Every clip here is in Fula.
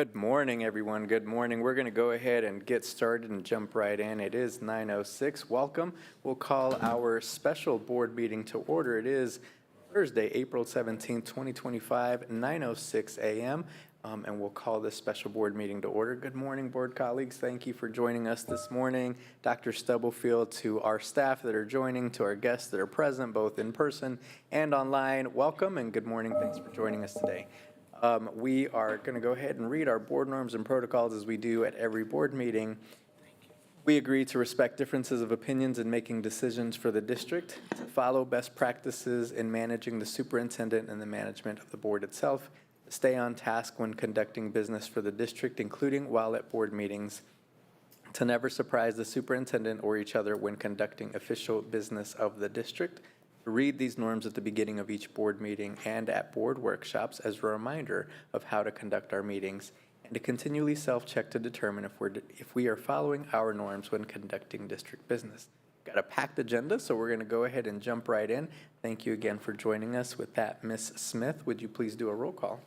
Good morning, everyone. Good morning. We're going to go ahead and get started and jump right in. It is 9:06. Welcome. We'll call our special board meeting to order. It is Thursday, April 17th, 2025, 9:06 a.m. And we'll call this special board meeting to order. Good morning, board colleagues. Thank you for joining us this morning. Dr. Stubblefield, to our staff that are joining, to our guests that are present, both in person and online, welcome and good morning. Thanks for joining us today. We are going to go ahead and read our board norms and protocols as we do at every board meeting. We agree to respect differences of opinions in making decisions for the district, to follow best practices in managing the superintendent and the management of the board itself, to stay on task when conducting business for the district, including while at board meetings, to never surprise the superintendent or each other when conducting official business of the district, to read these norms at the beginning of each board meeting and at board workshops as a reminder of how to conduct our meetings, and to continually self-check to determine if we are following our norms when conducting district business. Got a packed agenda, so we're going to go ahead and jump right in. Thank you again for joining us. With that, Ms. Smith, would you please do a roll call?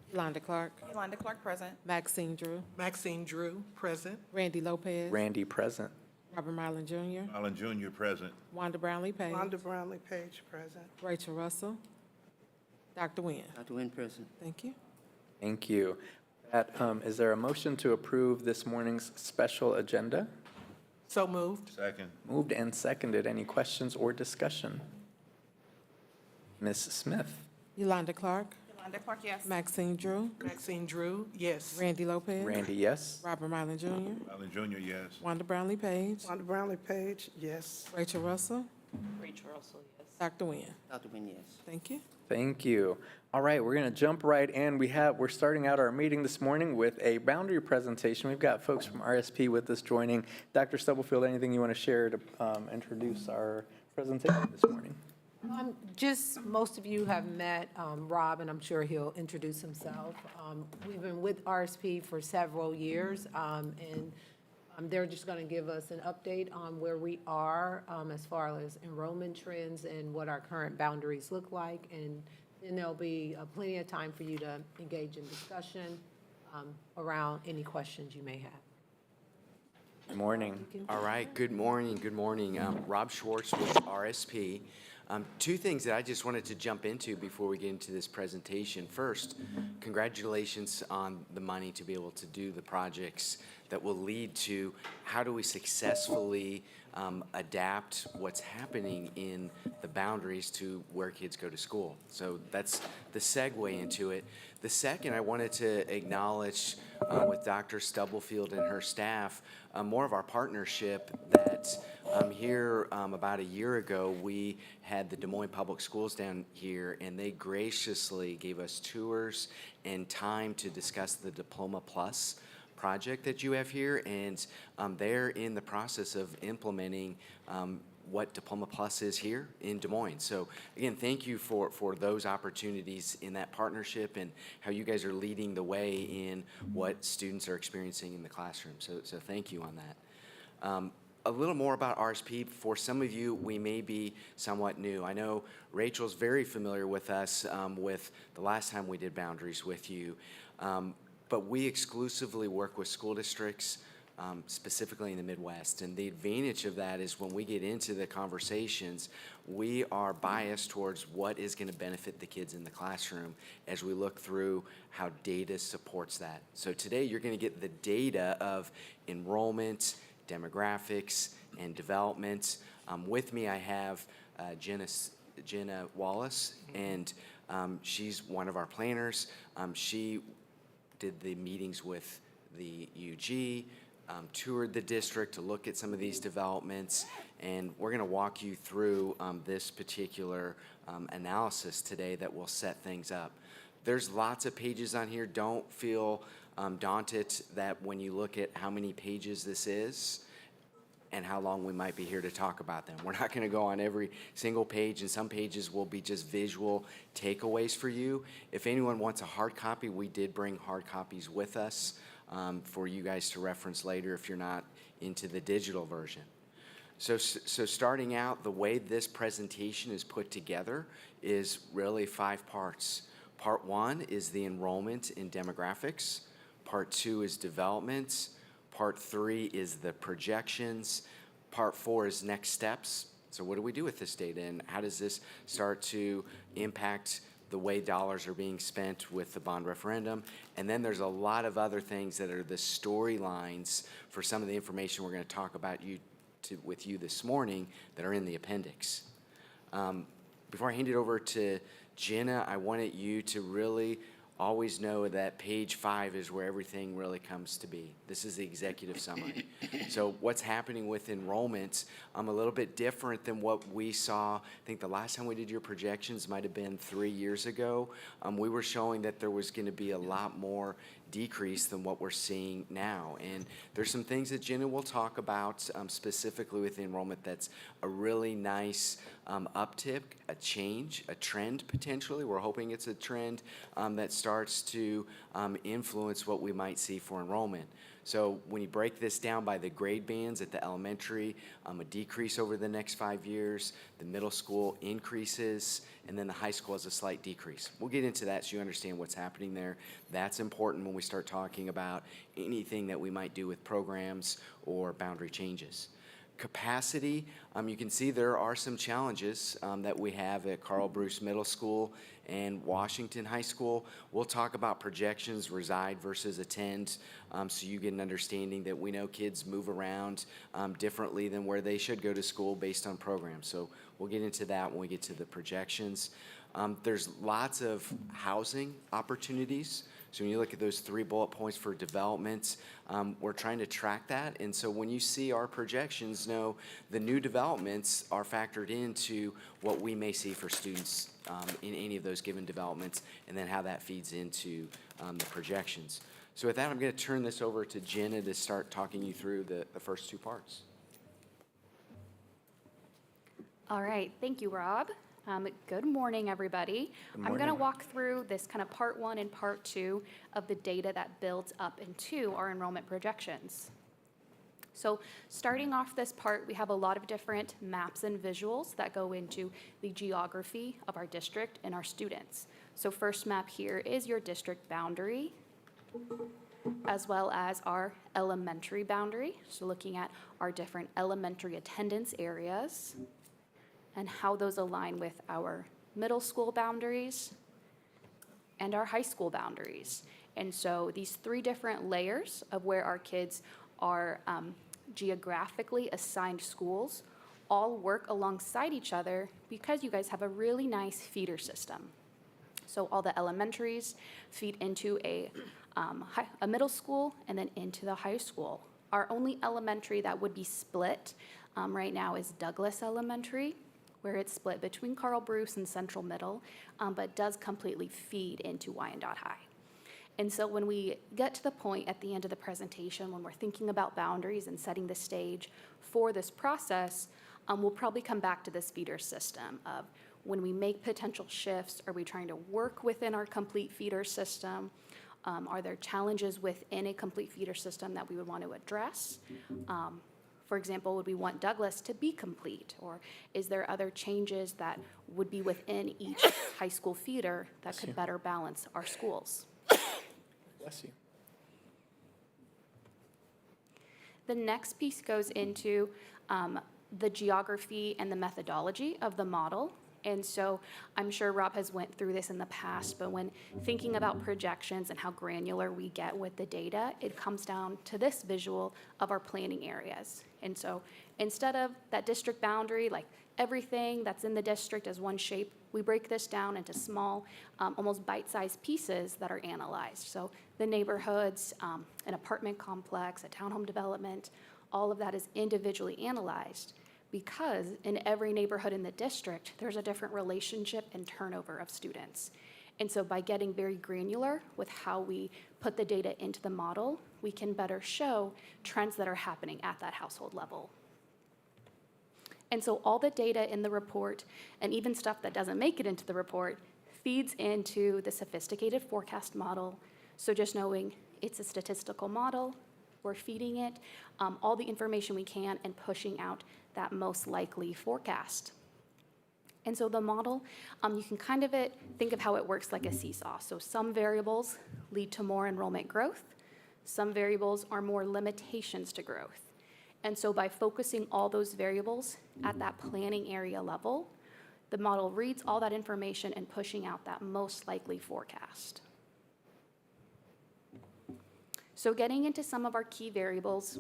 Yolanda Clark. Yolanda Clark, present. Maxine Drew. Maxine Drew, present. Randy Lopez. Randy, present. Robert Marlin Jr. Marlin Jr. present. Wanda Brownlee Page. Wanda Brownlee Page, present. Rachel Russell. Dr. Nguyen. Dr. Nguyen, present. Thank you. Thank you. Is there a motion to approve this morning's special agenda? So moved. Second. Moved and seconded. Any questions or discussion? Ms. Smith? Yolanda Clark. Yolanda Clark, yes. Maxine Drew. Maxine Drew, yes. Randy Lopez. Randy, yes. Robert Marlin Jr. Marlin Jr., yes. Wanda Brownlee Page. Wanda Brownlee Page, yes. Rachel Russell. Rachel Russell, yes. Dr. Nguyen. Dr. Nguyen, yes. Thank you. Thank you. All right, we're going to jump right in. We're starting out our meeting this morning with a boundary presentation. We've got folks from RSP with us joining. Dr. Stubblefield, anything you want to share to introduce our presentation this morning? Just most of you have met Rob, and I'm sure he'll introduce himself. We've been with RSP for several years, and they're just going to give us an update on where we are as far as enrollment trends and what our current boundaries look like. And then there'll be plenty of time for you to engage in discussion around any questions you may have. Good morning. All right, good morning, good morning. Rob Schwartz with RSP. Two things that I just wanted to jump into before we get into this presentation. First, congratulations on the money to be able to do the projects that will lead to how do we successfully adapt what's happening in the boundaries to where kids go to school. So that's the segue into it. The second, I wanted to acknowledge with Dr. Stubblefield and her staff, more of our partnership that here about a year ago, we had the Des Moines Public Schools down here, and they graciously gave us tours and time to discuss the Diploma Plus project that you have here, and they're in the process of implementing what Diploma Plus is here in Des Moines. So again, thank you for those opportunities in that partnership and how you guys are leading the way in what students are experiencing in the classroom. So thank you on that. A little more about RSP. For some of you, we may be somewhat new. I know Rachel's very familiar with us with the last time we did boundaries with you. But we exclusively work with school districts, specifically in the Midwest. And the advantage of that is when we get into the conversations, we are biased towards what is going to benefit the kids in the classroom as we look through how data supports that. So today you're going to get the data of enrollment, demographics, and development. With me I have Jenna Wallace, and she's one of our planners. She did the meetings with the UG, toured the district to look at some of these developments, and we're going to walk you through this particular analysis today that will set things up. There's lots of pages on here. Don't feel daunted that when you look at how many pages this is and how long we might be here to talk about them. We're not going to go on every single page, and some pages will be just visual takeaways for you. If anyone wants a hard copy, we did bring hard copies with us for you guys to reference later if you're not into the digital version. So starting out, the way this presentation is put together is really 5 parts. Part 1 is the enrollment in demographics. Part 2 is developments. Part 3 is the projections. Part 4 is next steps. So what do we do with this data, and how does this start to impact the way dollars are being spent with the bond referendum? And then there's a lot of other things that are the storylines for some of the information we're going to talk about with you this morning that are in the appendix. Before I hand it over to Jenna, I wanted you to really always know that page 5 is where everything really comes to be. This is the executive summary. So what's happening with enrollments, a little bit different than what we saw. I think the last time we did your projections might have been 3 years ago. We were showing that there was going to be a lot more decrease than what we're seeing now. And there's some things that Jenna will talk about specifically with enrollment that's a really nice uptick, a change, a trend potentially. We're hoping it's a trend that starts to influence what we might see for enrollment. So when you break this down by the grade bands at the elementary, a decrease over the next 5 years, the middle school increases, and then the high school has a slight decrease. We'll get into that so you understand what's happening there. That's important when we start talking about anything that we might do with programs or boundary changes. Capacity, you can see there are some challenges that we have at Carl Bruce Middle School and Washington High School. We'll talk about projections, reside versus attend, so you get an understanding that we know kids move around differently than where they should go to school based on programs. So we'll get into that when we get to the projections. There's lots of housing opportunities. So when you look at those 3 bullet points for developments, we're trying to track that. And so when you see our projections, know the new developments are factored into what we may see for students in any of those given developments, and then how that feeds into the projections. So with that, I'm going to turn this over to Jenna to start talking you through the first 2 parts. All right, thank you, Rob. Good morning, everybody. I'm going to morning. walk through this kind of part 1 and part 2 of the data that builds up into our enrollment projections. So starting off this part, we have a lot of different maps and visuals that go into the geography of our district and our students. So first map here is your district boundary, as well as our elementary boundary. So looking at our different elementary attendance areas and how those align with our middle school boundaries and our high school boundaries. And so these 3 different layers of where our kids are geographically assigned schools all work alongside each other because you guys have a really nice feeder system. So all the elementaries feed into a middle school and then into the high school. Our only elementary that would be split right now is Douglas Elementary, where it's split between Carl Bruce and Central Middle, but does completely feed into Wyandotte High. And so when we get to the point at the end of the presentation, when we're thinking about boundaries and setting the stage for this process, we'll probably come back to this feeder system of when we make potential shifts, are we trying to work within our complete feeder system? Are there challenges within a complete feeder system that we would want to address? For example, would we want Douglas to be complete? Or is there other changes that would be within each high school feeder that could better balance our schools? Bless you. The next piece goes into the geography and the methodology of the model. And so I'm sure Rob has went through this in the past, but when thinking about projections and how granular we get with the data, it comes down to this visual of our planning areas. And so instead of that district boundary, like everything that's in the district as one shape, we break this down into small, almost bite-sized pieces that are analyzed. So the neighborhoods, an apartment complex, a townhome development, all of that is individually analyzed, because in every neighborhood in the district, there's a different relationship and turnover of students. And so by getting very granular with how we put the data into the model, we can better show trends that are happening at that household level. And so all the data in the report, and even stuff that doesn't make it into the report, feeds into the sophisticated forecast model. So just knowing it's a statistical model, we're feeding it all the information we can and pushing out that most likely forecast. And so the model, you can think of how it works like a seesaw. So some variables lead to more enrollment growth, Some variables are more limitations to growth. And so by focusing all those variables at that planning area level, the model reads all that information and pushing out that most likely forecast. So getting into some of our key variables,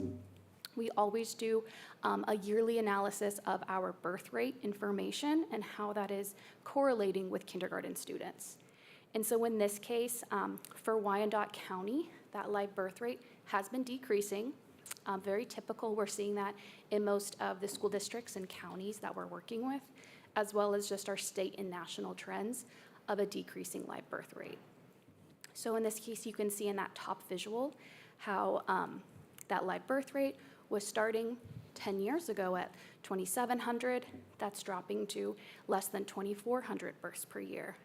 we always do a yearly analysis of our birth rate information and how that is correlating with kindergarten students. And so in this case, for Wyandotte County, that live birth rate has been decreasing. Very typical, we're seeing that in most of the school districts and counties that we're working with, as well as just our state and national trends of a decreasing live birth rate. So in this case, you can see in that top visual how that live birth rate was starting 10 years ago at 2,700. That's dropping to less than 2,400 births per year.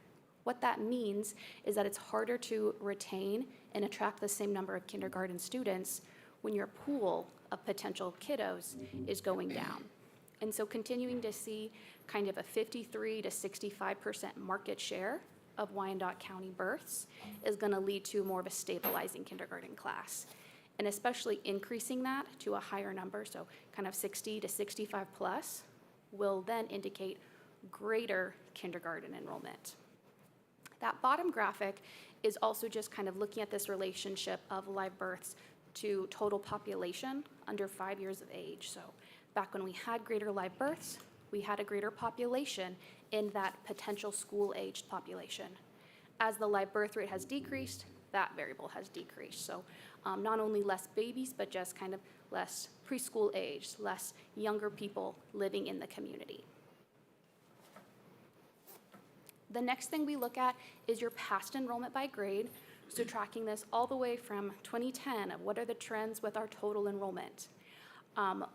What that means is that it's harder to retain and attract the same number of kindergarten students when your pool of potential kiddos is going down. And so continuing to see kind of a 53 to 65% market share of Wyandotte County births is going to lead to more of a stabilizing kindergarten class. And especially increasing that to a higher number, so kind of 60 to 65 plus, will then indicate greater kindergarten enrollment. That bottom graphic is also just kind of looking at this relationship of live births to total population under 5 years of age. So back when we had greater live births, we had a greater population in that potential school-aged population. As the live birth rate has decreased, that variable has decreased. So not only less babies, but just kind of less preschool age, less younger people living in the community. The next thing we look at is your past enrollment by grade. So tracking this all the way from 2010 of what are the trends with our total enrollment.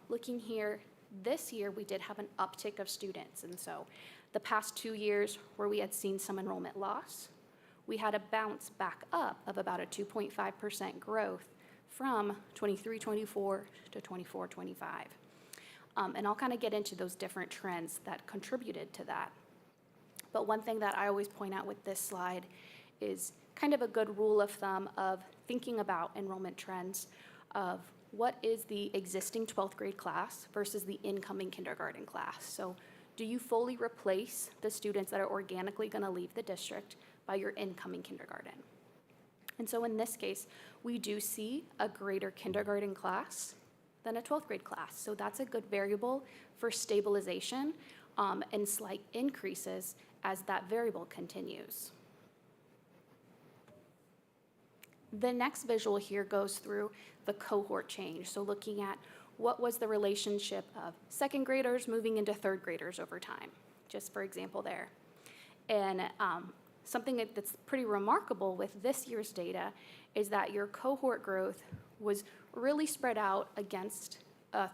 Looking here, this year we did have an uptick of students. And so the past 2 years where we had seen some enrollment loss, we had a bounce back up of about a 2.5% growth from 23-24 to 24-25. And I'll kind of get into those different trends that contributed to that. But one thing that I always point out with this slide is kind of a good rule of thumb of thinking about enrollment trends of what is the existing 12th grade class versus the incoming kindergarten class. So do you fully replace the students that are organically going to leave the district by your incoming kindergarten? And so in this case, we do see a greater kindergarten class than a 12th grade class. So that's a good variable for stabilization and slight increases as that variable continues. The next visual here goes through the cohort change. So looking at what was the relationship of second graders moving into third graders over time, just for example there. And something that's pretty remarkable with this year's data is that your cohort growth was really spread out against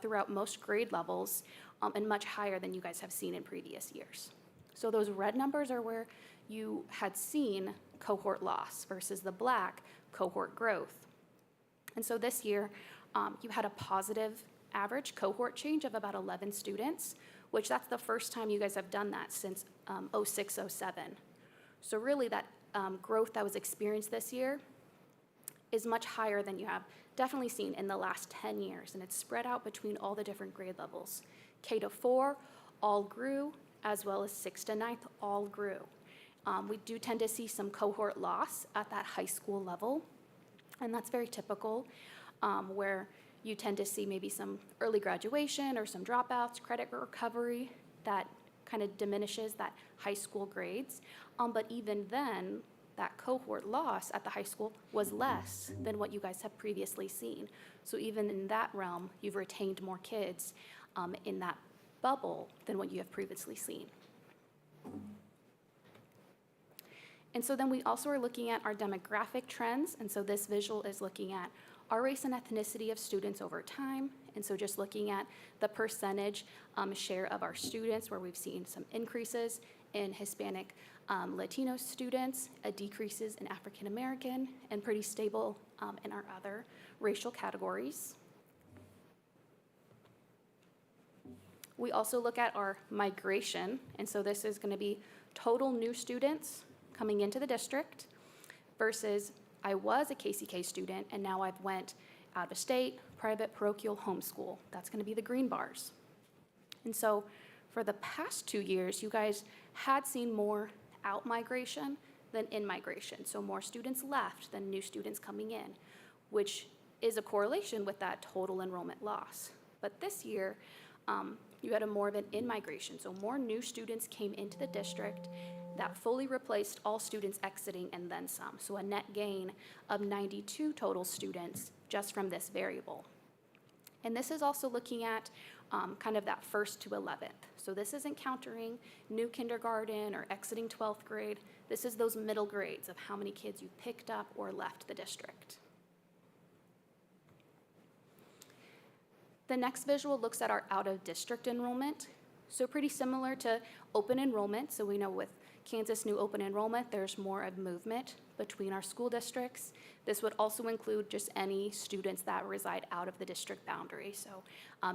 throughout most grade levels and much higher than you guys have seen in previous years. So those red numbers are where you had seen cohort loss versus the black cohort growth. And so this year, you had a positive average cohort change of about 11 students, which that's the first time you guys have done that since 06, 07. So really that growth that was experienced this year is much higher than you have definitely seen in the last 10 years, and it's spread out between all the different grade levels. K to 4 all grew, as well as 6th to 9th all grew. We do tend to see some cohort loss at that high school level, and that's very typical, where you tend to see maybe some early graduation or some dropouts, credit recovery that kind of diminishes that high school grades. But even then, that cohort loss at the high school was less than what you guys have previously seen. So even in that realm, you've retained more kids in that bubble than what you have previously seen. And so then we also are looking at our demographic trends. And so this visual is looking at our race and ethnicity of students over time. And so just looking at the percentage share of our students where we've seen some increases in Hispanic Latino students, decreases in African American, and pretty stable in our other racial categories. We also look at our migration. And so this is going to be total new students coming into the district versus I was a KCK student, and now I've went out of state, private, parochial, homeschool. That's going to be the green bars. And so for the past 2 years, you guys had seen more out-migration than in-migration. So more students left than new students coming in, which is a correlation with that total enrollment loss. But this year, you had a more of an in-migration. So more new students came into the district that fully replaced all students exiting and then some. So a net gain of 92 total students just from this variable. And this is also looking at kind of that 1st to 11th. So this isn't counting new kindergarten or exiting 12th grade. This is those middle grades of how many kids you picked up or left the district. The next visual looks at our out-of-district enrollment. So pretty similar to open enrollment. So we know with Kansas new open enrollment, there's more of movement between our school districts. This would also include just any students that reside out of the district boundary. So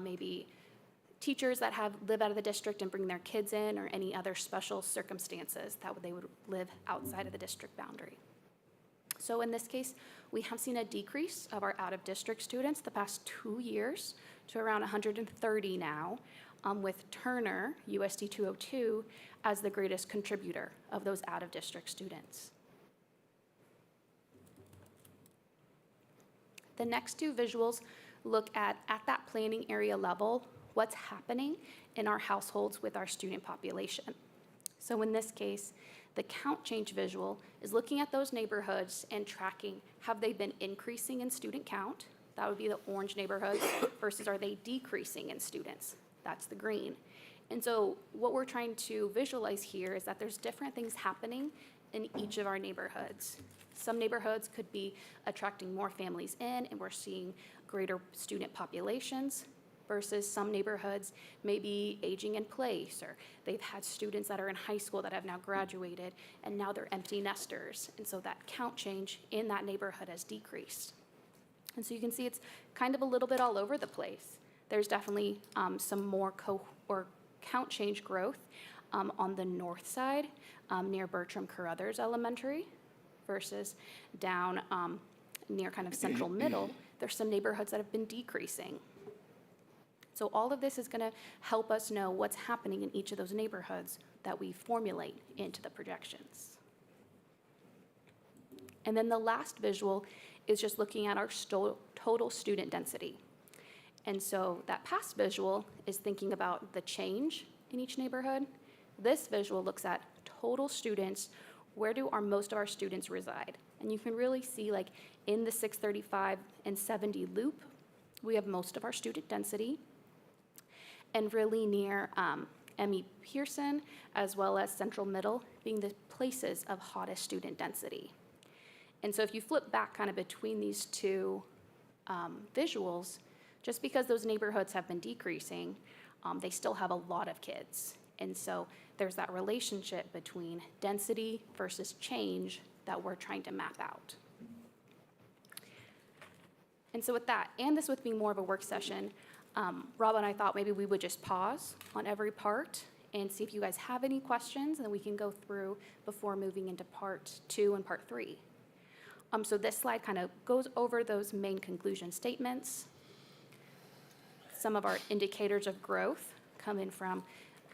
maybe teachers that live out of the district and bring their kids in, or any other special circumstances that they would live outside of the district boundary. So in this case, we have seen a decrease of our out-of-district students the past 2 years to around 130 now, with Turner, USD 202, as the greatest contributor of those out-of-district students. The next 2 visuals look at that planning area level, what's happening in our households with our student population. So in this case, the count change visual is looking at those neighborhoods and tracking, have they been increasing in student count? That would be the orange neighborhoods, versus are they decreasing in students? That's the green. And so what we're trying to visualize here is that there's different things happening in each of our neighborhoods. Some neighborhoods could be attracting more families in, and we're seeing greater student populations, versus some neighborhoods may be aging in place, or they've had students that are in high school that have now graduated, and now they're empty nesters. And so that count change in that neighborhood has decreased. And so you can see it's kind of a little bit all over the place. There's definitely some more count change growth on the north side near Bertram Carruthers Elementary, versus down near kind of central middle. There's some neighborhoods that have been decreasing. So all of this is going to help us know what's happening in each of those neighborhoods that we formulate into the projections. And then the last visual is just looking at our total student density. And so that past visual is thinking about the change in each neighborhood. This visual looks at total students. Where do most of our students reside? And you can really see, like, in the 635 and 70 loop, we have most of our student density. And really near M.E. Pearson, as well as Central Middle, being the places of hottest student density. And so if you flip back kind of between these 2 visuals, just because those neighborhoods have been decreasing, they still have a lot of kids. And so there's that relationship between density versus change that we're trying to map out. And so with that, and this with being more of a work session, Rob and I thought maybe we would just pause on every part and see if you guys have any questions, and then we can go through before moving into part 2 and part 3. So this slide kind of goes over those main conclusion statements. Some of our indicators of growth come in from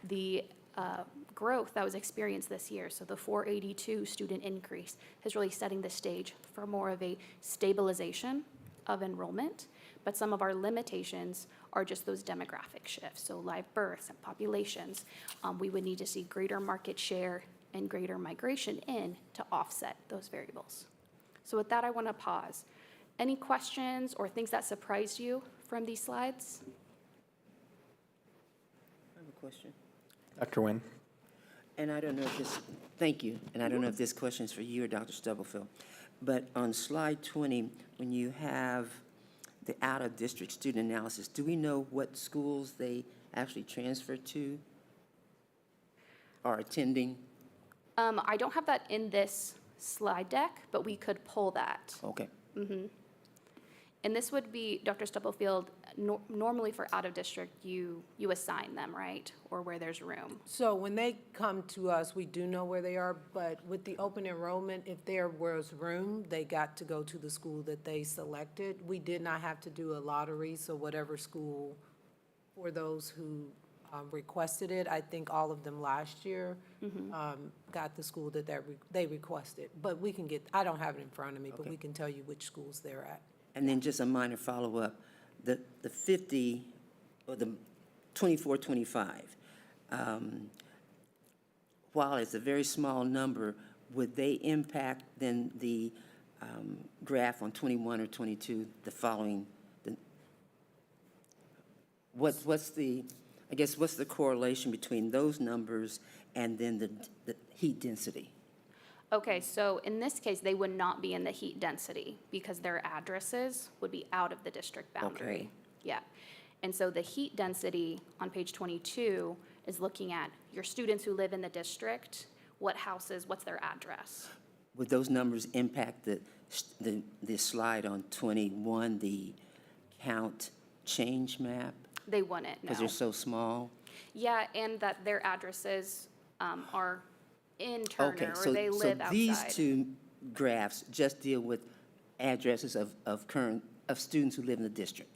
the growth that was experienced this year. So the 482 student increase is really setting the stage for more of a stabilization of enrollment. But some of our limitations are just those demographic shifts. So live births and populations, we would need to see greater market share and greater migration in to offset those variables. So with that, I want to pause. Any questions or things that surprised you from these slides? I have a question. Dr. Nguyen. And I don't know if this, thank you, and I don't know if this question is for you or Dr. Stubblefield, but on slide 20, when you have the out-of-district student analysis, do we know what schools they actually transfer to or attending? I don't have that in this slide deck, but we could pull that. Okay. And this would be, Dr. Stubblefield, normally for out-of-district, you assign them, right? Or where there's room. So when they come to us, we do know where they are, but with the open enrollment, if there was room, they got to go to the school that they selected. We did not have to do a lottery, so whatever school, for those who requested it, I think all of them last year got the school that they requested. But we can get, I don't have it in front of me, but we can tell you which schools they're at. And then just a minor follow-up, the 50, or the 24, 25, while it's a very small number, would they impact then the graph on 21 or 22, the following? What's the, I guess, what's the correlation between those numbers and then the heat density? Okay, so in this case, they would not be in the heat density because their addresses would be out of the district boundary. Okay. Yeah. And so the heat density on page 22 is looking at your students who live in the district, what houses, what's their address. Would those numbers impact the slide on 21, the count change map? They wouldn't, no. Because they're so small? Yeah, and that their addresses are in Turner, or they live So these outside. two graphs just deal with addresses of students who live in the district?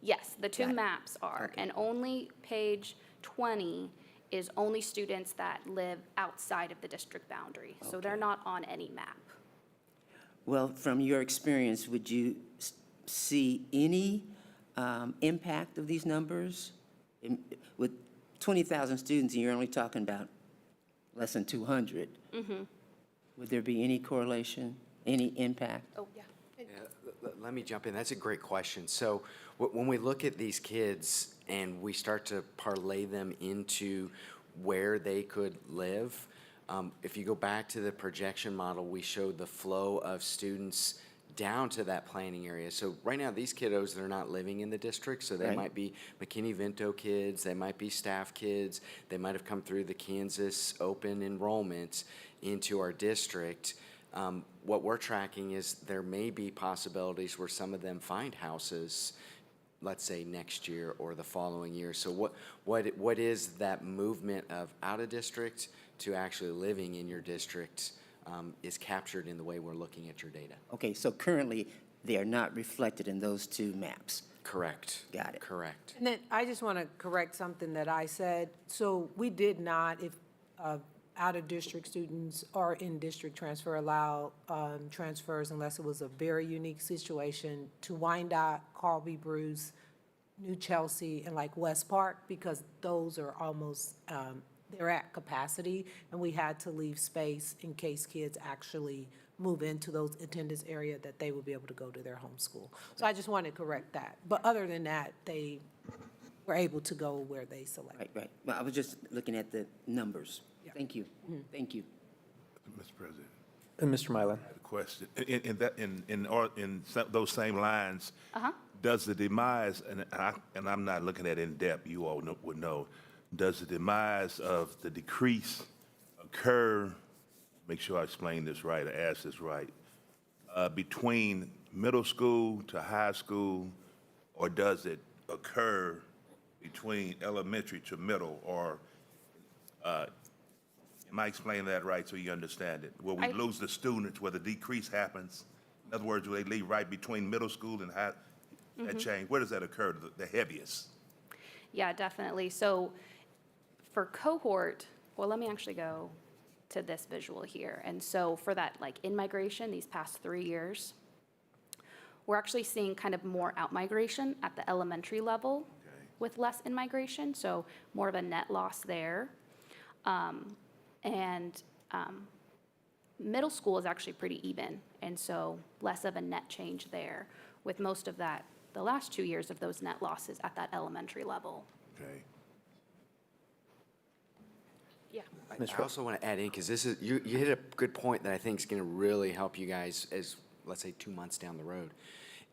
Yes, the two Got it. maps are, Okay. and only page 20 is only students that live outside of the district boundary. So they're Okay. not on any map. Well, from your experience, would you see any impact of these numbers? With 20,000 students, and you're only talking about less than 200. Would there be any correlation, any impact? Oh, yeah. Let me jump in. That's a great question. So when we look at these kids and we start to parlay them into where they could live, if you go back to the projection model, we showed the flow of students down to that planning area. So right now, these kiddos, they're not living in the district, so they Right. might be McKinney-Vento kids, they might be staff kids, they might have come through the Kansas open enrollment into our district. What we're tracking is there may be possibilities where some of them find houses, let's say next year or the following year. So what is that movement of out of district to actually living in your district is captured in the way we're looking at your data. Okay, so currently, they are not reflected in those two maps. Correct. Got it. Correct. And then I just want to correct something that I said. So we did not, if out-of-district students or in-district transfer, allow transfers unless it was a very unique situation to Wyandotte, Carlby, Bruce, New Chelsea, and like West Park, because those are almost, they're at capacity, and we had to leave space in case kids actually move into those attendance area that they would be able to go to their home school. So I just wanted to correct that. But other than that, they were able to go where they selected. Right. Well, I was just looking at the numbers. Thank you. Thank you. Mr. President, And Mr. Mylan. a question. In those same lines, does the demise, and I'm not looking at in depth, you all would know, does the demise of the decrease occur, make sure I explain this right, or ask this right, between middle school to high school, or does it occur between elementary to middle, or am I explaining that right so you understand it? Will we lose the students where the decrease happens? In other words, will they leave right between middle school and high, that change? Where does that occur, the heaviest? Yeah, definitely. So for cohort, well, let me actually go to this visual here. And so for that, like in-migration, these past 3 years, we're actually seeing kind of more out-migration at the elementary level with less in-migration, so more of a net loss there. Middle school is actually pretty even, and so less of a net change there, with most of that, the last 2 years of those net losses at that elementary level. Okay. Yeah. I also want to add in, because this is, you hit a good point that I think is going to really help you guys as, let's say, 2 months down the road.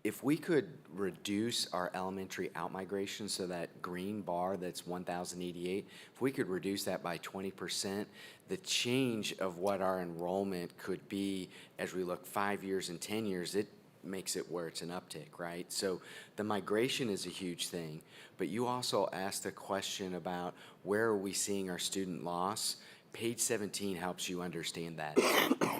If we could reduce our elementary outmigration, so that green bar that's 1,088, if we could reduce that by 20%, the change of what our enrollment could be as we look 5 years and 10 years, makes it where it's an uptick, right? So the migration is a huge thing, but you also asked a question about where are we seeing our student loss? Page 17 helps you understand that.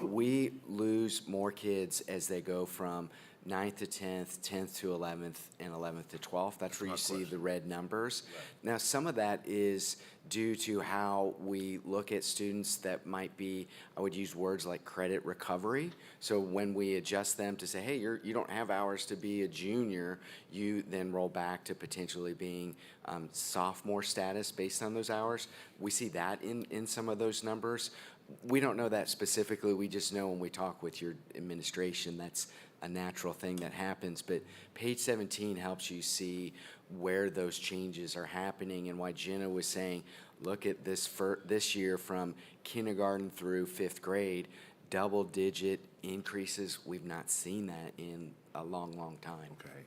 We lose more kids as they go from 9th to 10th, 10th to 11th, and 11th to 12th. That's where you see the red numbers. Now, some of that is due to how we look at students that might be, I would use words like credit recovery. So when we adjust them to say, hey, you don't have hours to be a junior, you then roll back to potentially being sophomore status based on those hours. We see that in some of those numbers. We don't know that specifically. We just know when we talk with your administration, that's a natural thing that happens. But page 17 helps you see where those changes are happening and why Jenna was saying, look at this this year from kindergarten through 5th grade, double-digit increases. We've not seen that in a long, long time. Okay.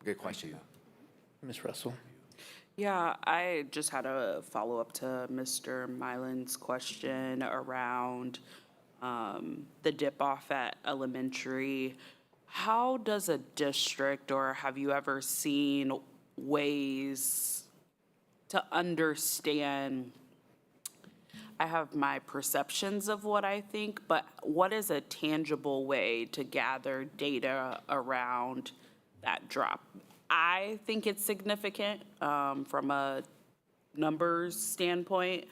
Good question, though. Ms. Russell? Yeah, I just had a follow-up to Mr. Mylan's question around the dip-off at elementary. How does a district, or have you ever seen ways to understand? I have my perceptions of what I think, but what is a tangible way to gather data around that drop? I think it's significant from a numbers standpoint,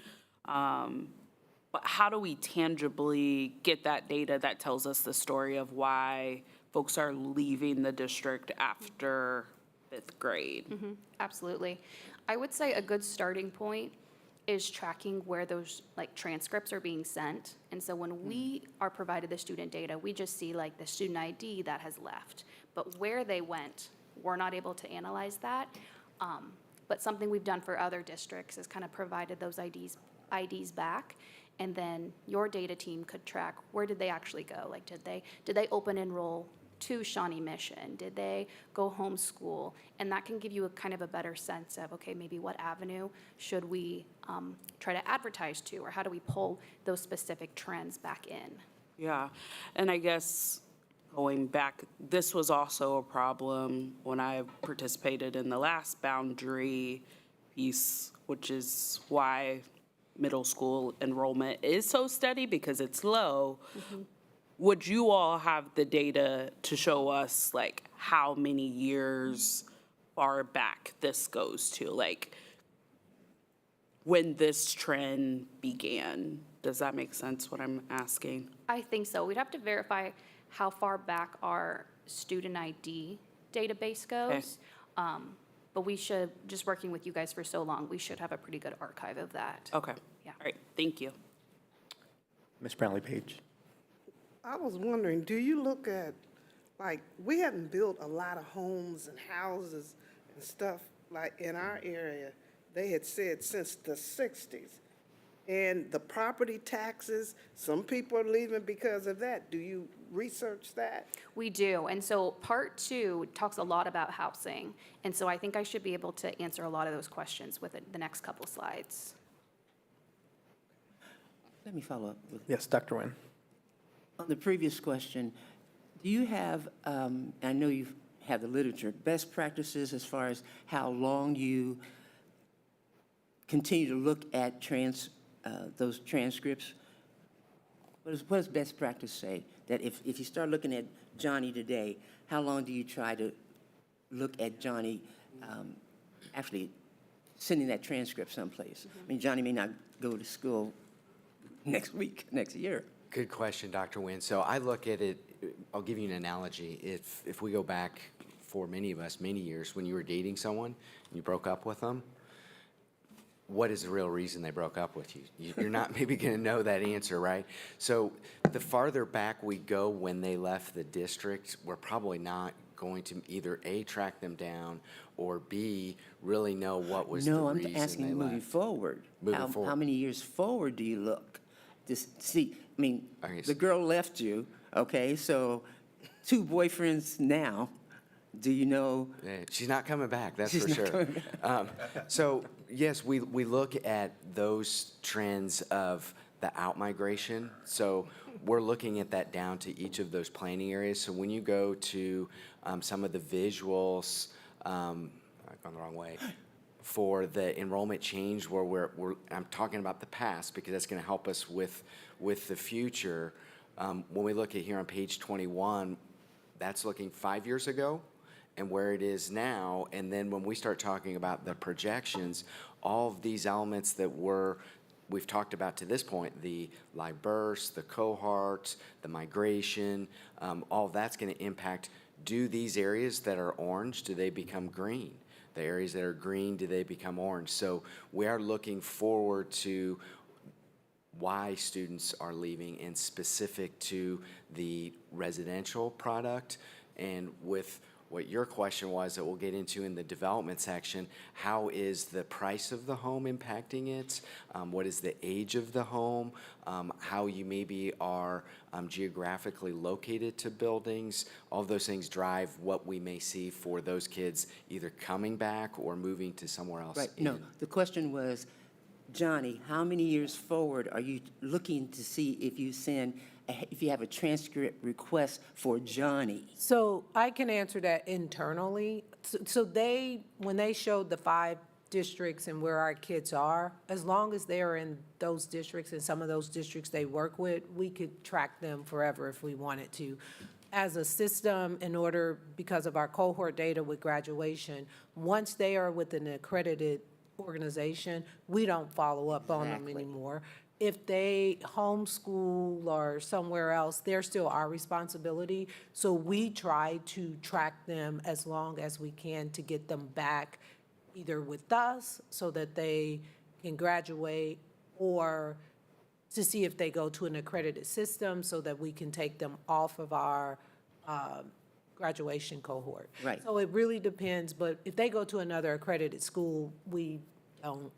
but how do we tangibly get that data that tells us the story of why folks are leaving the district after 5th grade? Absolutely. I would say a good starting point is tracking where those transcripts are being sent. And so when we are provided the student data, we just see the student ID that has left. But where they went, we're not able to analyze that. But something we've done for other districts is kind of provided those IDs back. And then your data team could track where did they actually go? Did they open enroll to Shawnee Mission? Did they go homeschool? And that can give you a kind of a better sense of, okay, maybe what avenue should we try to advertise to, or how do we pull those specific trends back in? Yeah, and I guess going back, this was also a problem when I participated in the last boundary piece, which is why middle school enrollment is so steady, because it's low. Would you all have the data to show us how many years far back this goes to, when this trend began? Does that make sense, what I'm asking? I think so. We'd have to verify how far back our student ID database goes. But we should, just working with you guys for so long, we should have a pretty good archive of that. Okay. Yeah. All right, thank you. Ms. Brownlee-Page? I was wondering, do you look at, we haven't built a lot of homes and houses and stuff, in our area, they had said since the 60s. And the property taxes, some people are leaving because of that. Do you research that? We do. And so part 2 talks a lot about housing. And so I think I should be able to answer a lot of those questions with the next couple slides. Let me follow up with, Yes, Dr. Nguyen. on the previous question, do you have, I know you have the literature, best practices as far as how long you continue to look at those transcripts? What does best practice say? That if you start looking at Johnny today, how long do you try to look at Johnny actually sending that transcript someplace? I mean, Johnny may not go to school next week, next year. Good question, Dr. Nguyen. So I look at it, I'll give you an analogy. If we go back for many of us, many years, when you were dating someone and you broke up with them, what is the real reason they broke up with you? You're not maybe going to know that answer, right? So the farther back we go when they left the district, we're probably not going to either A, track them down, or B, really know what was the No, reason I'm asking they moving left. forward. Moving forward. How many years forward do you look? Just see, I mean, Okay, the girl left you, okay, so 2 boyfriends now, do you know? Yeah, she's not coming back, that's She's for not sure. coming So yes, we look at those trends of the outmigration. So we're looking at that down to each of those planning areas. So when you go to some of the visuals, I've gone the wrong way, for the enrollment change where I'm talking about the past because that's going to help us with the future. When we look at here on page 21, that's looking 5 years ago and where it is now. And then when we start talking about the projections, all of these elements that we've talked about to this point, the live bursts, the cohorts, the migration, all of that's going to impact, do these areas that are orange, do they become green? The areas that are green, do they become orange? So we are looking forward to why students are leaving and specific to the residential product. And with what your question was that we'll get into in the development section, how is the price of the home impacting it? What is the age of the home? How you maybe are geographically located to buildings? All of those things drive what we may see for those kids either coming back or moving to somewhere else. Right, no, the question was, Johnny, how many years forward are you looking to see if you have a transcript request for Johnny? So I can answer that internally. So when they showed the 5 districts and where our kids are, as long as they're in those districts and some of those districts they work with, we could track them forever if we wanted to. As a system, because of our cohort data with graduation, once they are with an accredited organization, we don't follow up on them Exactly. anymore. If they homeschool or somewhere else, they're still our responsibility. So we try to track them as long as we can to get them back either with us so that they can graduate, or to see if they go to an accredited system so that we can take them off of our graduation cohort. Right. So it really depends, but if they go to another accredited school, we don't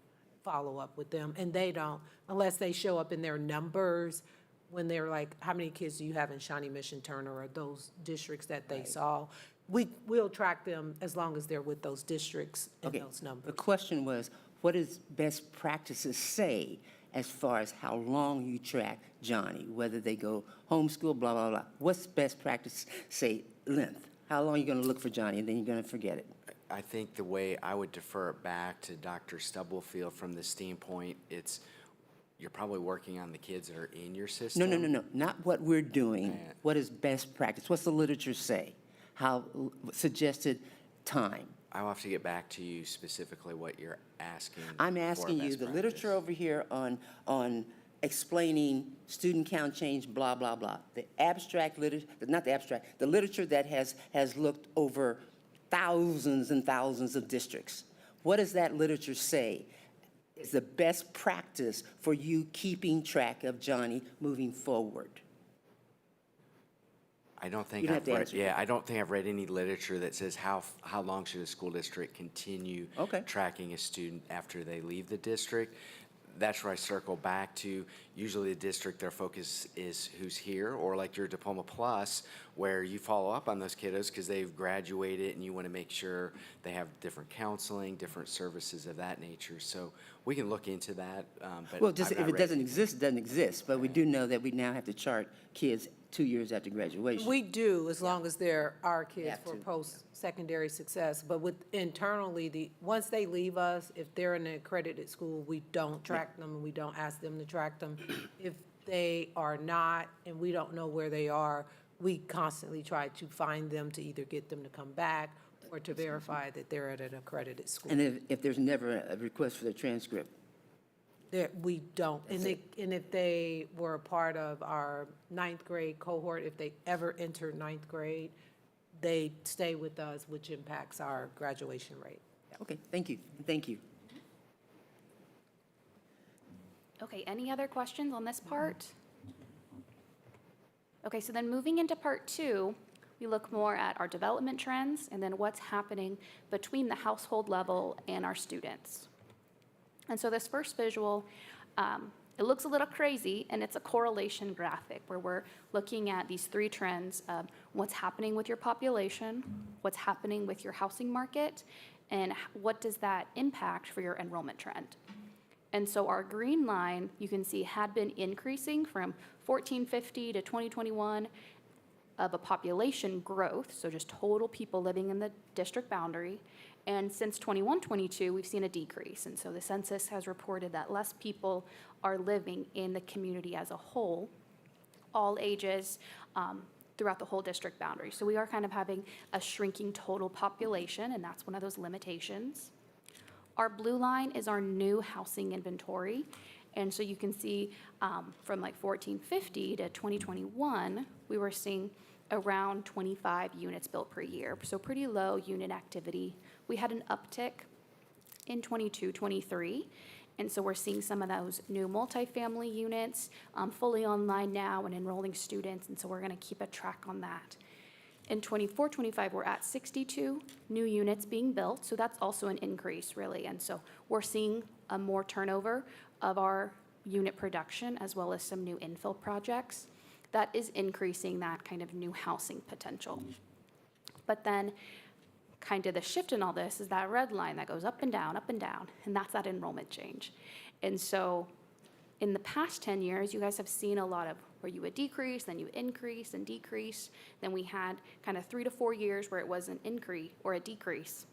follow up with them, and they don't, unless they show up in their numbers when they're like, how many kids do you have in Shawnee Mission Turner or those districts that they saw? We'll track them as long as they're with those districts and Okay, those numbers. the question was, what does best practices say as far as how long you track Johnny, whether they go homeschool, blah, blah, blah? What's best practice say length? How long are you going to look for Johnny, and then you're going to forget it? I think the way I would defer it back to Dr. Stubblefield from the standpoint, you're probably working on the kids that are in your system. No, not what we're doing. What is best practice? What's the literature say? How suggested time? I'll have to get back to you specifically what you're asking. I'm for asking you, best the practice. literature over here on explaining student count change, blah, blah, blah. The abstract literature, not the abstract, the literature that has looked over thousands and thousands of districts. What does that literature say is the best practice for you keeping track of Johnny moving forward? I don't think You don't I've have to read, answer. yeah, I don't think I've read any literature that says how long should a school district continue Okay. tracking a student after they leave the district. That's where I circle back to, usually the district, their focus is who's here, or like your Diploma Plus, where you follow up on those kiddos because they've graduated and you want to make sure they have different counseling, different services of that nature. So we can look into that, but Well, just I've if not it read doesn't anything. exist, it doesn't exist. But we do know that we now have to chart kids 2 years after graduation. We do, as long as they're our kids Have for to. post-secondary success. But internally, once they leave us, if they're in an accredited school, we don't track them, and we don't ask them to track them. If they are not, and we don't know where they are, we constantly try to find them to either get them to come back or to verify that they're at an accredited school. And if there's never a request for the transcript, We don't, and if they were a part of our 9th grade cohort, if they ever entered 9th grade, they stay with us, which impacts our graduation rate. okay, thank you, thank you. Okay, any other questions on this part? Okay, so then moving into part 2, we look more at our development trends and then what's happening between the household level and our students. And so this first visual, it looks a little crazy, and it's a correlation graphic where we're looking at these 3 trends of what's happening with your population, what's happening with your housing market, and what does that impact for your enrollment trend. And so our green line, you can see, had been increasing from 1450 to 2021 of a population growth, so just total people living in the district boundary. And since 21-22, we've seen a decrease. And so the census has reported that less people are living in the community as a whole, all ages, throughout the whole district boundary. So we are kind of having a shrinking total population, and that's one of those limitations. Our blue line is our new housing inventory. And so you can see from like 1450 to 2021, we were seeing around 25 units built per year. So pretty low unit activity. We had an uptick in 22-23. And so we're seeing some of those new multifamily units fully online now and enrolling students. And so we're going to keep a track on that. In 24-25, we're at 62 new units being built. So that's also an increase, really. And so we're seeing a more turnover of our unit production as well as some new infill projects. That is increasing that kind of new housing potential. But then kind of the shift in all this is that red line that goes up and down, and that's that enrollment change. And so in the past 10 years, you guys have seen a lot of where you would decrease, then you increase and decrease. Then we had kind of 3 to 4 years where it was an increase or a decrease,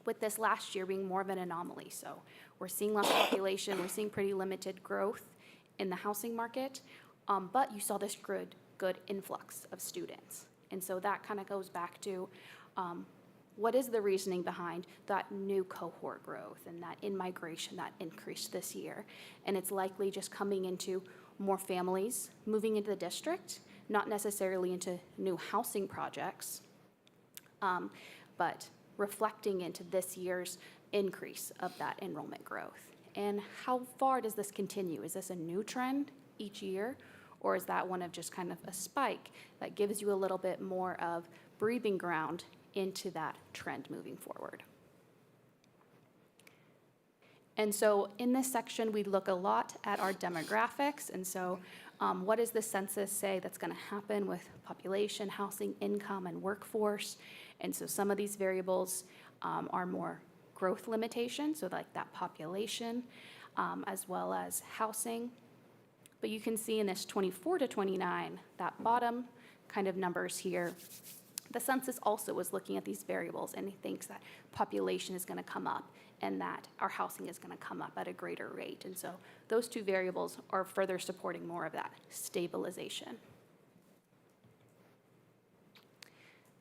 with this last year being more of an anomaly. So we're seeing less population, we're seeing pretty limited growth in the housing market, but you saw this good influx of students. And so that kind of goes back to what is the reasoning behind that new cohort growth and that in-migration that increased this year? And it's likely just coming into more families moving into the district, not necessarily into new housing projects, but reflecting into this year's increase of that enrollment growth. And how far does this continue? Is this a new trend each year? Or is that one of just kind of a spike that gives you a little bit more of breathing ground into that trend moving forward? And so in this section, we look a lot at our demographics. And so what does the census say that's going to happen with population, housing, income, and workforce? And so some of these variables are more growth limitations, so like that population, as well as housing. But you can see in this 24 to 29, that bottom kind of numbers here, the census also was looking at these variables, and he thinks that population is going to come up and that our housing is going to come up at a greater rate. And so those two variables are further supporting more of that stabilization.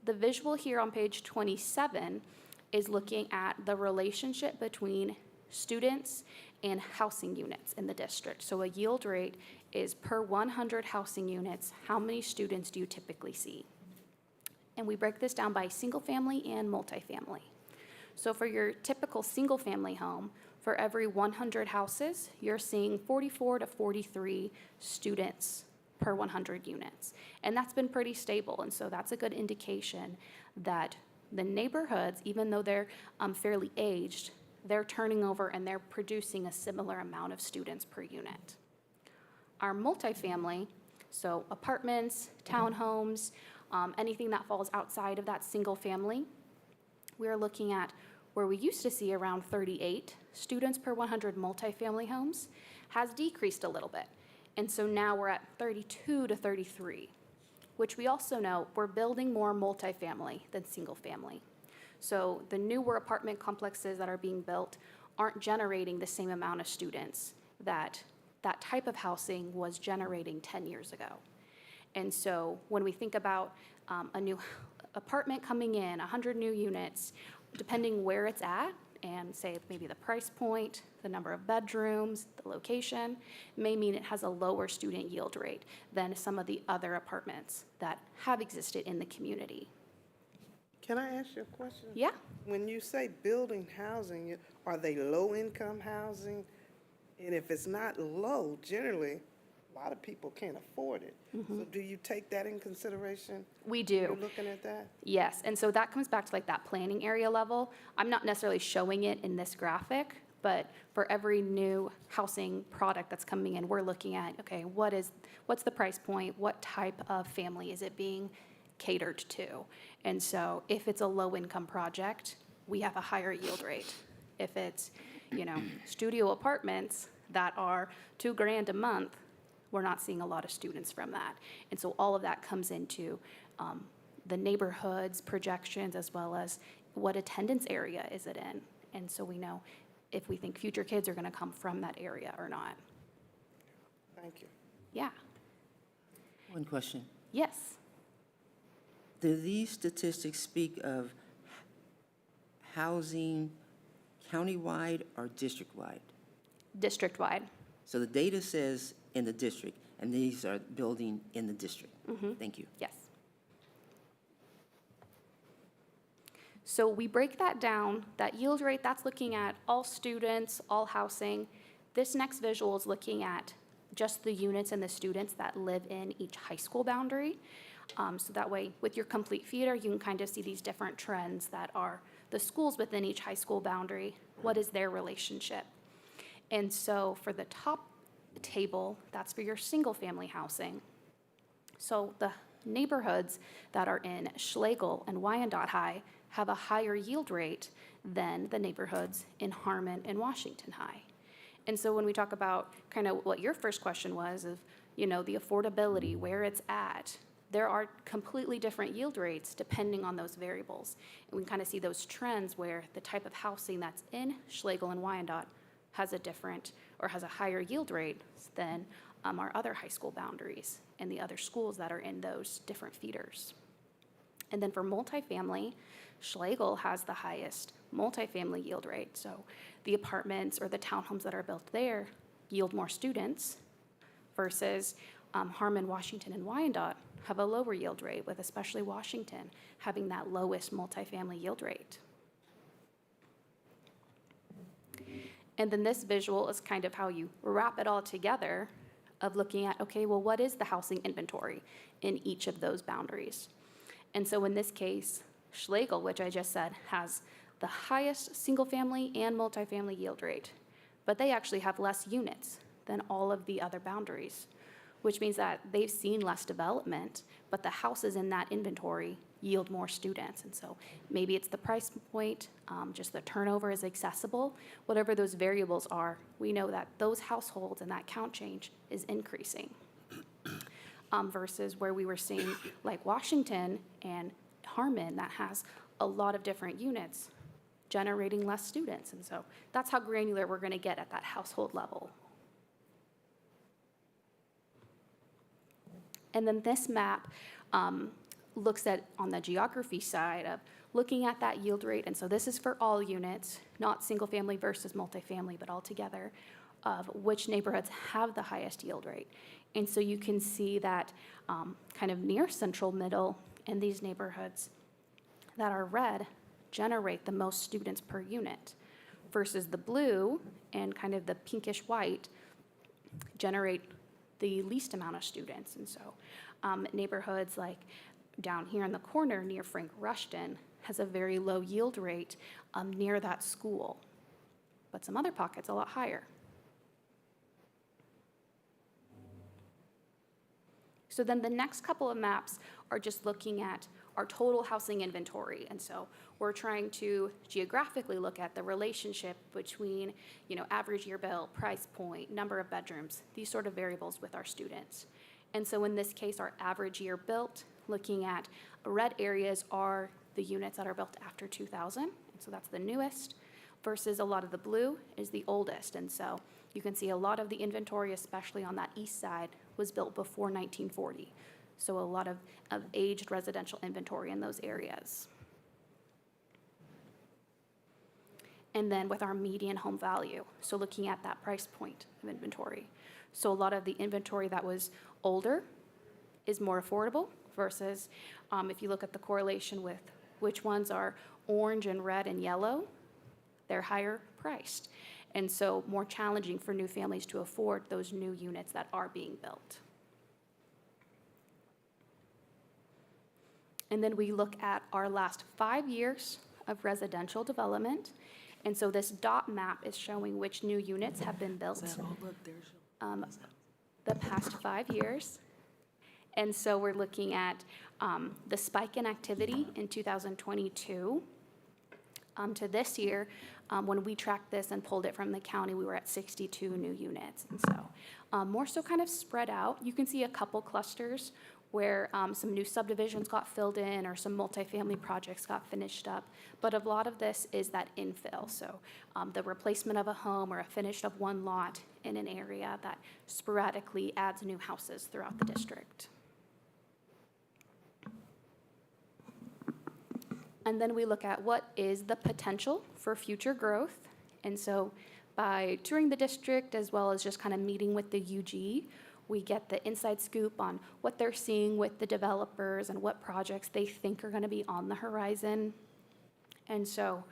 The visual here on page 27 is looking at the relationship between students and housing units in the district. So a yield rate is per 100 housing units, how many students do you typically see? And we break this down by single family and multifamily. So for your typical single family home, for every 100 houses, you're seeing 44 to 43 students per 100 units. And that's been pretty stable. And so that's a good indication that the neighborhoods, even though they're fairly aged, they're turning over and they're producing a similar amount of students per unit. Our multifamily, so apartments, townhomes, anything that falls outside of that single family, we're looking at where we used to see around 38 students per 100 multifamily homes, has decreased a little bit. And so now we're at 32 to 33, which we also know we're building more multifamily than single family. So the newer apartment complexes that are being built aren't generating the same amount of students that that type of housing was generating 10 years ago. And so when we think about a new apartment coming in, 100 new units, depending where it's at, and say maybe the price point, the number of bedrooms, the location, may mean it has a lower student yield rate than some of the other apartments that have existed in the community. Can I ask you a question? Yeah. When you say building housing, are they low-income housing? And if it's not low, generally, a lot of people can't afford it. So do you take that in consideration? We do. You're looking at that? Yes, and so that comes back to like that planning area level. I'm not necessarily showing it in this graphic, but for every new housing product that's coming in, we're looking at, okay, what's the price point? What type of family is it being catered to? And so if it's a low-income project, we have a higher yield rate. If it's, studio apartments that are $2,000 a month, we're not seeing a lot of students from that. And so all of that comes into the neighborhood's projections as well as what attendance area is it in. And so we know if we think future kids are going to come from that area or not. Thank you. Yeah. One question. Yes. Do these statistics speak of housing countywide or district-wide? District-wide. So the data says in the district, and these are building in the district. Thank you. Yes. So we break that down, that yield rate, that's looking at all students, all housing. This next visual is looking at just the units and the students that live in each high school boundary. So that way, with your complete feeder, you can kind of see these different trends that are the schools within each high school boundary. What is their relationship? And so for the top table, that's for your single-family housing. So the neighborhoods that are in Schlegel and Wyandotte High have a higher yield rate than the neighborhoods in Harmon and Washington High. And so when we talk about kind of what your first question was of, the affordability, where it's at, there are completely different yield rates depending on those variables. And we can kind of see those trends where the type of housing that's in Schlegel and Wyandotte has a different or has a higher yield rate than our other high school boundaries and the other schools that are in those different feeders. And then for multifamily, Schlegel has the highest multifamily yield rate. So the apartments or the townhomes that are built there yield more students versus Harmon, Washington, and Wyandotte have a lower yield rate, with especially Washington having that lowest multifamily yield rate. And then this visual is kind of how you wrap it all together of looking at, okay, well, what is the housing inventory in each of those boundaries? And so in this case, Schlegel, which I just said, has the highest single-family and multifamily yield rate, but they actually have less units than all of the other boundaries, which means that they've seen less development, but the houses in that inventory yield more students. And so maybe it's the price point, just the turnover is accessible, whatever those variables are, we know that those households and that count change is increasing. Versus where we were seeing like Washington and Harmon that has a lot of different units generating less students. And so that's how granular we're going to get at that household level. And then this map looks at on the geography side of looking at that yield rate. And so this is for all units, not single family versus multifamily, but all together, of which neighborhoods have the highest yield rate. And so you can see that kind of near central middle in these neighborhoods that are red generate the most students per unit versus the blue and kind of the pinkish white generate the least amount of students. And so neighborhoods like down here in the corner near Frank Rushton has a very low yield rate near that school, but some other pockets a lot higher. So then the next couple of maps are just looking at our total housing inventory. And so we're trying to geographically look at the relationship between, average year built, price point, number of bedrooms, these sort of variables with our students. And so in this case, our average year built, looking at red areas are the units that are built after 2000. And so that's the newest versus a lot of the blue is the oldest. And so you can see a lot of the inventory, especially on that east side, was built before 1940. So a lot of aged residential inventory in those areas. And then with our median home value, so looking at that price point of inventory. So a lot of the inventory that was older is more affordable versus if you look at the correlation with which ones are orange and red and yellow, they're higher priced. And so more challenging for new families to afford those new units that are being built. And then we look at our last 5 years of residential development. And so this dot map is showing which new units have been built the past 5 years. And so we're looking at the spike in activity in 2022 to this year. When we tracked this and pulled it from the county, we were at 62 new units. And so more so kind of spread out. You can see a couple clusters where some new subdivisions got filled in or some multifamily projects got finished up. But a lot of this is that infill. So the replacement of a home or a finish of one lot in an area that sporadically adds new houses throughout the district. And then we look at what is the potential for future growth. And so by touring the district as well as just kind of meeting with the UG, we get the inside scoop on what they're seeing with the developers and what projects they think are going to be on the horizon. And so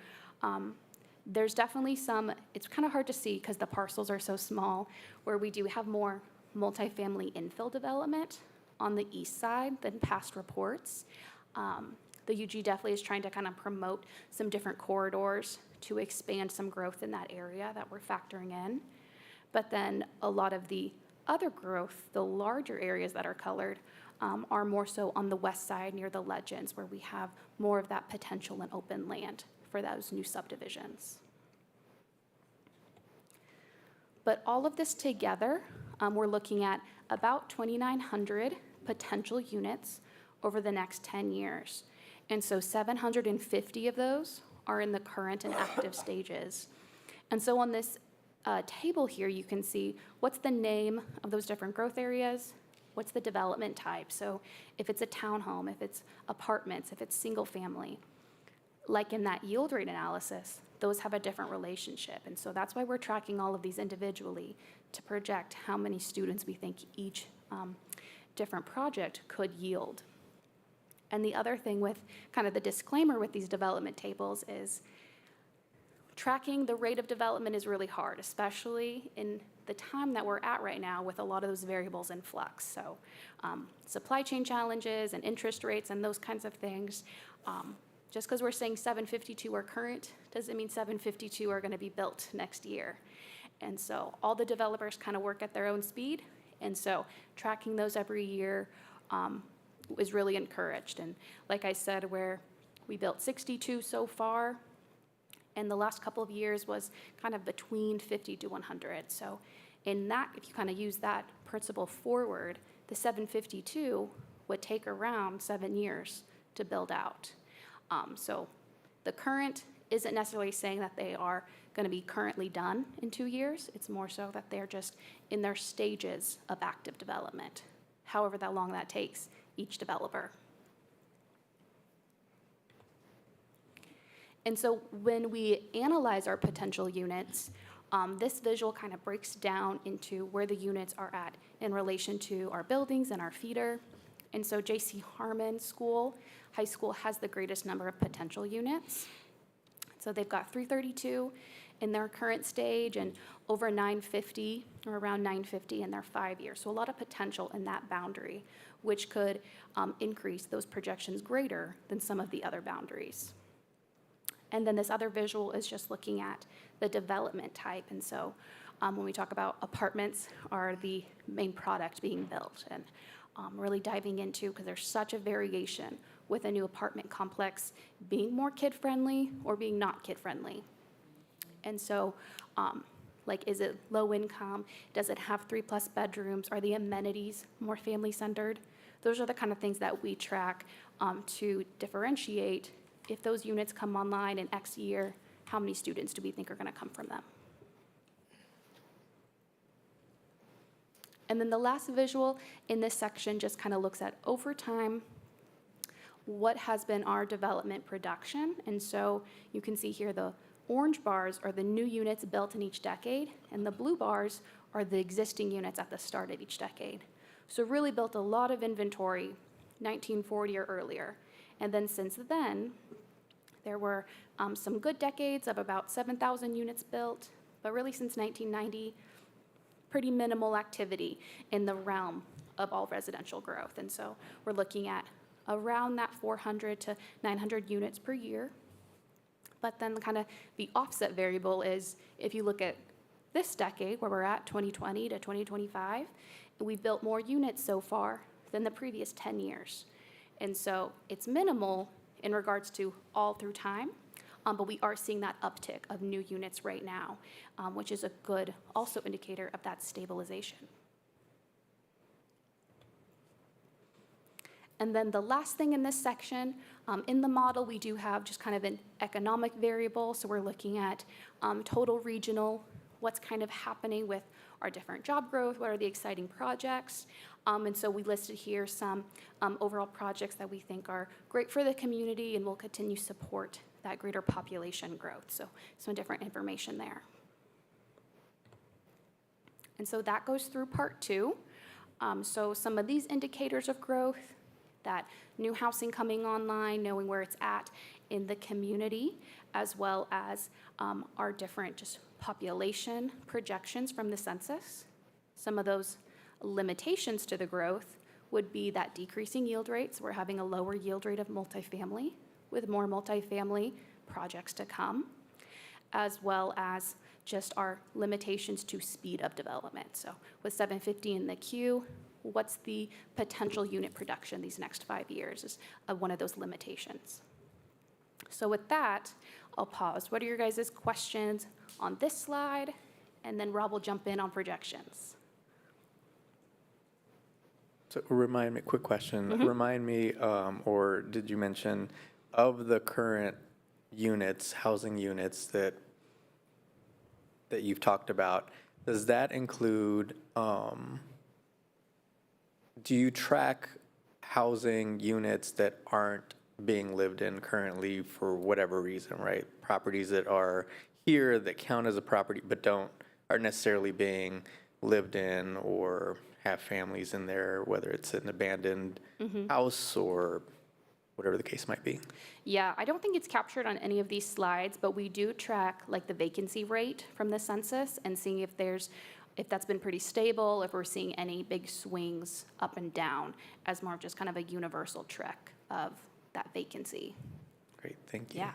there's definitely some, it's kind of hard to see because the parcels are so small, where we do have more multifamily infill development on the east side than past reports. The UG definitely is trying to kind of promote some different corridors to expand some growth in that area that we're factoring in. But then a lot of the other growth, the larger areas that are colored, are more so on the west side near the Legends, where we have more of that potential and open land for those new subdivisions. But all of this together, we're looking at about 2,900 potential units over the next 10 years. And so 750 of those are in the current and active stages. And so on this table here, you can see what's the name of those different growth areas, what's the development type. So if it's a townhome, if it's apartments, if it's single family, like in that yield rate analysis, those have a different relationship. And so that's why we're tracking all of these individually to project how many students we think each different project could yield. And the other thing with kind of the disclaimer with these development tables is tracking the rate of development is really hard, especially in the time that we're at right now with a lot of those variables in flux. So supply chain challenges and interest rates and those kinds of things. Just because we're saying 752 are current doesn't mean 752 are going to be built next year. And so all the developers kind of work at their own speed. And so tracking those every year is really encouraged. And like I said, where we built 62 so far, and the last couple of years was kind of between 50 to 100. So in that, if you kind of use that principle forward, the 752 would take around 7 years to build out. So the current isn't necessarily saying that they are going to be currently done in 2 years. It's more so that they're just in their stages of active development, however that long that takes each developer. And so when we analyze our potential units, this visual kind of breaks down into where the units are at in relation to our buildings and our feeder. And so J.C. Harmon High School has the greatest number of potential units. So they've got 332 in their current stage and over 950 or around 950 in their 5 years. So a lot of potential in that boundary, which could increase those projections greater than some of the other boundaries. And then this other visual is just looking at the development type. And so when we talk about apartments are the main product being built, and really diving into, because there's such a variation with a new apartment complex being more kid-friendly or being not kid-friendly. And so like, is it low income? Does it have 3+ bedrooms? Are the amenities more family-centered? Those are the kind of things that we track to differentiate. If those units come online in X year, how many students do we think are going to come from them? And then the last visual in this section just kind of looks at over time, what has been our development production. And so you can see here the orange bars are the new units built in each decade, and the blue bars are the existing units at the start of each decade. So really built a lot of inventory, 1940 or earlier. And then since then, there were some good decades of about 7,000 units built, but really since 1990, pretty minimal activity in the realm of all residential growth. And so we're looking at around that 400 to 900 units per year. But then kind of the offset variable is if you look at this decade where we're at 2020 to 2025, we built more units so far than the previous 10 years. And so it's minimal in regards to all through time, but we are seeing that uptick of new units right now, which is a good also indicator of that stabilization. And then the last thing in this section, in the model, we do have just kind of an economic variable. So we're looking at total regional, what's kind of happening with our different job growth, what are the exciting projects. And so we listed here some overall projects that we think are great for the community and will continue to support that greater population growth. So some different information there. And so that goes through part 2. So some of these indicators of growth, that new housing coming online, knowing where it's at in the community, as well as our different just population projections from the census. Some of those limitations to the growth would be that decreasing yield rates. We're having a lower yield rate of multifamily with more multifamily projects to come, as well as just our limitations to speed of development. So with 750 in the queue, what's the potential unit production these next 5 years is one of those limitations. So with that, I'll pause. What are your guys' questions on this slide? And then Rob will jump in on projections. So remind me, quick question, remind me, or did you mention, of the current units, housing units that you've talked about, does that include, do you track housing units that aren't being lived in currently for whatever reason, right? Properties that are here that count as a property but aren't necessarily being lived in or have families in there, whether it's an abandoned house or whatever the case might be. Yeah, I don't think it's captured on any of these slides, but we do track like the vacancy rate from the census and seeing if that's been pretty stable, if we're seeing any big swings up and down as more of just kind of a universal trek of that vacancy. Great, thank you. Yeah.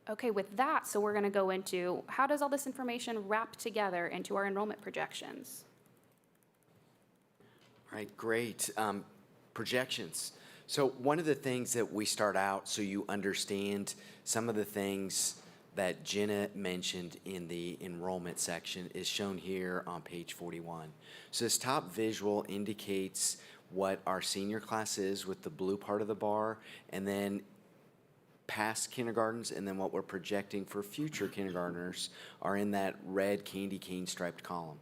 Okay, with that, so we're going to go into how does all this information wrap together into our enrollment projections? All right, great. Projections. So one of the things that we start out so you understand some of the things that Jenna mentioned in the enrollment section is shown here on page 41. So this top visual indicates what our senior class is with the blue part of the bar, and then past kindergartens, and then what we're projecting for future kindergartners are in that red candy cane striped column.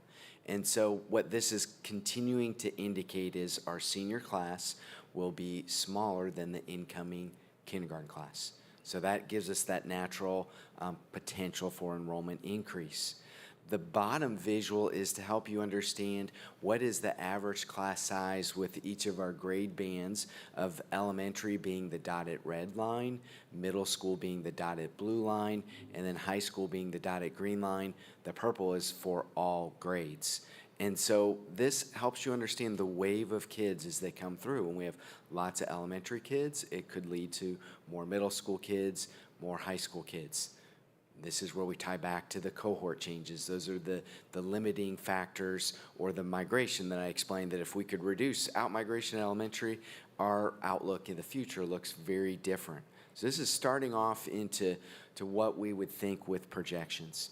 And so what this is continuing to indicate is our senior class will be smaller than the incoming kindergarten class. So that gives us that natural potential for enrollment increase. The bottom visual is to help you understand what is the average class size with each of our grade bands of elementary being the dotted red line, middle school being the dotted blue line, and then high school being the dotted green line. The purple is for all grades. And so this helps you understand the wave of kids as they come through. When we have lots of elementary kids, it could lead to more middle school kids, more high school kids. This is where we tie back to the cohort changes. Those are the limiting factors or the migration that I explained, that if we could reduce out-migration in elementary, our outlook in the future looks very different. So this is starting off into what we would think with projections.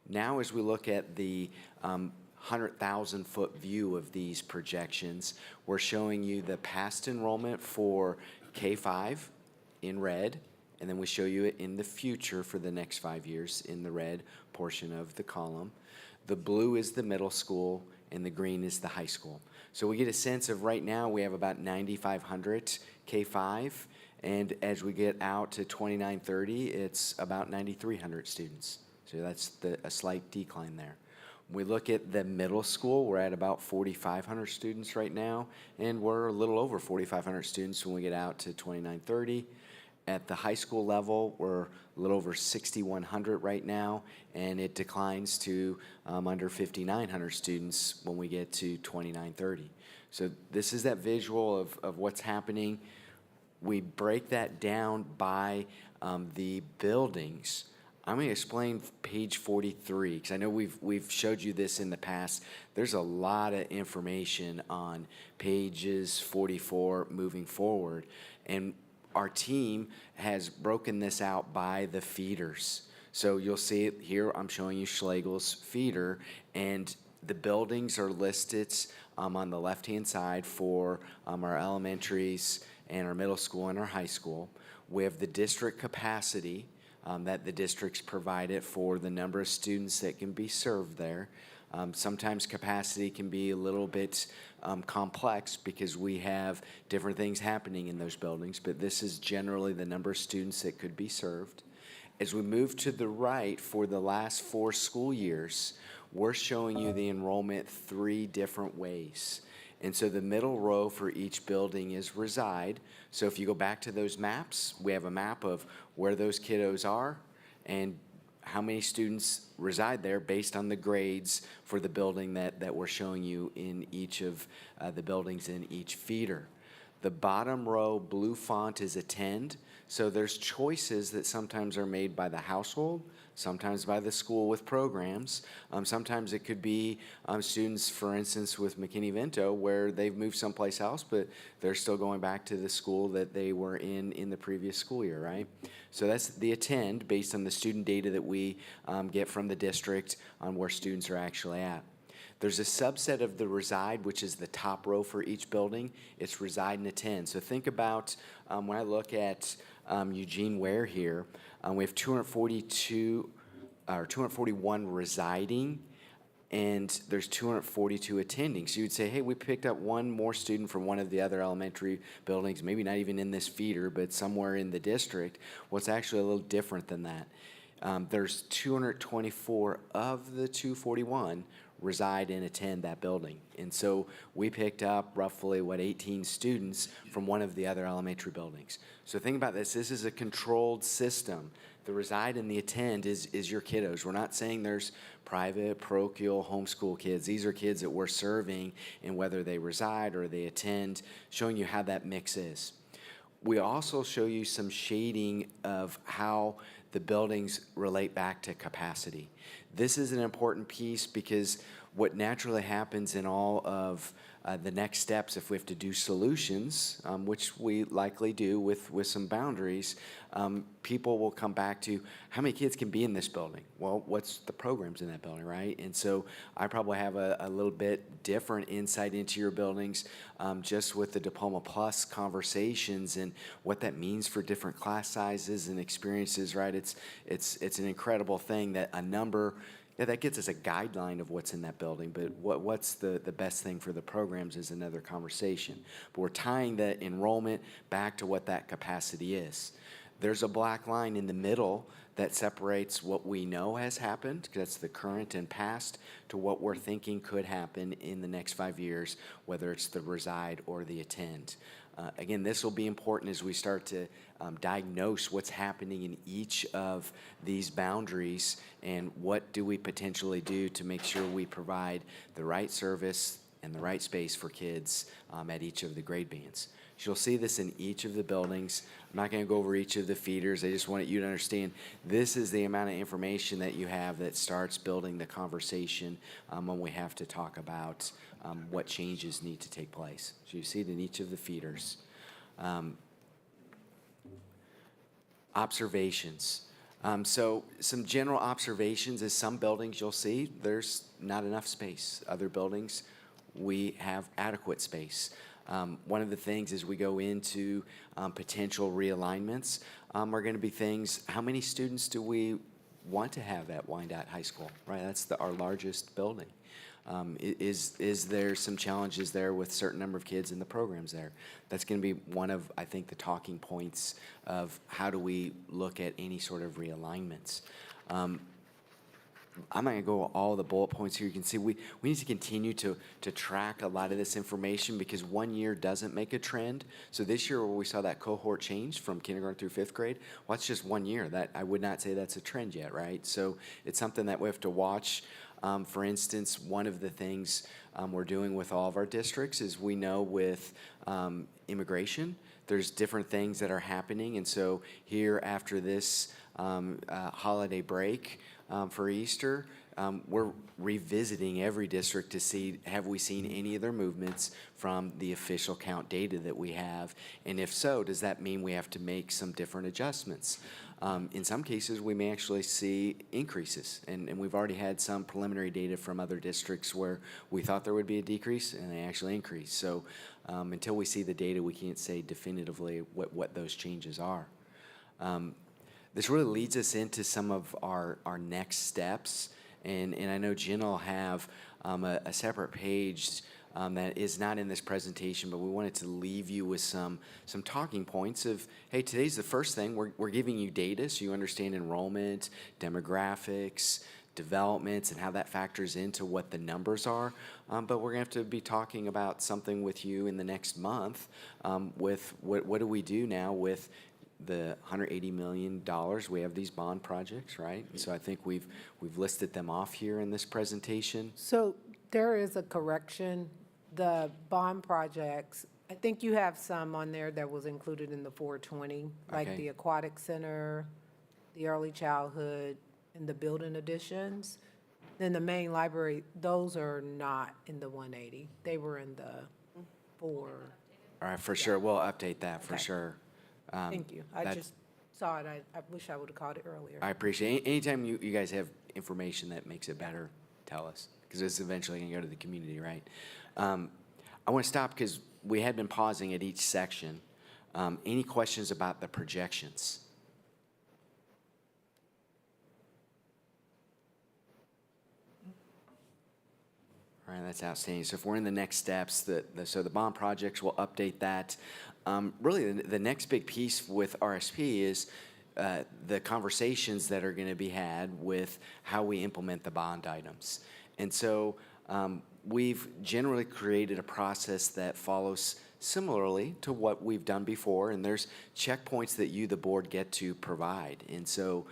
Now as we look at the 100,000-foot view of these projections, we're showing you the past enrollment for K-5 in red, and then we show you it in the future for the next 5 years in the red portion of the column. The blue is the middle school, and the green is the high school. So we get a sense of right now we have about 9,500 K-5, and as we get out to 2930, it's about 9,300 students. So that's a slight decline there. When we look at the middle school, we're at about 4,500 students right now, and we're a little over 4,500 students when we get out to 2930. At the high school level, we're a little over 6,100 right now, and it declines to under 5,900 students when we get to 2930. So this is that visual of what's happening. We break that down by the buildings. I'm going to explain page 43, because I know we've showed you this in the past. There's a lot of information on pages 44 moving forward, and our team has broken this out by the feeders. So you'll see it here, I'm showing you Schlegel's feeder, and the buildings are listed on the left-hand side for our elementaries and our middle school and our high school. We have the district capacity that the districts provided for the number of students that can be served there. Sometimes capacity can be a little bit complex because we have different things happening in those buildings, but this is generally the number of students that could be served. As we move to the right for the last 4 school years, we're showing you the enrollment 3 different ways. And so the middle row for each building is reside. So if you go back to those maps, we have a map of where those kiddos are and how many students reside there based on the grades for the building that we're showing you in each of the buildings in each feeder. The bottom row blue font is attend. So there's choices that sometimes are made by the household, sometimes by the school with programs. Sometimes it could be students, for instance, with McKinney-Vento, where they've moved someplace else, but they're still going back to the school that they were in the previous school year, right? So that's the attend based on the student data that we get from the district on where students are actually at. There's a subset of the reside, which is the top row for each building. It's reside and attend. So think about when I look at Eugene Ware here, we have 241 residing, and there's 242 attending. So you'd say, hey, we picked up one more student from one of the other elementary buildings, maybe not even in this feeder, but somewhere in the district. Well, it's actually a little different than that. There's 224 of the 241 reside and attend that building. And so we picked up roughly, 18 students from one of the other elementary buildings. So think about this. This is a controlled system. The reside and the attend is your kiddos. We're not saying there's private, parochial, homeschool kids. These are kids that we're serving, and whether they reside or they attend, showing you how that mix is. We also show you some shading of how the buildings relate back to capacity. This is an important piece because what naturally happens in all of the next steps, if we have to do solutions, which we likely do with some boundaries, people will come back to how many kids can be in this building? Well, what's the programs in that building, right? And so I probably have a little bit different insight into your buildings just with the Diploma Plus conversations and what that means for different class sizes and experiences, right? It's an incredible thing that a number. Yeah, that gets us a guideline of what's in that building, but what's the best thing for the programs is another conversation. But we're tying the enrollment back to what that capacity is. There's a black line in the middle that separates what we know has happened, that's the current and past, to what we're thinking could happen in the next 5 years, whether it's the reside or the attend. Again, this will be important as we start to diagnose what's happening in each of these boundaries and what do we potentially do to make sure we provide the right service and the right space for kids at each of the grade bands. You'll see this in each of the buildings. I'm not going to go over each of the feeders. I just wanted you to understand this is the amount of information that you have that starts building the conversation when we have to talk about what changes need to take place. So you see it in each of the feeders. Observations. So some general observations is some buildings you'll see there's not enough space. Other buildings we have adequate space. One of the things as we go into potential realignments are going to be things, how many students do we want to have at Wyandotte High School, right? That's our largest building. Is there some challenges there with certain number of kids in the programs there? That's going to be one of, I think, the talking points of how do we look at any sort of realignments. I'm not going to go all the bullet points here. You can see we need to continue to track a lot of this information because 1 year doesn't make a trend. So this year where we saw that cohort change from kindergarten through 5th grade, well, that's just 1 year. That I would not say that's a trend yet, right? So it's something that we have to watch. For instance, one of the things we're doing with all of our districts is we know with immigration, there's different things that are happening. And so here after this holiday break for Easter, we're revisiting every district to see, have we seen any of their movements from the official count data that we have? And if so, does that mean we have to make some different adjustments? In some cases, we may actually see increases, and we've already had some preliminary data from other districts where we thought there would be a decrease, and they actually increased. So until we see the data, we can't say definitively what those changes are. This really leads us into some of our next steps, and I know Jen will have a separate page that is not in this presentation, but we wanted to leave you with some talking points of, hey, today's the first thing. We're giving you data so you understand enrollment, demographics, developments, and how that factors into what the numbers are. But we're going to have to be talking about something with you in the next month with what do we do now with the $180 million. We have these bond projects, right? And so I think we've listed them off here in this presentation. So there is a correction. The bond projects, I think you have some on there that was included in the 420, like Okay. the aquatic center, the early childhood, and the building additions. Then the main library, those are not in the 180. They were in the 4. All right, for sure. We'll update that for Okay. sure. Thank you. I that- just saw it. I wish I would have caught it earlier. I appreciate it. Anytime you guys have information that makes it better, tell us, because it's eventually going to go to the community, right? I want to stop because we had been pausing at each section. Any questions about the projections? All right, that's outstanding. So if we're in the next steps, so the bond projects, will update that. Really, the next big piece with RSP is the conversations that are going to be had with how we implement the bond items. And so we've generally created a process that follows similarly to what we've done before, and there's checkpoints that you, the board, get to provide. And so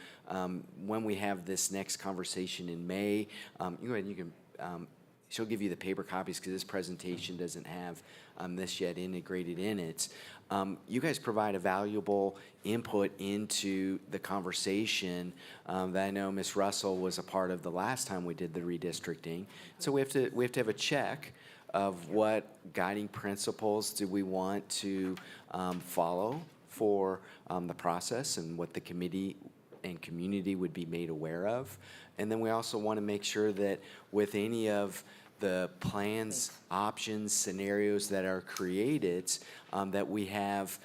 when we have this next conversation in May, you go ahead and you can, she'll give you the paper copies because this presentation doesn't have this yet integrated in it. You guys provide a valuable input into the conversation that I know Ms. Russell was a part of the last time we did the redistricting. So we have to have a check of what guiding principles do we want to follow for the process and what the committee and community would be made aware of. And then we also want to make sure that with any of the plans, options, scenarios that are created, that we have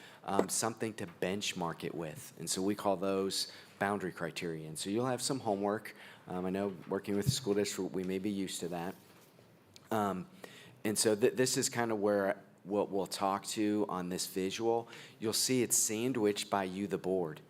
something to benchmark it with. And so we call those boundary criteria. And so you'll have some homework. I know working with the school district, we may be used to that. And so this is kind of where what we'll talk to on this visual. You'll see it's sandwiched by you, the board.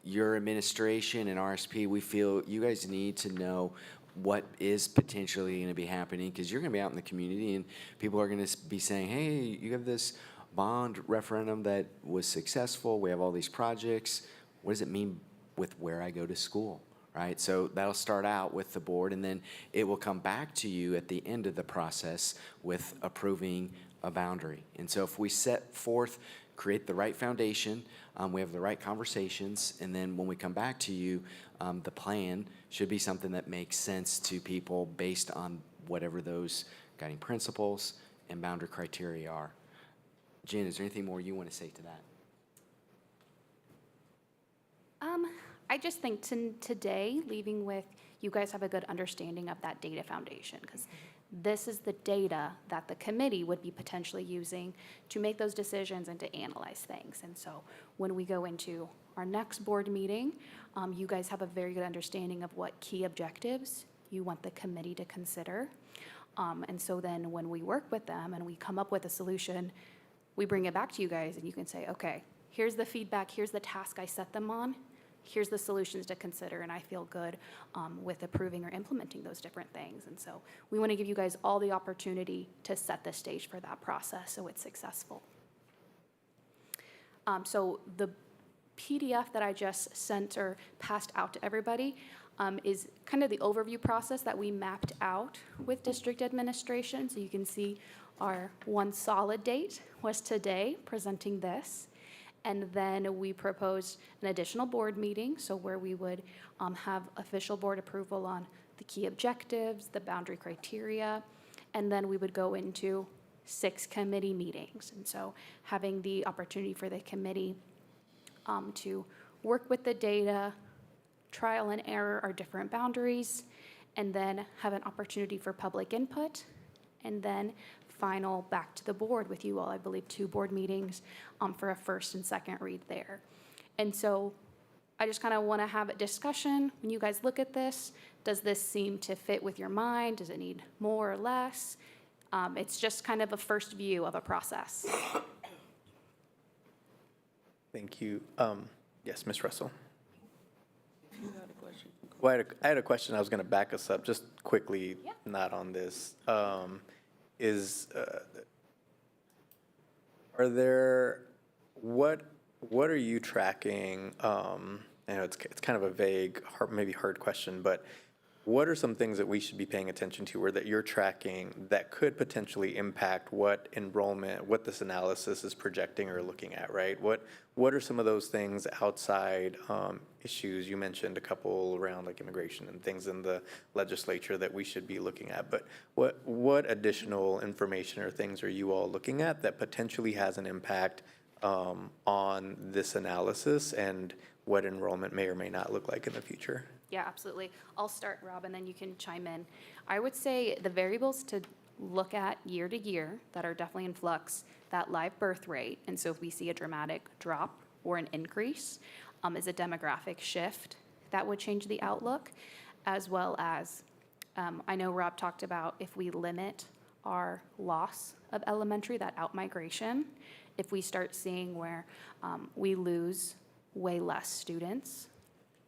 Your administration and RSP, we feel you guys need to know what is potentially going to be happening, because you're going to be out in the community and people are going to be saying, hey, you have this bond referendum that was successful. We have all these projects. What does it mean with where I go to school, right? So that'll start out with the board, and then it will come back to you at the end of the process with approving a boundary. And so if we set forth, create the right foundation, we have the right conversations, and then when we come back to you, the plan should be something that makes sense to people based on whatever those guiding principles and boundary criteria are. Jen, is there anything more you want to say to that? I just think today, leaving with, you guys have a good understanding of that data foundation, because this is the data that the committee would be potentially using to make those decisions and to analyze things. And so when we go into our next board meeting, you guys have a very good understanding of what key objectives you want the committee to consider. And so then when we work with them and we come up with a solution, we bring it back to you guys and you can say, okay, here's the feedback, here's the task I set them on, here's the solutions to consider, and I feel good with approving or implementing those different things. And so we want to give you guys all the opportunity to set the stage for that process so it's successful. So the PDF that I just sent or passed out to everybody is kind of the overview process that we mapped out with district administration. So you can see our one solid date was today, presenting this. And then we proposed an additional board meeting, so where we would have official board approval on the key objectives, the boundary criteria, and then we would go into 6 committee meetings. And so having the opportunity for the committee to work with the data, trial and error our different boundaries, and then have an opportunity for public input, and then final back to the board with you all, I believe 2 board meetings for a first and second read there. And so I just kind of want to have a discussion. When you guys look at this, does this seem to fit with your mind? Does it need more or less? It's just kind of a first view of a process. Thank you. Yes, Ms. Russell. You had a question? Well, I had a question. I was going to back us up just quickly, Yeah. not on this. Are there, what are you tracking? I know it's kind of a vague, maybe hard question, but what are some things that we should be paying attention to or that you're tracking that could potentially impact what enrollment, what this analysis is projecting or looking at, right? What are some of those things outside issues? You mentioned a couple around like immigration and things in the legislature that we should be looking at, but what additional information or things are you all looking at that potentially has an impact on this analysis and what enrollment may or may not look like in the future? Yeah, absolutely. I'll start, Rob, and then you can chime in. I would say the variables to look at year to year that are definitely in flux, that live birth rate. And so if we see a dramatic drop or an increase, is a demographic shift that would change the outlook, as well as, I know Rob talked about if we limit our loss of elementary, that outmigration, if we start seeing where we lose way less students,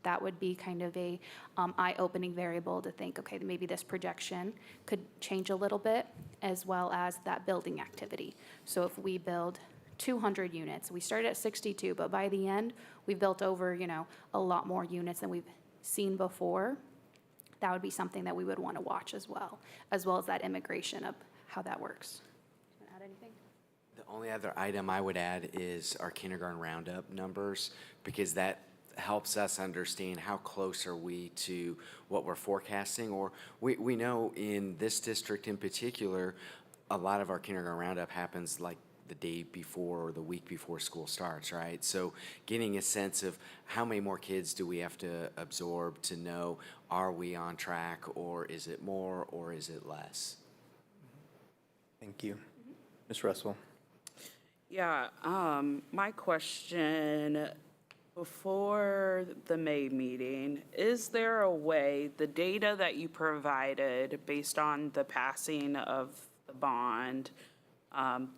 that would be kind of a eye-opening variable to think, okay, maybe this projection could change a little bit, as well as that building activity. So if we build 200 units, we started at 62, but by the end, we've built over, a lot more units than we've seen before. That would be something that we would want to watch as well as that immigration of how that works. Want to add anything? The only other item I would add is our kindergarten roundup numbers, because that helps us understand how close are we to what we're forecasting. Or we know in this district in particular, a lot of our kindergarten roundup happens like the day before or the week before school starts, right? So getting a sense of how many more kids do we have to absorb to know, are we on track, or is it more, or is it less? Thank you. Ms. Russell. Yeah, my question, before the May meeting, is there a way, the data that you provided based on the passing of the bond,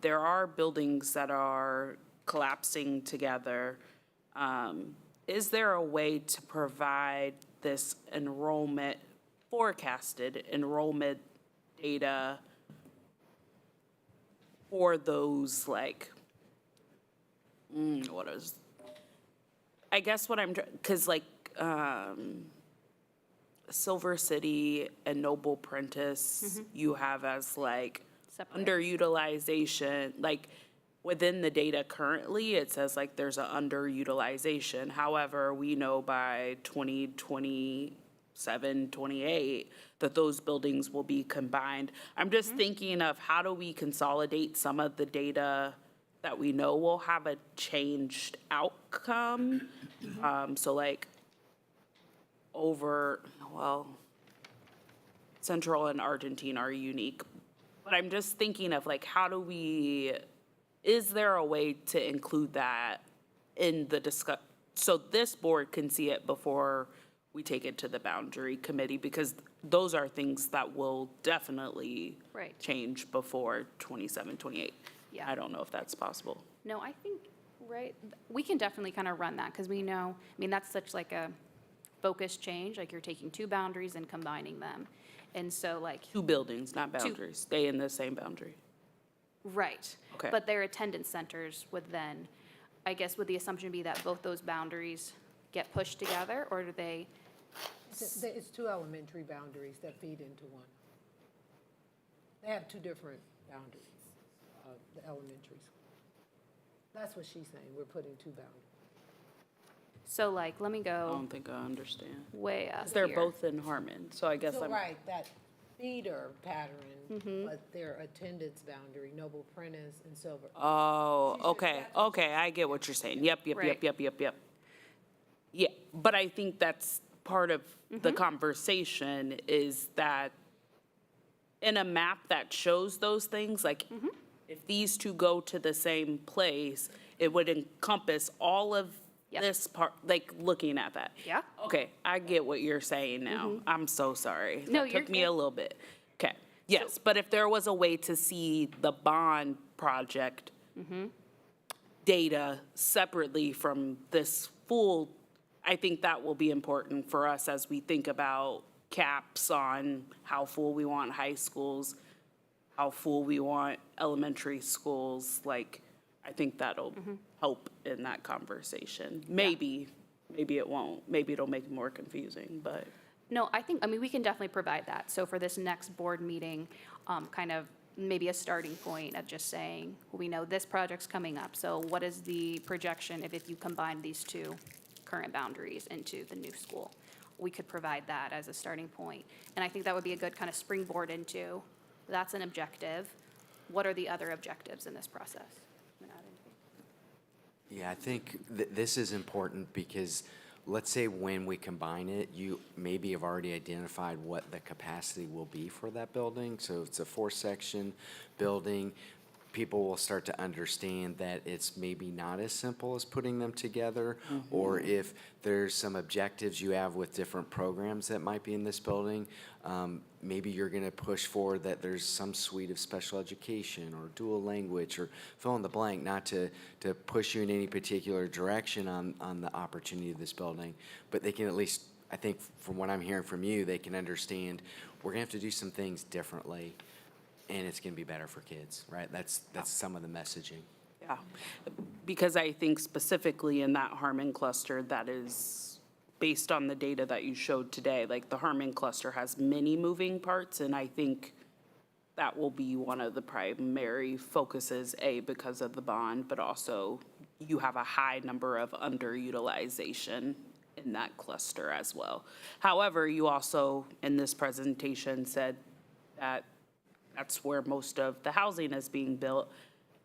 there are buildings that are collapsing together. Is there a way to provide this forecasted enrollment data for those, like, I guess what I'm, because like Silver City and Noble Prentice, you have as like Separate. underutilization, like within the data currently, it says like there's an underutilization. However, we know by 2027, 28, that those buildings will be combined. I'm just thinking of how do we consolidate some of the data that we know will have a changed outcome. So like Central and Argentina are unique. But I'm just thinking of like, is there a way to include that in the so this board can see it before we take it to the boundary committee? Because those are things that will definitely change before 27, 28. Yeah. I don't know if that's possible. No, I think, we can definitely kind of run that because we know, that's such like a focused change, like you're taking 2 boundaries and combining them. And so like. 2 buildings, not boundaries, stay in the same boundary. Right. Okay. But their attendance centers would then, I guess, would the assumption be that both those boundaries get pushed together, or do they? It's 2 elementary boundaries that feed into one. They have 2 different boundaries, the elementary school. That's what she's saying, we're putting two boundaries. So like, let me I go don't think I understand. way up 'Cause they're here. both in Harmon, so I guess So, I'm. right, that feeder pattern, but their attendance boundary, Noble Prentice and Silver. Oh, okay, okay, I get what you're saying. Yep, yep, Right. yep. Yeah, but I think that's part of the conversation is that in a map that shows those things, like, if these two go to the same place, it would encompass all of Yep. this part, like, looking at that. Yeah. Okay, I get what you're saying now. I'm so sorry. No, That you're took me good. a little bit. Okay, yes, but if there was a way to see the bond project data separately from this full, I think that will be important for us as we think about caps on how full we want high schools, how full we want elementary schools. Like, I think that'll help in that conversation. Maybe it won't. Maybe it'll make it more confusing, but. No, I mean, we can definitely provide that. So for this next board meeting, kind of maybe a starting point of just saying, we know this project's coming up. So what is the projection if you combine these two current boundaries into the new school? We could provide that as a starting point. And I think that would be a good kind of springboard into, that's an objective. What are the other objectives in this process? Yeah, I think this is important because let's say when we combine it, you maybe have already identified what the capacity will be for that building. So it's a 4-section building. People will start to understand that it's maybe not as simple as putting them together, or if there's some objectives you have with different programs that might be in this building, maybe you're going to push forward that there's some suite of special education or dual language or fill in the blank, not to push you in any particular direction on the opportunity of this building, but they can at least, I think from what I'm hearing from you, they can understand we're going to have to do some things differently. And it's going to be better for kids, right? That's some of the messaging. Yeah, because I think specifically in that Harmon cluster, that is based on the data that you showed today, like the Harmon cluster has many moving parts, and I think that will be one of the primary focuses, because of the bond, but also you have a high number of underutilization in that cluster as well. However, you also, in this presentation, said that that's where most of the housing is being built.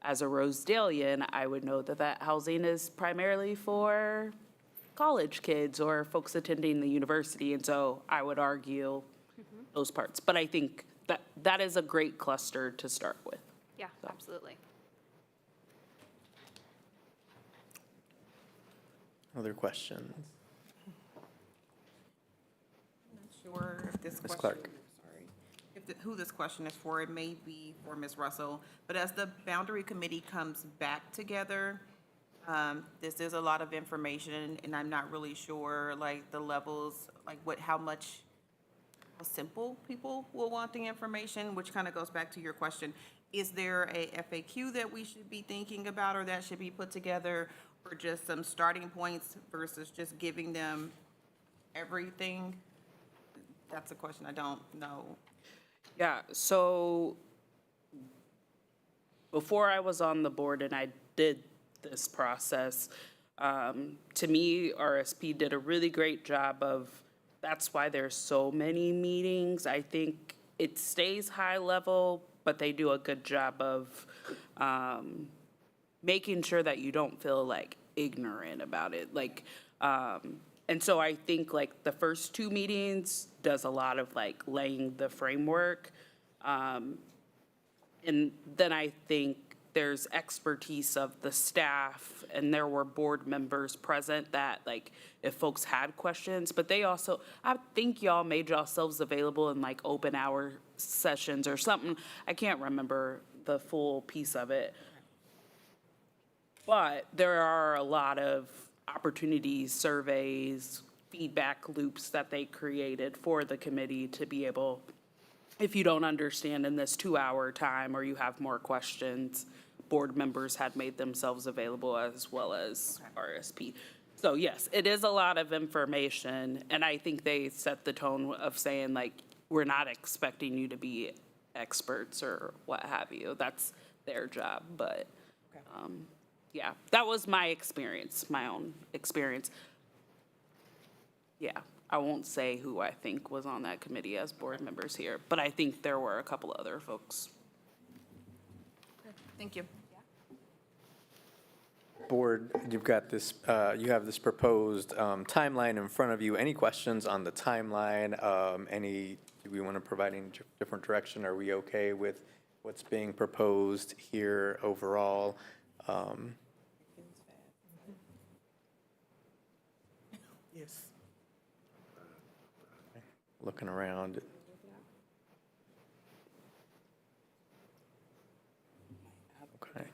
As a Rosedalian, I would know that that housing is primarily for college kids or folks attending the university, and so I would argue those parts. But I think that is a great cluster to start with. Yeah, absolutely. Other questions? Sure if this Ms. question. Clark. Sorry. Who this question is for, it may be for Ms. Russell, but as the boundary committee comes back together, this is a lot of information, and I'm not really sure, like, the levels, like, how simple people will want the information, which kind of goes back to your question. Is there a FAQ that we should be thinking about or that should be put together, or just some starting points versus just giving them everything? That's a question I don't know. Yeah, so before I was on the board and I did this process, to me, RSP did a really great job of, that's why there's so many meetings. I think it stays high level, but they do a good job of making sure that you don't feel like ignorant about it. Like, and so I think like the first 2 meetings does a lot of like laying the framework. And then I think there's expertise of the staff, and there were board members present that like if folks had questions, but they also, I think y'all made yourselves available in like open hour sessions or something. I can't remember the full piece of it. But there are a lot of opportunities, surveys, feedback loops that they created for the committee to be able, if you don't understand in this 2-hour time or you have more questions, board members had made themselves available as well as RSP. So yes, it is a lot of information, and I think they set the tone of saying like, we're not expecting you to be experts or what have you. That's their job, but yeah, that was my experience, my own experience. Yeah, I won't say who I think was on that committee as board members here, but I think there were a couple other folks. Thank you. Board, you've got this, you have this proposed timeline in front of you. Any questions on the timeline? Do we want to provide any different direction? Are we okay with what's being proposed here overall? Yes. Looking around. Okay.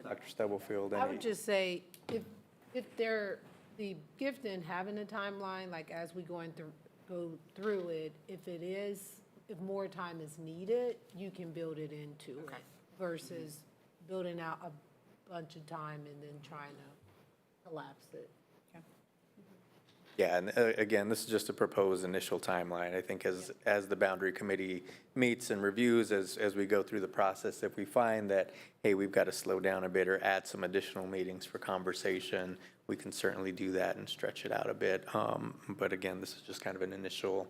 Dr. Stubblefield, I any? would just say, if the gift in having a timeline, like as we go through it, if more time is needed, you can build it into it versus building out a bunch of time and then trying to collapse it. Yeah, and again, this is just a proposed initial timeline. I think as the boundary committee meets and reviews, as we go through the process, if we find that, hey, we've got to slow down a bit or add some additional meetings for conversation, we can certainly do that and stretch it out a bit. But again, this is just kind of an initial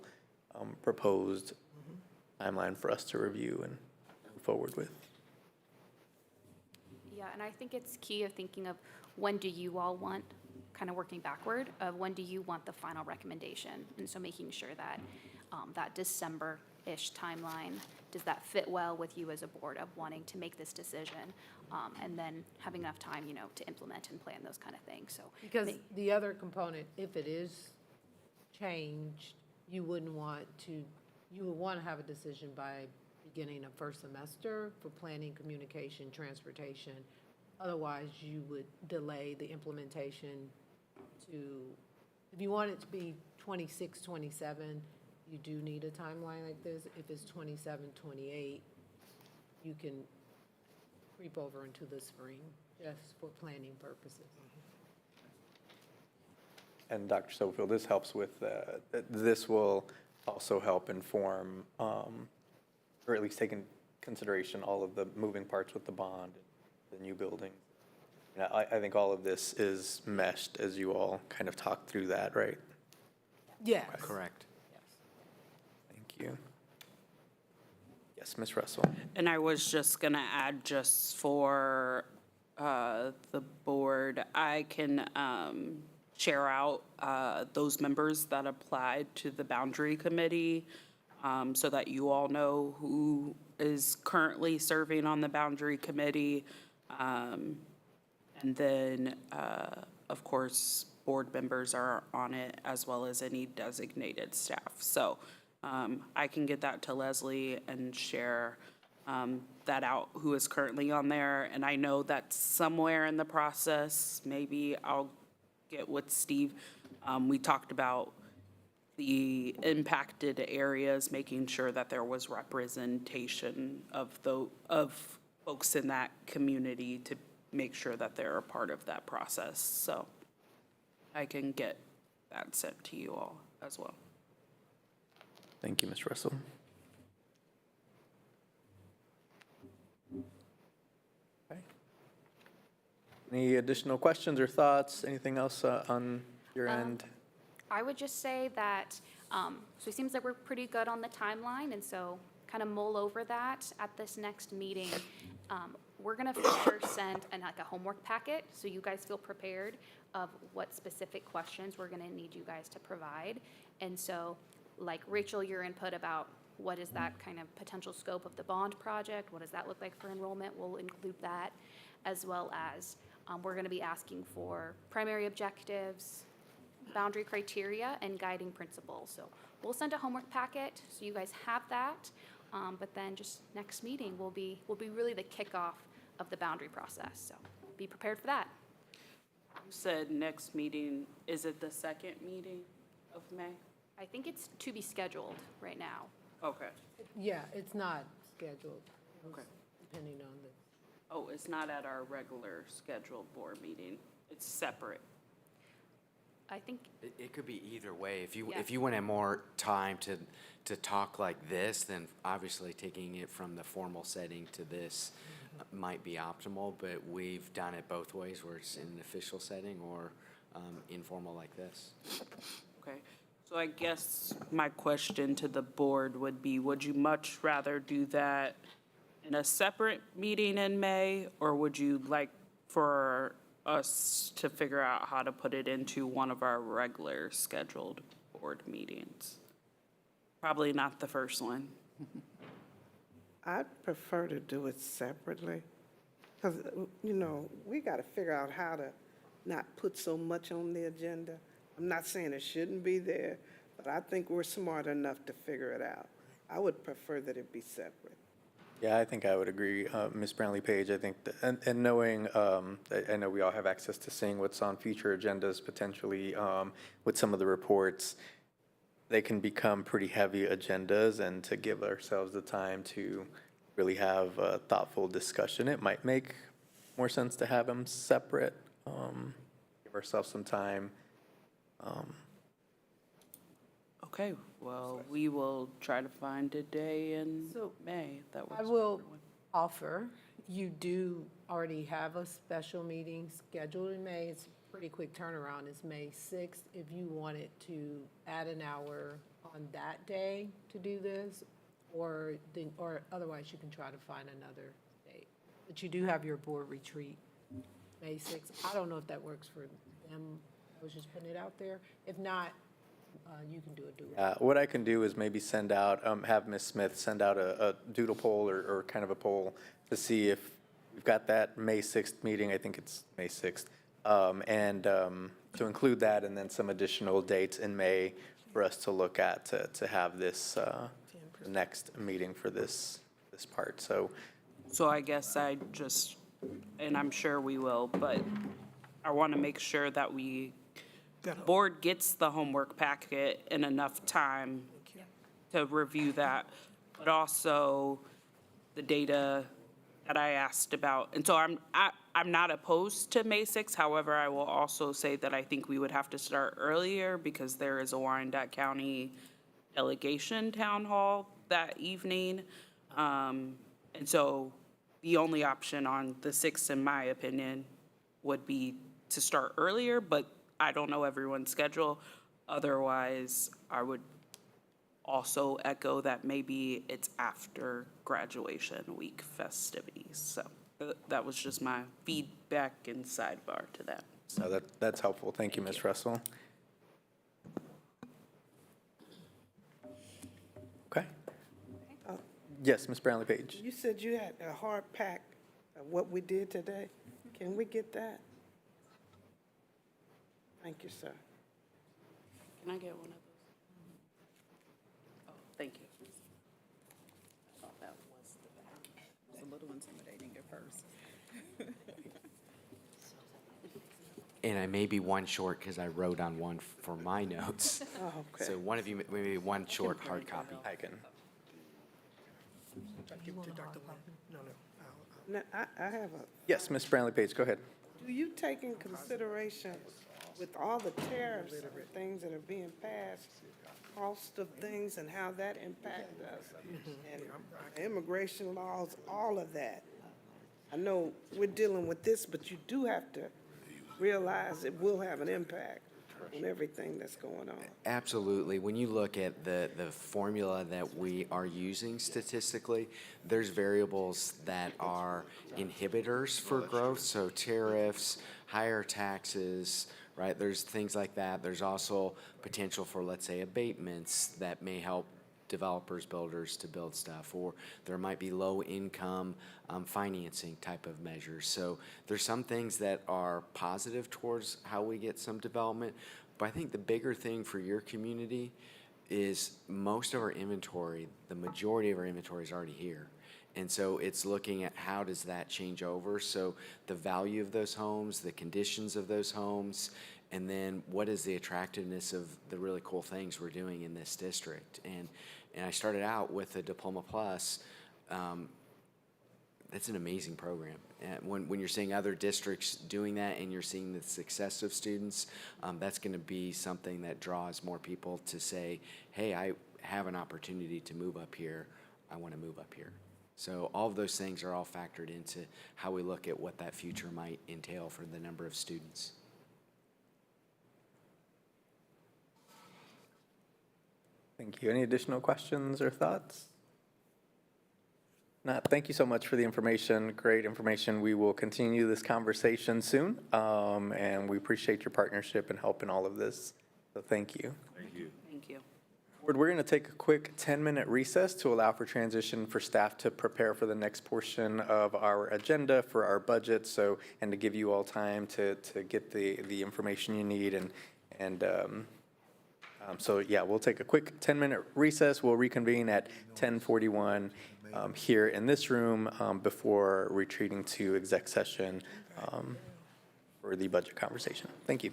proposed timeline for us to review and move forward with. Yeah, and I think it's key of thinking of when do you all want, kind of working backward, of when do you want the final recommendation? And so making sure that that December-ish timeline, does that fit well with you as a board of wanting to make this decision? And then having enough time, to implement and plan those kind of things, so. Because the other component, if it is changed, you would want to have a decision by beginning of first semester for planning, communication, transportation. Otherwise, you would delay the implementation if you want it to be 26, 27, you do need a timeline like this. If it's 27, 28, you can creep over into the spring just for planning purposes. And Dr. Stubblefield, this helps with, this will also help inform, or at least take in consideration all of the moving parts with the bond, the new building. I think all of this is meshed as you all kind of talk through that, right? Yes. Correct. Thank you. Yes, Ms. Russell. And I was just gonna add, just for the board, I can share out those members that applied to the boundary committee, so that you all know who is currently serving on the boundary committee. And then, of course, board members are on it, as well as any designated staff. So I can get that to Leslie and share that out, who is currently on there. And I know that somewhere in the process, maybe I'll get with Steve. We talked about the impacted areas, making sure that there was representation of folks in that community to make sure that they're a part of that process. So I can get that sent to you all as well. Thank you, Ms. Russell. Okay. Any additional questions or thoughts? Anything else on your end? I would just say that, so it seems like we're pretty good on the timeline, and so kind of mull over that at this next meeting. We're gonna first send a homework packet, so you guys feel prepared of what specific questions we're gonna need you guys to provide. And so, like Rachel, your input about what is that kind of potential scope of the bond project, what does that look like for enrollment, we'll include that, as well as we're gonna be asking for primary objectives, boundary criteria, and guiding principles. So we'll send a homework packet, so you guys have that. But then just next meeting will be really the kickoff of the boundary process. So be prepared for that. You said next meeting, is it the second meeting of May? I think it's to be scheduled right now. Okay. Yeah, it's not scheduled. Okay. Depending on the. Oh, it's not at our regular scheduled board meeting. It's separate. I think, It could be either way. If Yeah. you wanted more time to talk like this, then obviously taking it from the formal setting to this might be optimal, but we've done it both ways, where it's in an official setting or informal like this. Okay, so I guess my question to the board would be, would you much rather do that in a separate meeting in May, or would you like for us to figure out how to put it into one of our regular scheduled board meetings? Probably not the first one. I'd prefer to do it separately, because, we got to figure out how to not put so much on the agenda. I'm not saying it shouldn't be there, but I think we're smart enough to figure it out. I would prefer that it be separate. Yeah, I think I would agree, Ms. Brownlee Page. I think, and knowing, I know we all have access to seeing what's on future agendas potentially with some of the reports. They can become pretty heavy agendas, and to give ourselves the time to really have a thoughtful discussion, it might make more sense to have them separate. Give ourselves some time. Okay, well, we will try to find a day in So, May that works I for will everyone. offer, you do already have a special meeting scheduled in May. It's a pretty quick turnaround. It's May 6th. If you wanted to add an hour on that day to do this, or otherwise you can try to find another date. But you do have your board retreat, May 6th. I don't know if that works for them. I was just putting it out there. If not, you can do a doodle. What I can do is maybe send out, have Ms. Smith send out a doodle poll or kind of a poll to see if we've got that May 6th meeting. I think it's May 6th. And to include that, and then some additional dates in May for us to look at to have this next meeting for this part. So So I guess I just, and I'm sure we will, but I want to make sure that the board gets the homework packet in enough time to review that, but also the data that I asked about. And so I'm not opposed to May 6th. However, I will also say that I think we would have to start earlier because there is a Wyandotte County delegation town hall that evening. And so the only option on the 6th, in my opinion, would be to start earlier, but I don't know everyone's schedule. Otherwise, I would also echo that maybe it's after graduation week festivities. So that was just my feedback and sidebar to that. no, that's helpful. Thank you, Ms. Russell. Okay. Yes, Ms. Brownlee Page. You said you had a hard pack of what we did today. Can we get that? Thank you, sir. Can I get one of those? Oh, thank you. I thought that was the little intimidating at first. And I may be one short because I wrote on one for my notes. Oh, okay. So one of you, maybe one short hard copy. I can. Now, I have a, Yes, Ms. Brownlee Page, go ahead. do you take in consideration with all the tariffs and things that are being passed, cost of things and how that impacts us? And immigration laws, all of that. I know we're dealing with this, but you do have to realize it will have an impact on everything that's going on. Absolutely. When you look at the formula that we are using statistically, there's variables that are inhibitors for growth, so tariffs, higher taxes, right? There's things like that. There's also potential for, let's say, abatements that may help developers, builders to build stuff, or there might be low-income financing type of measures. So there's some things that are positive towards how we get some development, but I think the bigger thing for your community is most of our inventory, the majority of our inventory is already here. And so it's looking at how does that change over. So the value of those homes, the conditions of those homes, and then what is the attractiveness of the really cool things we're doing in this district. And I started out with a Diploma Plus. That's an amazing program. And when you're seeing other districts doing that and you're seeing the success of students, that's going to be something that draws more people to say, hey, I have an opportunity to move up here. I want to move up here. So all of those things are all factored into how we look at what that future might entail for the number of students. Thank you. Any additional questions or thoughts? Not, thank you so much for the information, great information. We will continue this conversation soon, and we appreciate your partnership and help in all of this. So thank you. Thank you. Thank you. Board, we're going to take a quick 10-minute recess to allow for transition for staff to prepare for the next portion of our agenda for our budget, so, and to give you all time to get the information you need. So, yeah, we'll take a quick 10-minute recess. We'll reconvene at 10:41 here in this room before retreating to exec session for the budget conversation. Thank you.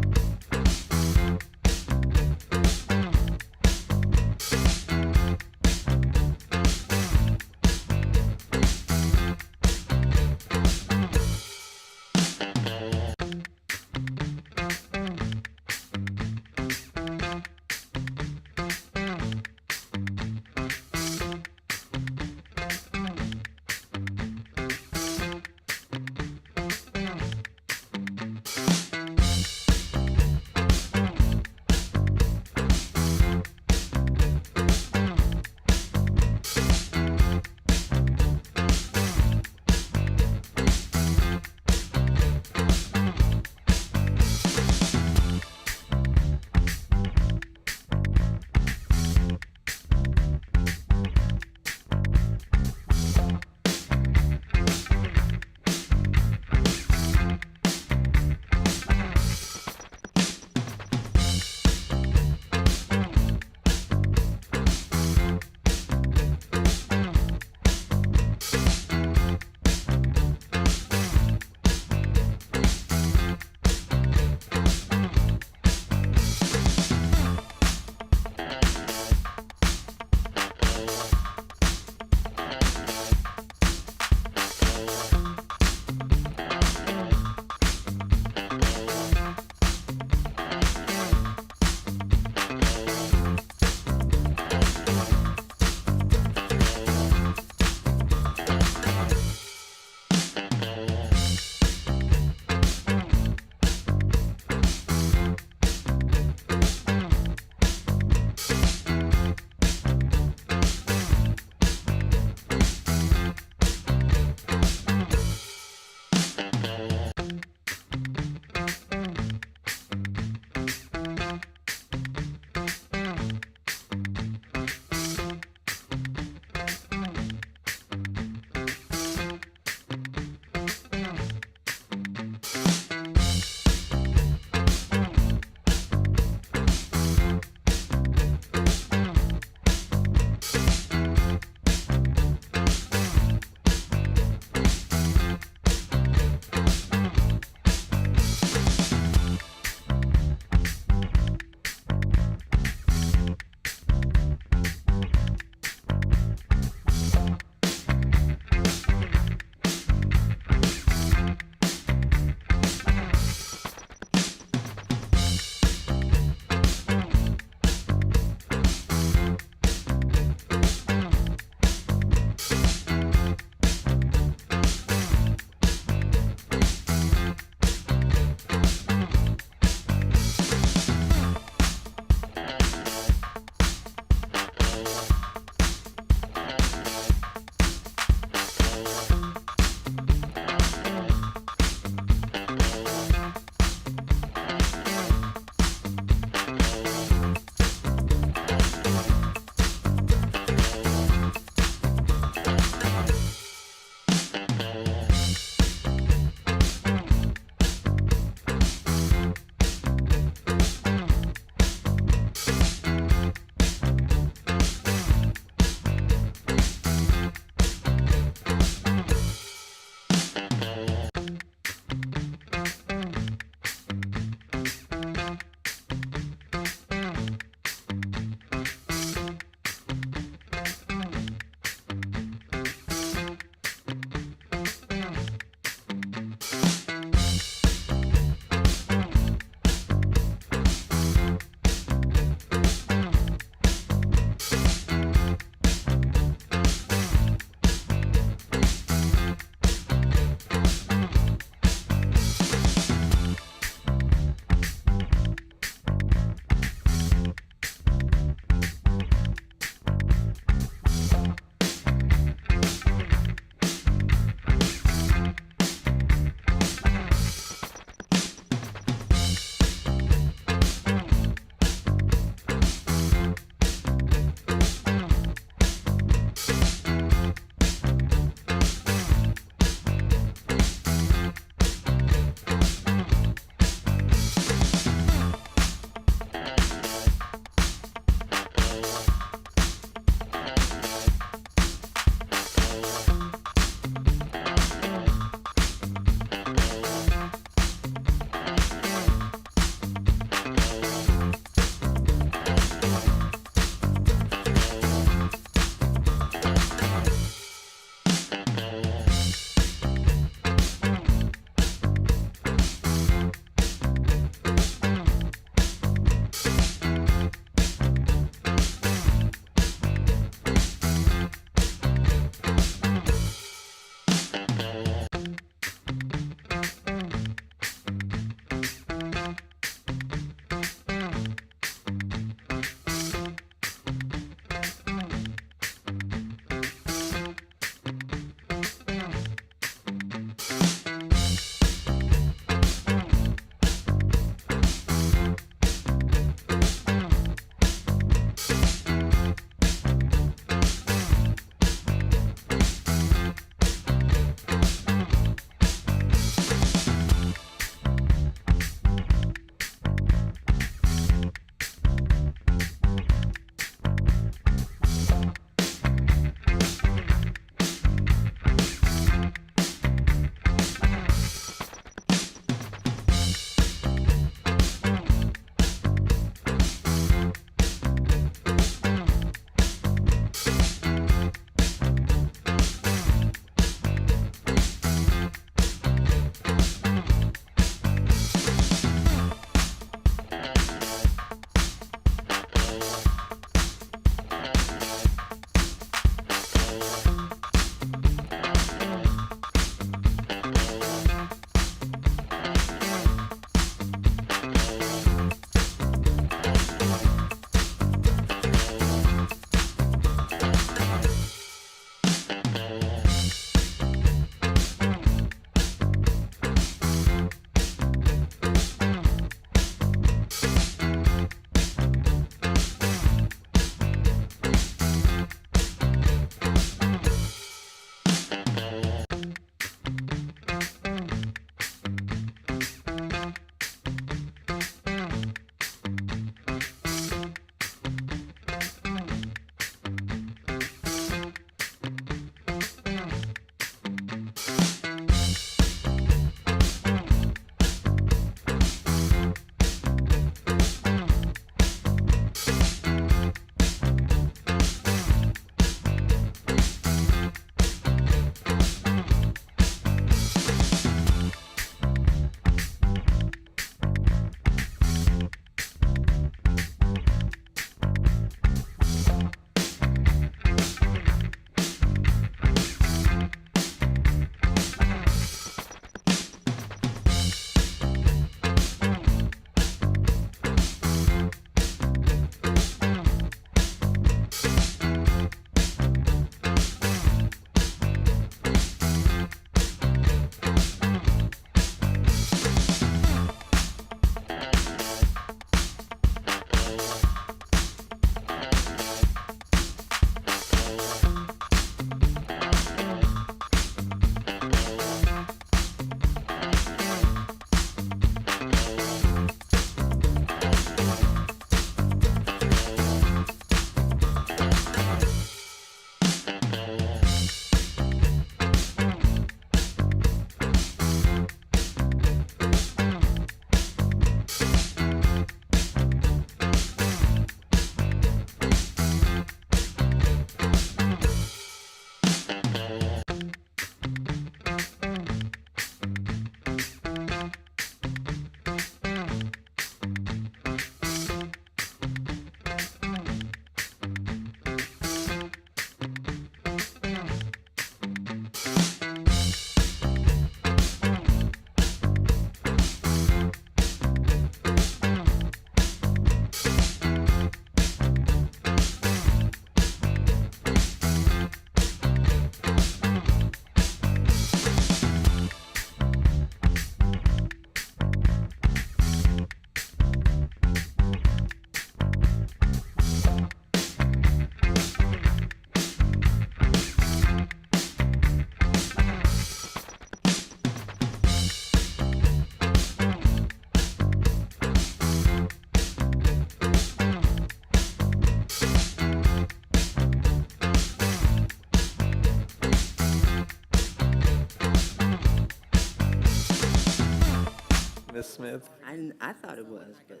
Ms. Smith? I thought it was, but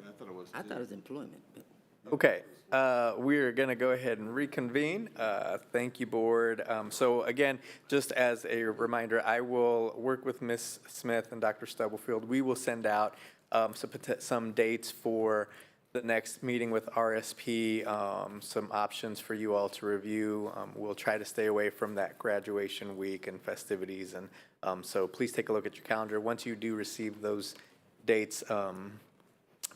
I thought it was employment, but. Okay, we're going to go ahead and reconvene. Thank you, board. So again, just as a reminder, I will work with Ms. Smith and Dr. Stubblefield. We will send out some dates for the next meeting with RSP, some options for you all to review. We'll try to stay away from that graduation week and festivities, and so please take a look at your calendar. Once you do receive those dates,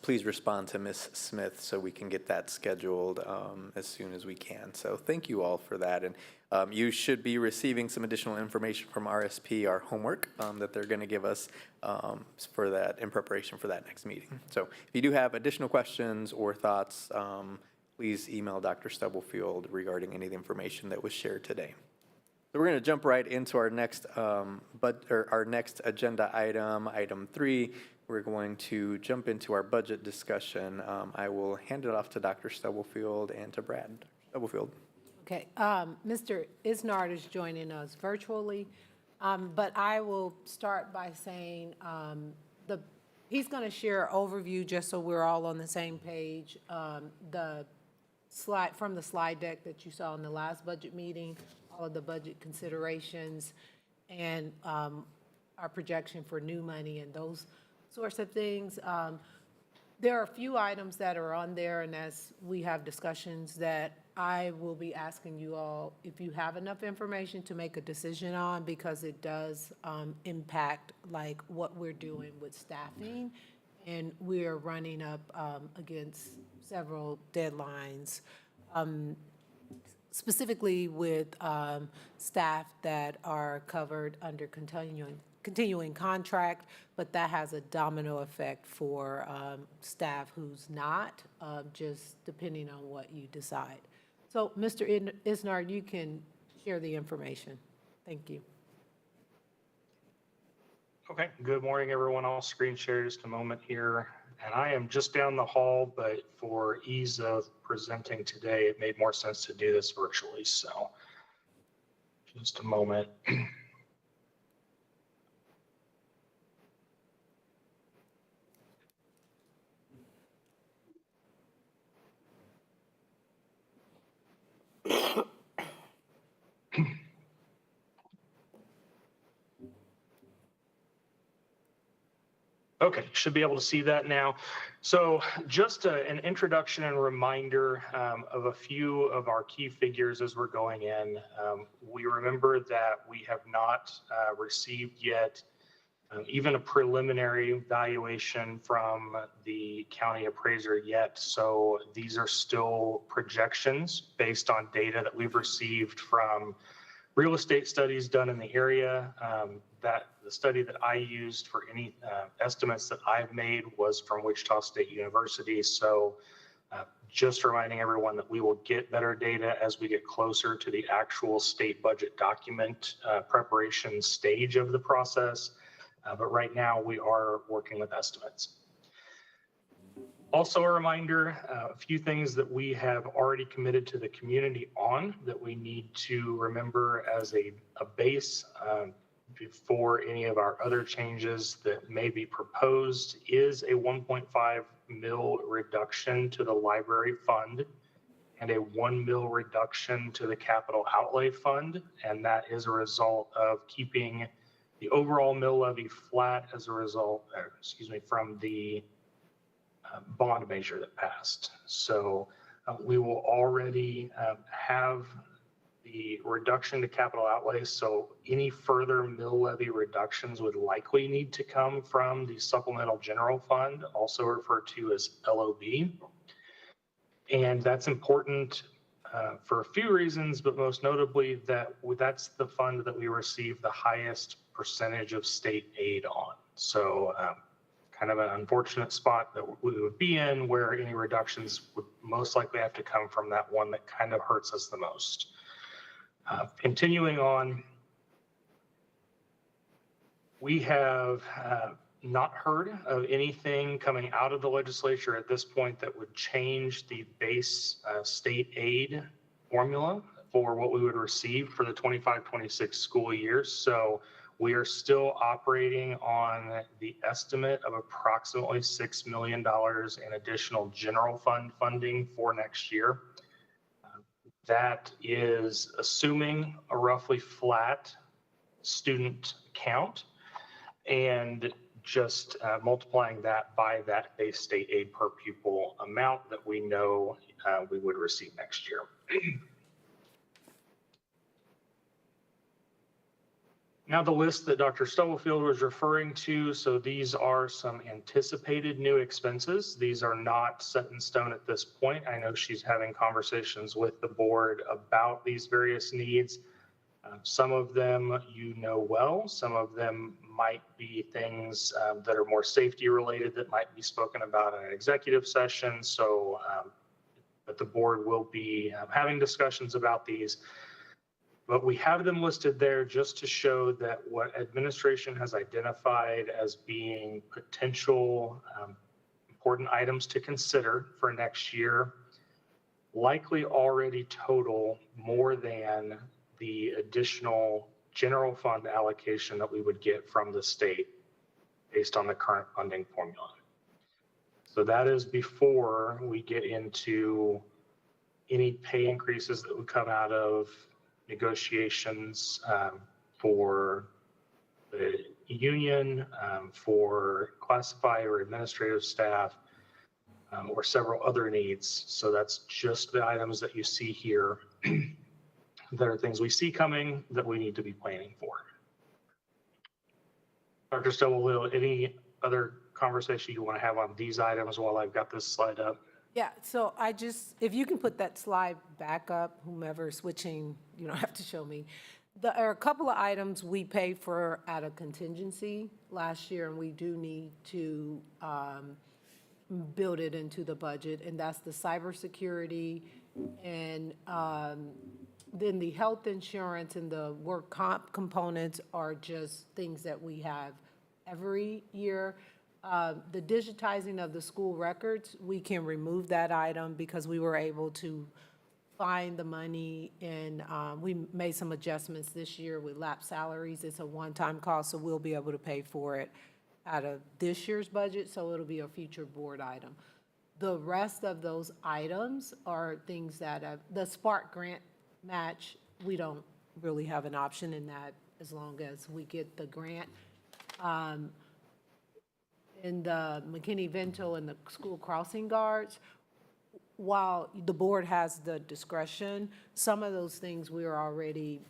please respond to Ms. Smith so we can get that scheduled as soon as we can. So thank you all for that. And you should be receiving some additional information from RSP, our homework that they're going to give us for that in preparation for that next meeting. So if you do have additional questions or thoughts, please email Dr. Stubblefield regarding any of the information that was shared today. So we're going to jump right into our next our next agenda item, item 3. We're going to jump into our budget discussion. I will hand it off to Dr. Stubblefield and to Brad. Stubblefield. Okay, Mr. Isnard is joining us virtually, but I will start by saying he's going to share an overview just so we're all on the same page. The slide from the slide deck that you saw in the last budget meeting, all of the budget considerations, and our projection for new money and those sorts of things. There are a few items that are on there, and as we have discussions that I will be asking you all if you have enough information to make a decision on, because it does impact like what we're doing with staffing, and we're running up against several deadlines, specifically with staff that are covered under continuing contract, but that has a domino effect for staff who's not, just depending on what you decide. So, Mr. Isnard, you can share the information. Thank you. Okay, good morning, everyone. I'll screen share just a moment here. And I am just down the hall, but for ease of presenting today, it made more sense to do this virtually. So just a moment. Okay, should be able to see that now. So just an introduction and reminder of a few of our key figures as we're going in. We remember that we have not received yet even a preliminary valuation from the county appraiser yet. So these are still projections based on data that we've received from real estate studies done in the area. That the study that I used for any estimates that I've made was from Wichita State University. So just reminding everyone that we will get better data as we get closer to the actual state budget document preparation stage of the process. But right now we are working with estimates. Also a reminder, a few things that we have already committed to the community on that we need to remember as a base before any of our other changes that may be proposed is a 1.5 mil reduction to the library fund and a 1 mil reduction to the capital outlay fund. And that is a result of keeping the overall mill levy flat as a result, from the bond measure that passed. So we will already have the reduction to capital outlay. So any further mill levy reductions would likely need to come from the supplemental general fund, also referred to as LOB. And that's important for a few reasons, but most notably that's the fund that we receive the highest percentage of state aid on. So kind of an unfortunate spot that we would be in where any reductions would most likely have to come from that one that kind of hurts us the most. Continuing on, we have not heard of anything coming out of the legislature at this point that would change the base state aid formula for what we would receive for the 25-26 school year. So We are still operating on the estimate of approximately $6 million in additional general fund funding for next year. That is assuming a roughly flat student count and just multiplying that by that base state aid per pupil amount that we know we would receive next year. Now the list that Dr. Stubblefield was referring to, so these are some anticipated new expenses. These are not set in stone at this point. I know she's having conversations with the board about these various needs. Some of them you know well, some of them might be things that are more safety related that might be spoken about in an executive session. So, but the board will be having discussions about these. But we have them listed there just to show that what administration has identified as being potential important items to consider for next year likely already total more than the additional general fund allocation that we would get from the state based on the current funding formula. So that is before we get into any pay increases that would come out of negotiations for the union, for classified or administrative staff, or several other needs. So that's just the items that you see here. There are things we see coming that we need to be planning for. Dr. Stubblefield, any other conversation you want to have on these items while I've got this slide up? Yeah, so if you can put that slide back up, whomever is switching, you don't have to show me. There are a couple of items we paid for out of contingency last year, and we do need to build it into the budget, and that's the cybersecurity and then the health insurance and the work comp components are just things that we have every year. The digitizing of the school records, we can remove that item because we were able to find the money and we made some adjustments this year with lap salaries. It's a one-time cost, so we'll be able to pay for it out of this year's budget, so it'll be a future board item. The rest of those items are things that the Spark grant match, we don't really have an option in that as long as we get the grant. In the McKinney-Vento and the school crossing guards, while the board has the discretion, some of those things we're already,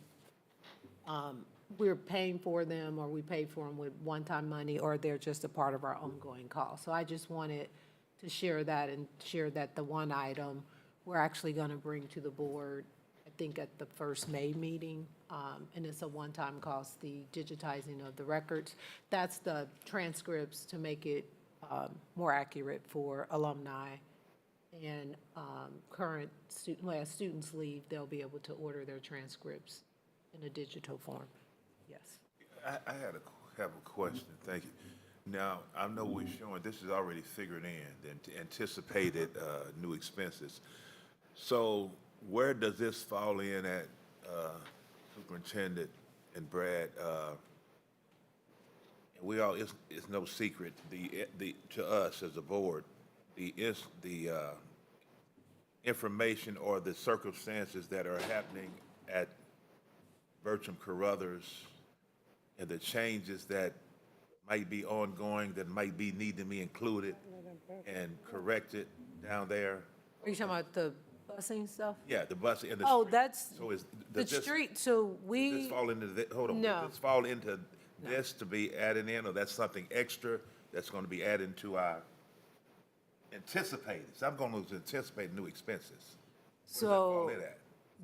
we're paying for them, or we pay for them with one-time money, or they're just a part of our ongoing cost. So I just wanted to share that and share that the one item we're actually going to bring to the board, I think at the first May meeting, and it's a one-time cost, the digitizing of the records. That's the transcripts to make it more accurate for alumni and current students. Well, as students leave, they'll be able to order their transcripts in a digital form. Yes. I have a question. Thank you. Now, I know we're showing this is already figured in, the anticipated new expenses. So where does this fall in at, Superintendent and Brad? We all, it's no secret, to us as a board, the information or the circumstances that are happening at Bertram Carruthers and the changes that might be ongoing, that might need to be included and corrected down there. Are you talking about the busing stuff? Yeah, the busing and the. Oh, street. that's So is, the does this, street, so we. does this fall into the, hold on, No. does this fall into this to be added in, or that's something extra that's going to be added to our anticipated? So I'm going to anticipate new expenses. Where does that fall So in at?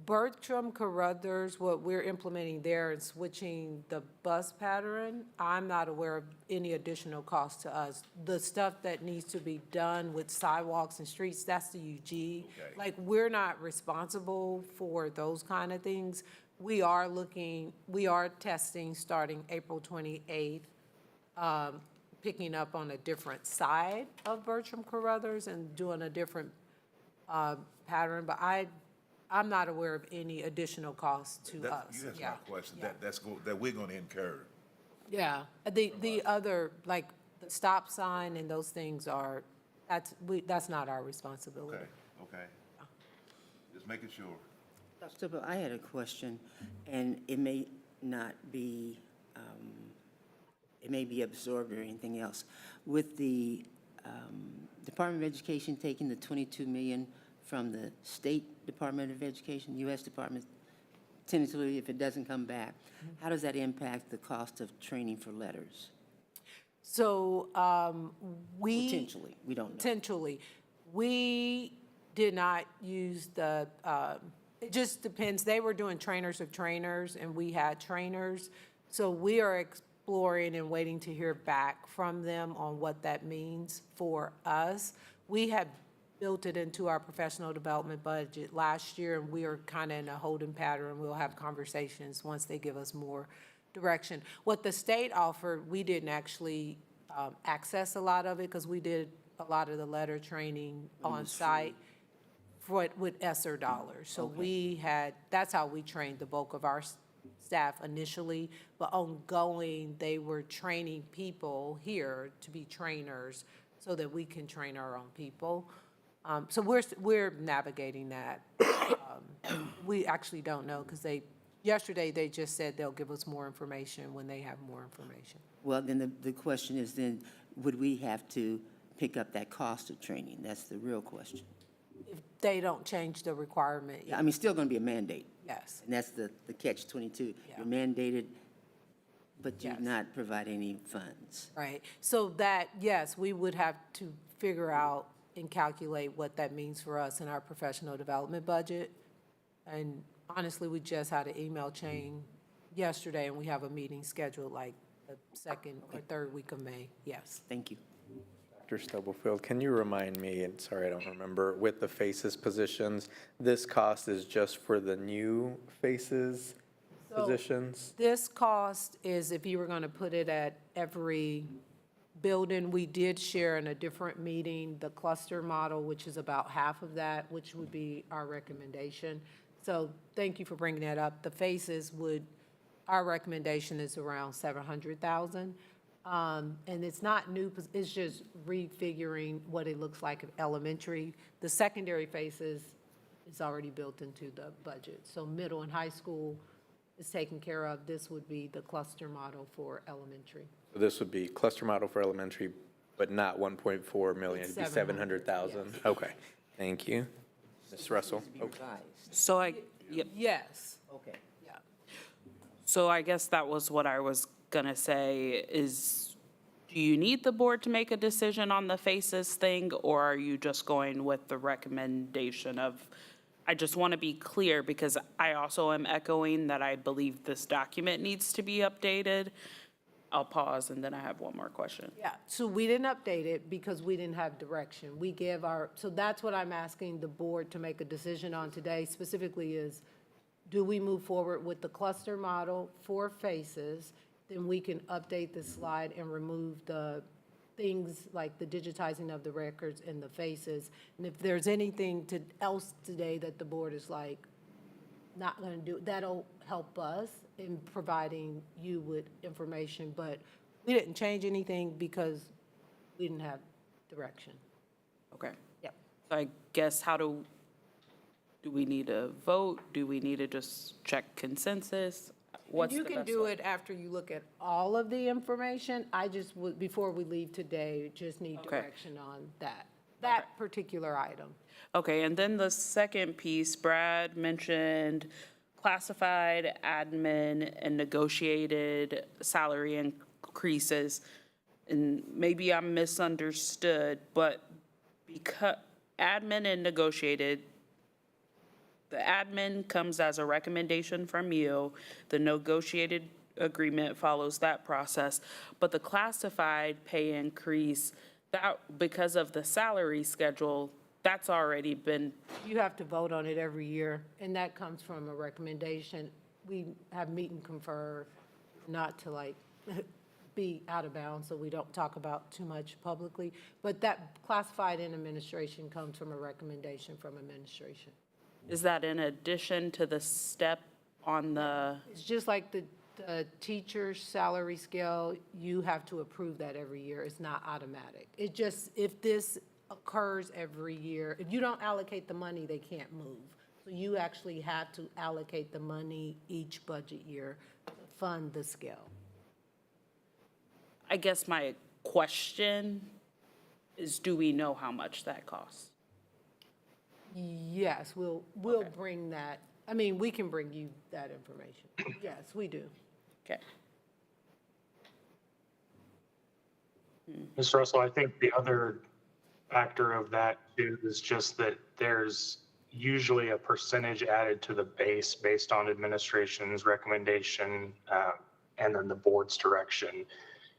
Bertram Carruthers, what we're implementing there is switching the bus pattern. I'm not aware of any additional cost to us. The stuff that needs to be done with sidewalks and streets, that's the UG. Okay. Like, we're not responsible for those kind of things. We are testing starting April 28th, picking up on a different side of Bertram Carruthers and doing a different pattern, but I'm not aware of any additional cost to us. You answered Yeah. my question, Yeah. that we're going to incur. Yeah, the other, like, the stop sign and those things are, that's not our responsibility. Okay. Just making sure. Dr. Stubble, I had a question, and it may not be, it may be absorbed or anything else. With the Department of Education taking the 22 million from the State Department of Education, U.S. Department, tentatively, if it doesn't come back, how does that impact the cost of training for letters? So, Potentially, we don't know. Potentially. We did not use the, it just depends. They were doing trainers of trainers, and we had trainers. So we are exploring and waiting to hear back from them on what that means for us. We had built it into our professional development budget last year, and we are kind of in a holding pattern. We'll have conversations once they give us more direction. What the state offered, we didn't actually access a lot of it because we did a lot of the letter training on site with ESSER dollars. So we had, that's how we trained the bulk of our staff initially, but ongoing, they were training people here to be trainers so that we can train our own people. So we're navigating that. We actually don't know because yesterday they just said they'll give us more information when they have more information. Well, then the question is then, would we have to pick up that cost of training? That's the real question. If they don't change the requirement, I mean, still going to be a mandate, yes. and that's the catch-22. Yeah. You're mandated, but you Yes. not provide any funds. Right. So that, yes, we would have to figure out and calculate what that means for us in our professional development budget. And honestly, we just had an email chain yesterday, and we have a meeting scheduled like the second or third week of May. Yes. Thank you. Dr. Stubblefield, can you remind me, and sorry, I don't remember, with the FACES positions, this cost is just for the new FACES So positions? this cost is if you were going to put it at every building. We did share in a different meeting the cluster model, which is about half of that, which would be our recommendation. So thank you for bringing that up. The FACES would, our recommendation is around 700,000. And it's not new, it's just refiguring what it looks like at elementary. The secondary FACES is already built into the budget. So middle and high school is taken care of. This would be the cluster model for elementary. So this would be cluster model for elementary, but not 1.4 million, It's it'd be 700,000? yes. Okay, thank you. Ms. Russell? To be Okay. revised. So yep. Yes. Okay. Yeah. So I guess that was what I was gonna say is, do you need the board to make a decision on the FACES thing, or are you just going with the recommendation of, I just want to be clear because I also am echoing that I believe this document needs to be updated. I'll pause and then I have one more question. Yeah, so we didn't update it because we didn't have direction. We give so that's what I'm asking the board to make a decision on today specifically is, do we move forward with the cluster model for FACES? Then we can update the slide and remove the things like the digitizing of the records and the FACES. And if there's anything else today that the board is like, not going to do, that'll help us in providing you with information. But we didn't change anything because we didn't have direction. Okay. Yep. So I guess do we need a vote? Do we need to just check consensus? What's the You can best do way? it after you look at all of the information. I just would, before we leave today, just need Okay. direction on that particular item. Okay, and then the second piece, Brad mentioned classified, admin, and negotiated salary increases. And maybe I'm misunderstood, but because admin and negotiated, the admin comes as a recommendation from you. The negotiated agreement follows that process. But the classified pay increase, that, because of the salary schedule, that's already been, You have to vote on it every year, and that comes from a recommendation. We have meet and confer, not to like be out of bounds, so we don't talk about too much publicly. But that classified in administration comes from a recommendation from administration. is that in addition to the step on the, It's just like the The teacher's salary scale, you have to approve that every year. It's not automatic. It just, if this occurs every year, if you don't allocate the money, they can't move. So you actually have to allocate the money each budget year to fund the scale. I guess my question is, do we know how much that costs? Yes, we'll bring that. I mean, we can bring you that information. Yes, we do. Okay. Mr. Russell, I think the other factor of that too is just that there's usually a percentage added to the base based on administration's recommendation, and then the board's direction,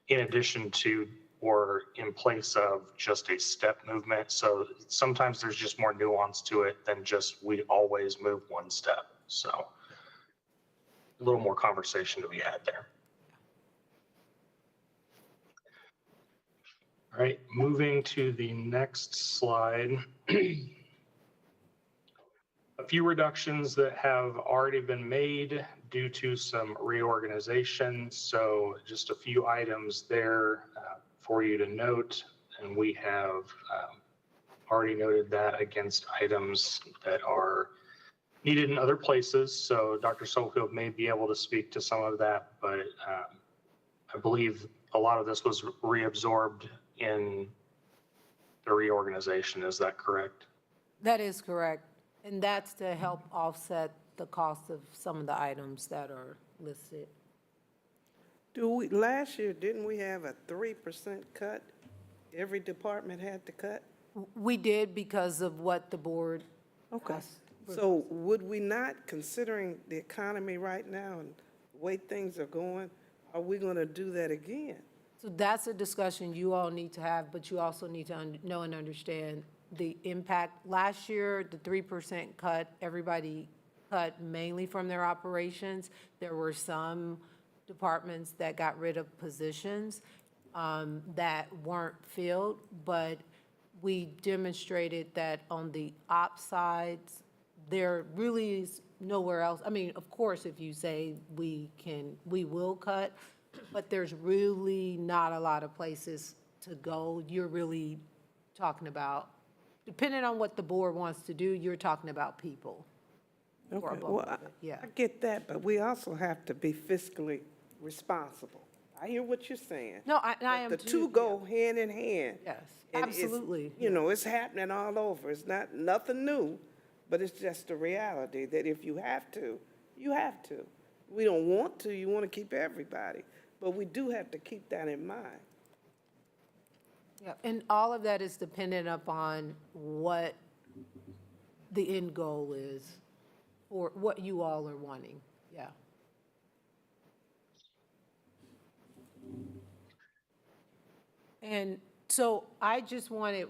in addition to or in place of just a step movement. So sometimes there's just more nuance to it than just we always move one step. So a little more conversation to be had there. All right, moving to the next slide. A few reductions that have already been made due to some reorganization. So just a few items there for you to note. And we have already noted that against items that are needed in other places. So Dr. Sofield may be able to speak to some of that, but I believe a lot of this was reabsorbed in the reorganization. Is that correct? That is correct. And that's to help offset the cost of some of the items that are listed. Last year, didn't we have a 3% cut? Every department had to cut? We did because of what the board Okay. asked. So would we not, considering the economy right now and the way things are going, are we going to do that again? So that's a discussion you all need to have, but you also need to know and understand the impact. Last year, the 3% cut, everybody cut mainly from their operations. There were some departments that got rid of positions that weren't filled, but we demonstrated that on the ops sides, there really is nowhere else. I mean, of course, if you say we will cut, but there's really not a lot of places to go. You're really talking about, depending on what the board wants to do, you're talking about people. Okay, well, I get that, but we also have to be fiscally responsible. I hear what you're saying. No, I am The too, two go hand in hand. Yes, And it's, absolutely. you know, it's happening all over. It's not, nothing new, but it's just a reality that if you have to, you have to. We don't want to, you want to keep everybody, but we do have to keep that in mind. Yeah, and all of that is dependent upon what the end goal is, or what you all are wanting, yeah. And so I just wanted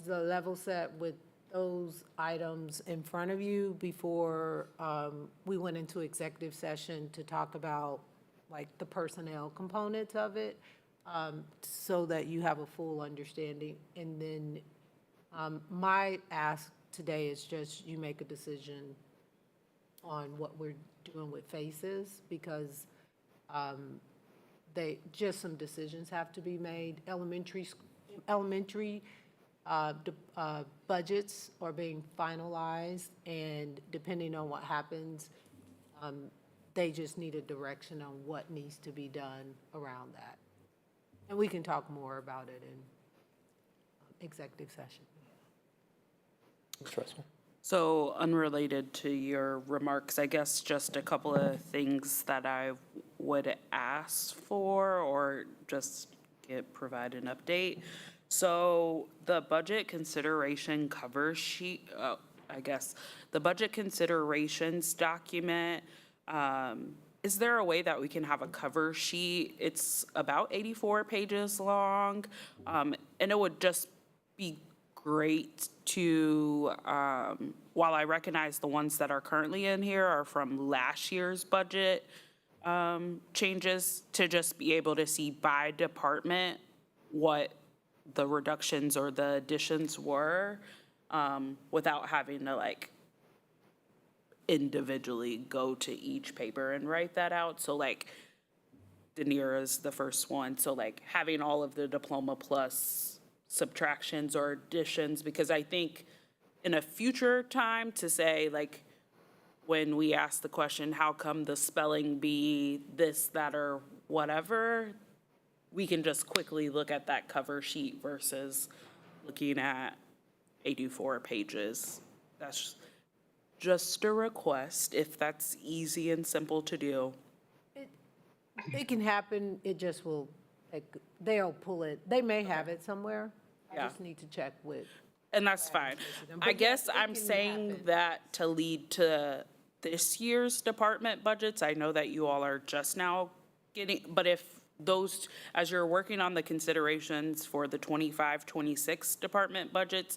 the level set with those items in front of you before we went into executive session to talk about like the personnel components of it, so that you have a full understanding. And then my ask today is just you make a decision on what we're doing with FACES, because just some decisions have to be made. Elementary budgets are being finalized, and depending on what happens, they just need a direction on what needs to be done around that. And we can talk more about it in executive session. Mr. Russell. So unrelated to your remarks, I guess just a couple of things that I would ask for or just provide an update. So the budget consideration cover sheet, I guess, the budget considerations document, is there a way that we can have a cover sheet? It's about 84 pages long, and it would just be great to, while I recognize the ones that are currently in here are from last year's budget changes, to just be able to see by department what the reductions or the additions were, without having to like individually go to each paper and write that out. So like Denier is the first one, so like having all of the diploma plus subtractions or additions, because I think in a future time to say, like, when we ask the question, how come the spelling bee this, that, or whatever, we can just quickly look at that cover sheet versus looking at 84 pages. That's just a request, if that's easy and simple to do. It can happen, it just will, like, they'll pull it, they may have it somewhere. I Yeah. just need to check with. And that's fine. But I guess yes, it I'm can saying happen. that to lead to this year's department budgets. I know that you all are just now getting, but if those, as you're working on the considerations for the 25-26 department budgets,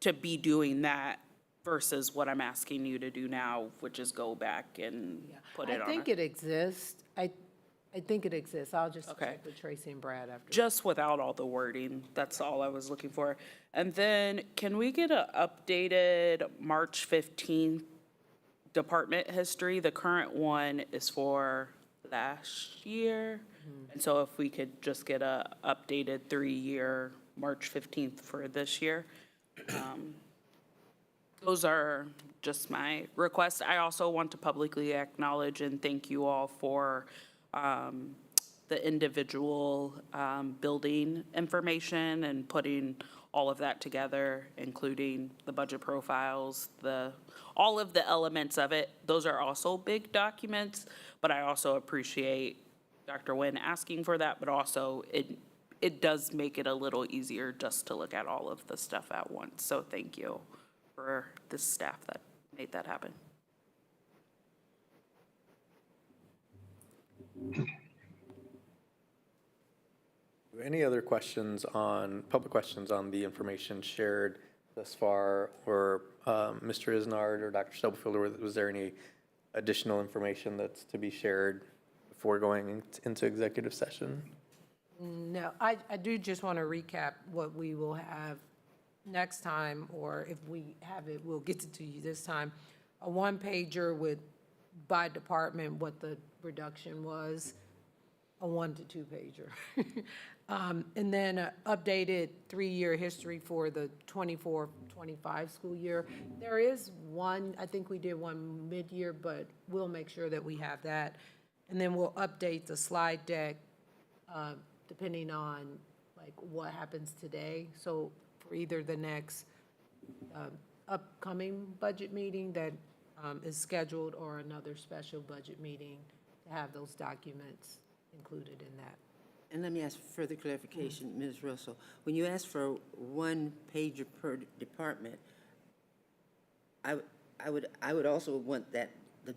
to be doing that versus what I'm asking you to do now, which is go back and put it on. I think it exists. I think it exists. I'll just Okay. check with Tracy and Brad after. Just without all the wording, that's all I was looking for. And then, can we get an updated March 15th department history? The current one is for last year. And so if we could just get a updated 3-year March 15th for this year. Those are just my requests. I also want to publicly acknowledge and thank you all for the individual building information and putting all of that together, including the budget profiles, all of the elements of it. Those are also big documents, but I also appreciate Dr. Nguyen asking for that, but also it does make it a little easier just to look at all of the stuff at once. So thank you for the staff that made that happen. Any other questions public questions on the information shared thus far? Or Mr. Isnard or Dr. Stubblefield, or was there any additional information that's to be shared before going into executive session? No, I do just want to recap what we will have next time, or if we have it, we'll get it to you this time. A one-pager with, by department, what the reduction was, a 1 to 2-pager. And then an updated 3-year history for the 24-25 school year. There is one, I think we did one mid-year, but we'll make sure that we have that. And then we'll update the slide deck depending on like what happens today. So for either the next upcoming budget meeting that is scheduled or another special budget meeting to have those documents included in that. And let me ask for further clarification, Ms. Russell. When you ask for one pager per department, I would also want the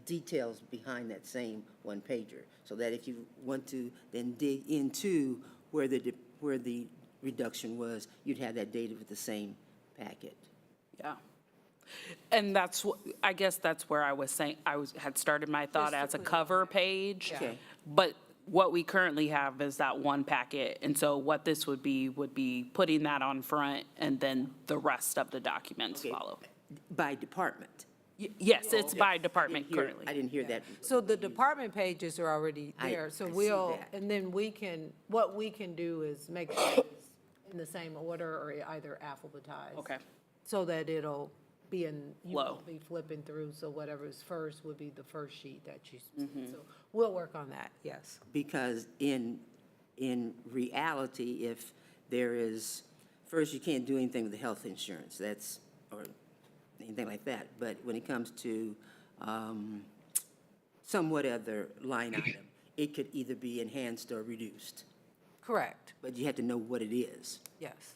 details behind that same one pager, so that if you want to then dig into where the reduction was, you'd have that data with the same packet. Yeah. And I guess that's where I was saying, had started my thought as a cover page. Okay. But what we currently have is that one packet. And so what this would be putting that on front and then the rest of the documents Okay. follow. By department. Yes, it's by department I currently. didn't hear that. So the department pages are already there, so I see we'll, that. and then what we can do is make sure it's in the same order or either alphabetized. Okay. So that it'll be you Flow. won't be flipping through, so whatever's first would be the first sheet that you, Mm-hmm. so we'll work on that, yes. Because in reality, if there is, first, you can't do anything with the health insurance, or anything like that. But when it comes to somewhat other line item, it could either be enhanced or reduced. Correct, But you have to know what it is. yes.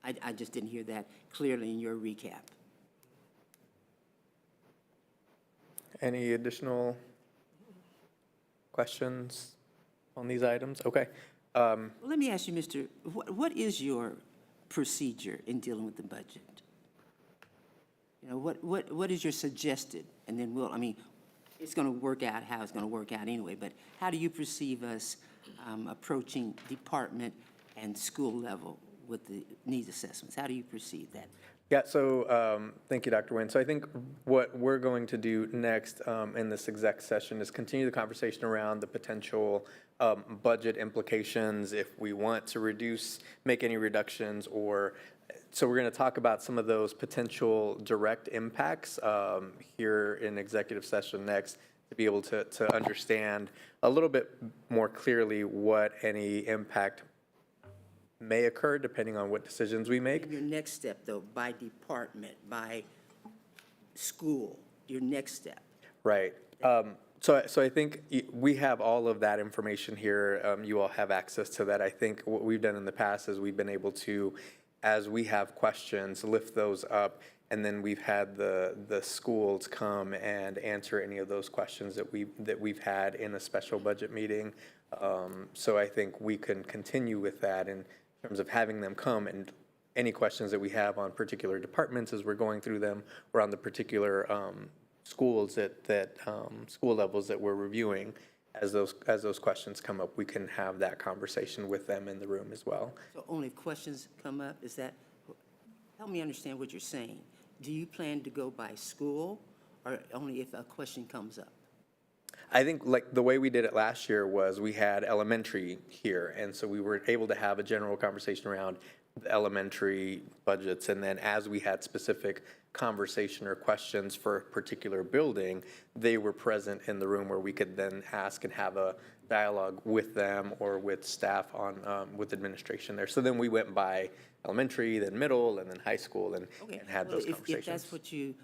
I just didn't hear that clearly in your recap. Any additional questions on these items? Okay. Well, let me ask you, Mr., what is your procedure in dealing with the budget? You know, what is your suggested? And then it's going to work out how it's going to work out anyway, but how do you perceive us approaching department and school level with the needs assessments? How do you perceive that? Yeah, so thank you, Dr. Nguyen. So I think what we're going to do next in this exec session is continue the conversation around the potential budget implications if we want to reduce, make any reductions, or so we're going to talk about some of those potential direct impacts here in executive session next to be able to understand a little bit more clearly what any impact may occur depending on what decisions we make. Your next step, though, by department, by school, your next step. Right. So I think we have all of that information here. You all have access to that. I think what we've done in the past is we've been able to, as we have questions, lift those up, and then we've had the schools come and answer any of those questions that we've had in a special budget meeting. So I think we can continue with that in terms of having them come and any questions that we have on particular departments as we're going through them, or on the particular schools school levels that we're reviewing. As those questions come up, we can have that conversation with them in the room as well. So only if questions come up, is that, help me understand what you're saying. Do you plan to go by school, or only if a question comes up? I think like the way we did it last year was we had elementary here, and so we were able to have a general conversation around the elementary budgets, and then as we had specific conversation or questions for a particular building, they were present in the room where we could then ask and have a dialogue with them or with staff on with administration there. So then we went by elementary, then middle, and then high school, and had those conversations. If that's what you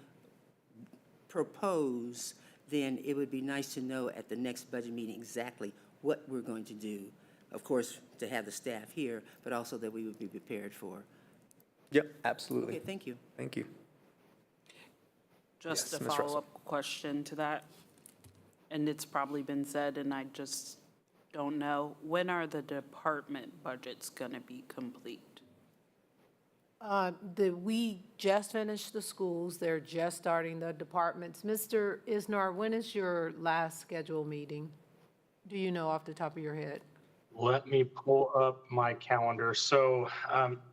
propose, then it would be nice to know at the next budget meeting exactly what we're going to do. Of course, to have the staff here, but also that we would be prepared for. Yep, absolutely. Okay, thank you. Thank you. Just Yes, a Ms. Russell. follow-up question to that, and it's probably been said, and I just don't know. When are the department budgets going to be complete? We just finished the schools. They're just starting the departments. Mr. Isnar, when is your last scheduled meeting? Do you know off the top of your head? Let me pull up my calendar. So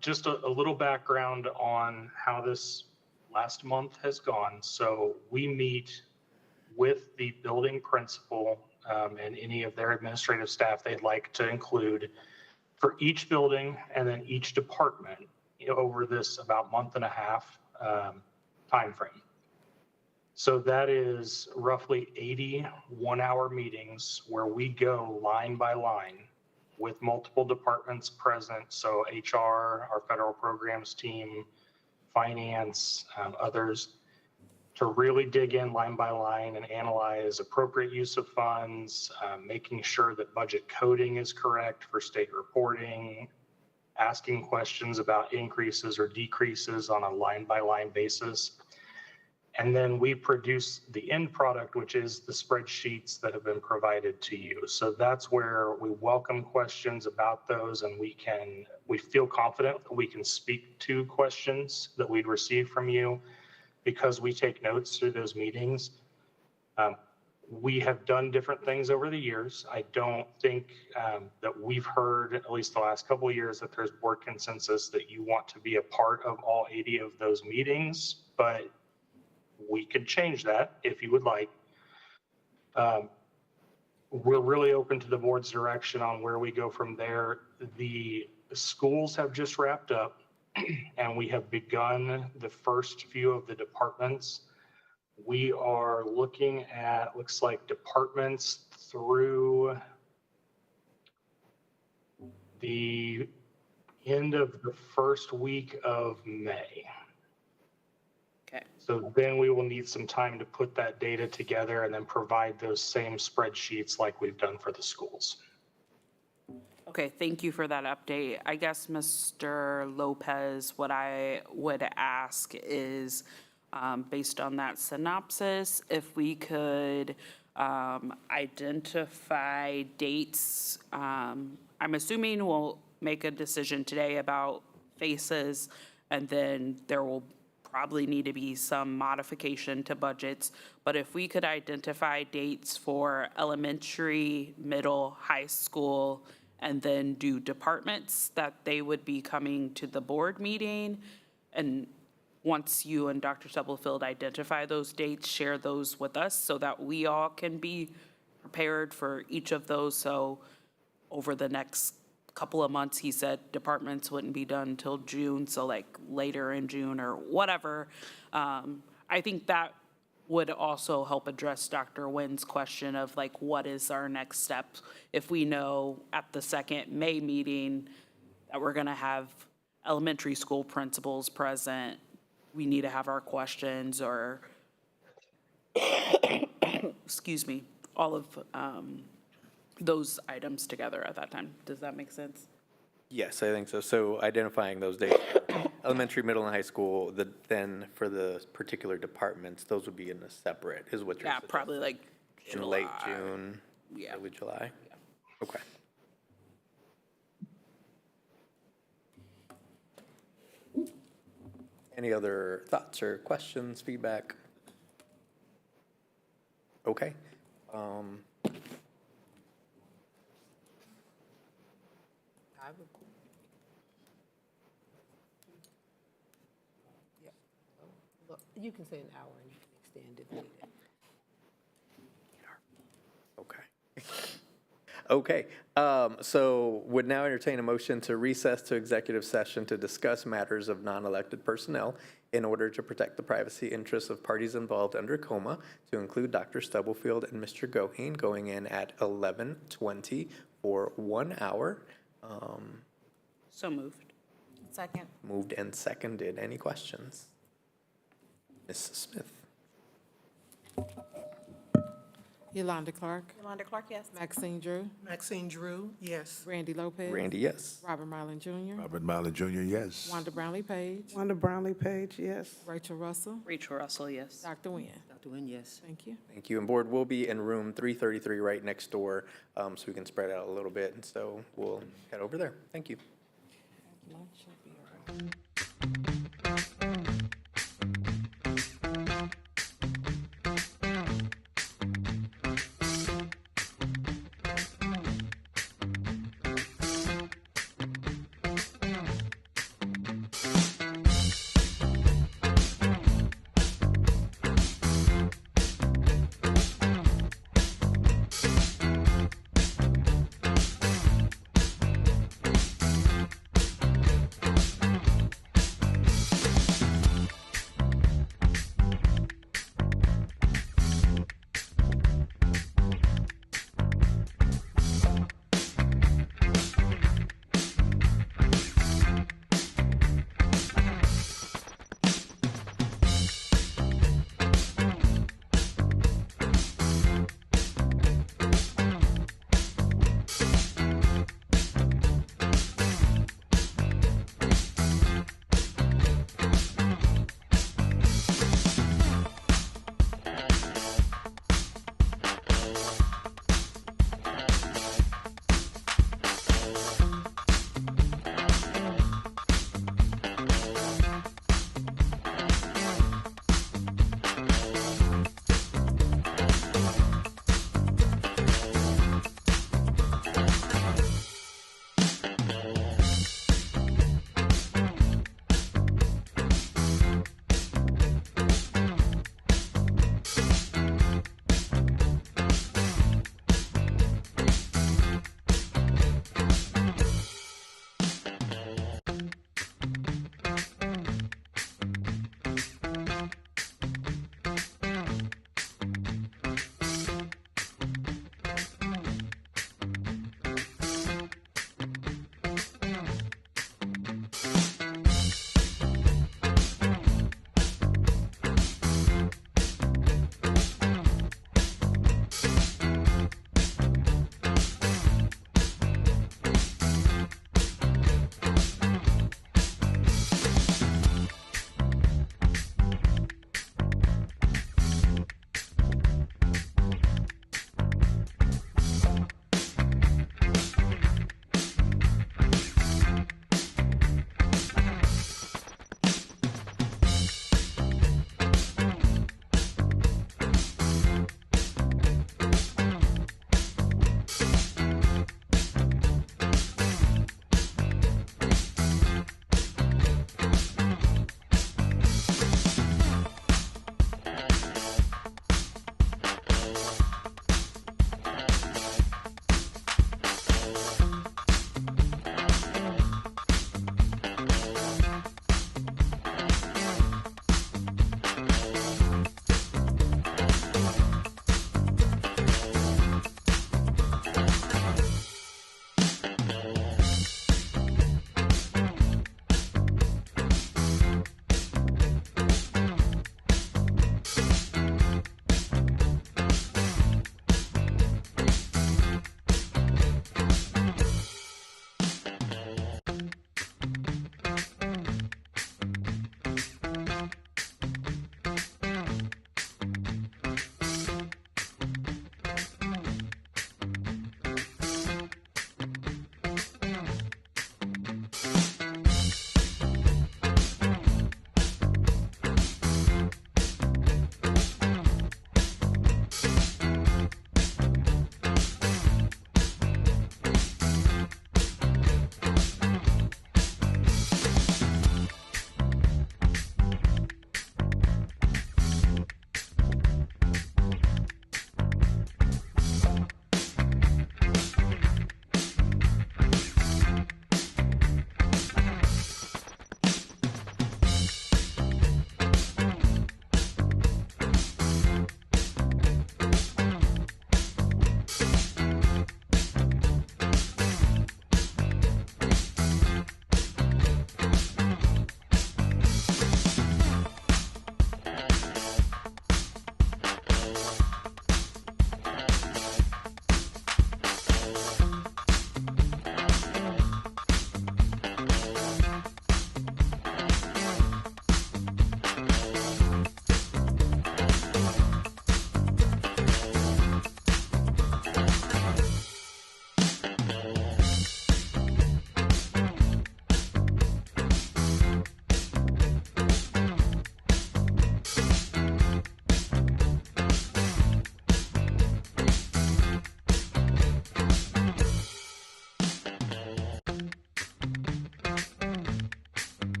just a little background on how this last month has gone. So we meet with the building principal and any of their administrative staff they'd like to include for each building and then each department over this about month and a half timeframe. So that is roughly 80 one-hour meetings where we go line by line with multiple departments present. So HR, our federal programs team, finance, others, to really dig in line by line and analyze appropriate use of funds, making sure that budget coding is correct for state reporting, asking questions about increases or decreases on a line by line basis. And then we produce the end product, which is the spreadsheets that have been provided to you. So that's where we welcome questions about those, and we feel confident that we can speak to questions that we'd receive from you because we take notes through those meetings. We have done different things over the years. I don't think that we've heard, at least the last couple of years, that there's board consensus that you want to be a part of all 80 of those meetings, but we could change that if you would like. We're really open to the board's direction on where we go from there. The schools have just wrapped up and we have begun the first few of the departments. We are looking at, looks like departments through the end of the first week of May. Okay. So then we will need some time to put that data together and then provide those same spreadsheets like we've done for the schools. Okay, thank you for that update. I guess, Mr. Lopez, what I would ask is, based on that synopsis, if we could identify dates. I'm assuming we'll make a decision today about FACES, and then there will probably need to be some modification to budgets. But if we could identify dates for elementary, middle, high school, and then do departments that they would be coming to the board meeting, and once you and Dr. Stubblefield identify those dates, share those with us so that we all can be prepared for each of those. So over the next couple of months, he said departments wouldn't be done until June, so like later in June or whatever. I think that would also help address Dr. Nguyen's question of like, what is our next step? If we know at the second May meeting that we're gonna have elementary school principals present, we need to have our questions or, excuse me, all of those items together at that time. Does that make sense? Yes, I think so. So identifying those dates, for elementary, middle, and high school, then for the particular departments, those would be in a separate, is what you're Yeah, suggesting? probably like In late July. June, Yeah. early July? Okay. Any other thoughts or questions, feedback? Okay. I would. Yep. Look, you can say an hour and you can extend it later. Okay. Okay, so would now entertain a motion to recess to executive session to discuss matters of non-elected personnel in order to protect the privacy interests of parties involved under coma, to include Dr. Stubblefield and Mr. Goheen, going in at 11:20 for 1 hour. So moved. Second. Moved and seconded. Any questions? Ms. Smith? Yolanda Clark, Yolanda Clark, yes. Maxine Drew, Maxine Drew, yes. Randy Lopez. Randy, yes. Robert Marlin Jr., Robert Marlin Jr., yes. Wanda Brownlee Page, Wanda Brownlee Page, yes. Rachel Russell, Rachel Russell, yes. Dr. Nguyen. Dr. Nguyen, yes. Thank you. Thank you. And board will be in room 333 right next door, so we can spread out a little bit. And so we'll head over there. Thank you. Lunch should be around.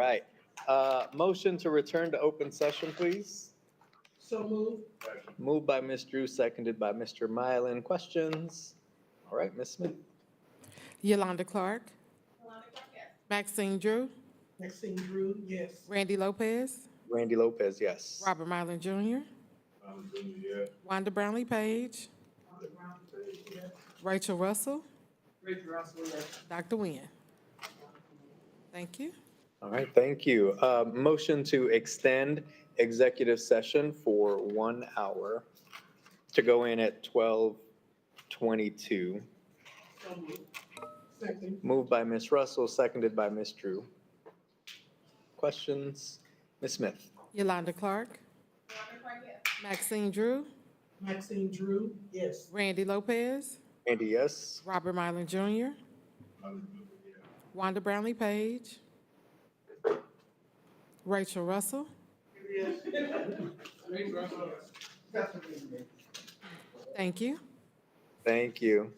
right. Motion to return to open session, please. So moved. Moved by Ms. Drew, seconded by Mr. Mylan. Questions? All right, Ms. Smith. Yolanda Clark. Maxine Drew. Maxine Drew, yes. Randy Lopez. Randy Lopez, yes. Robert Mylan Jr. Wanda Brownlee Page. Rachel Russell. Dr. Nguyen. Thank you. All right, thank you. Motion to extend executive session for 1 hour to go in at 12:22. Moved by Ms. Russell, seconded by Ms. Drew. Questions? Ms. Smith? Yolanda Clark. Maxine Drew. Maxine Drew, yes. Randy Lopez. Andy, yes. Robert Mylan Jr. Wanda Brownlee Page. Rachel Russell. Thank you. Thank you.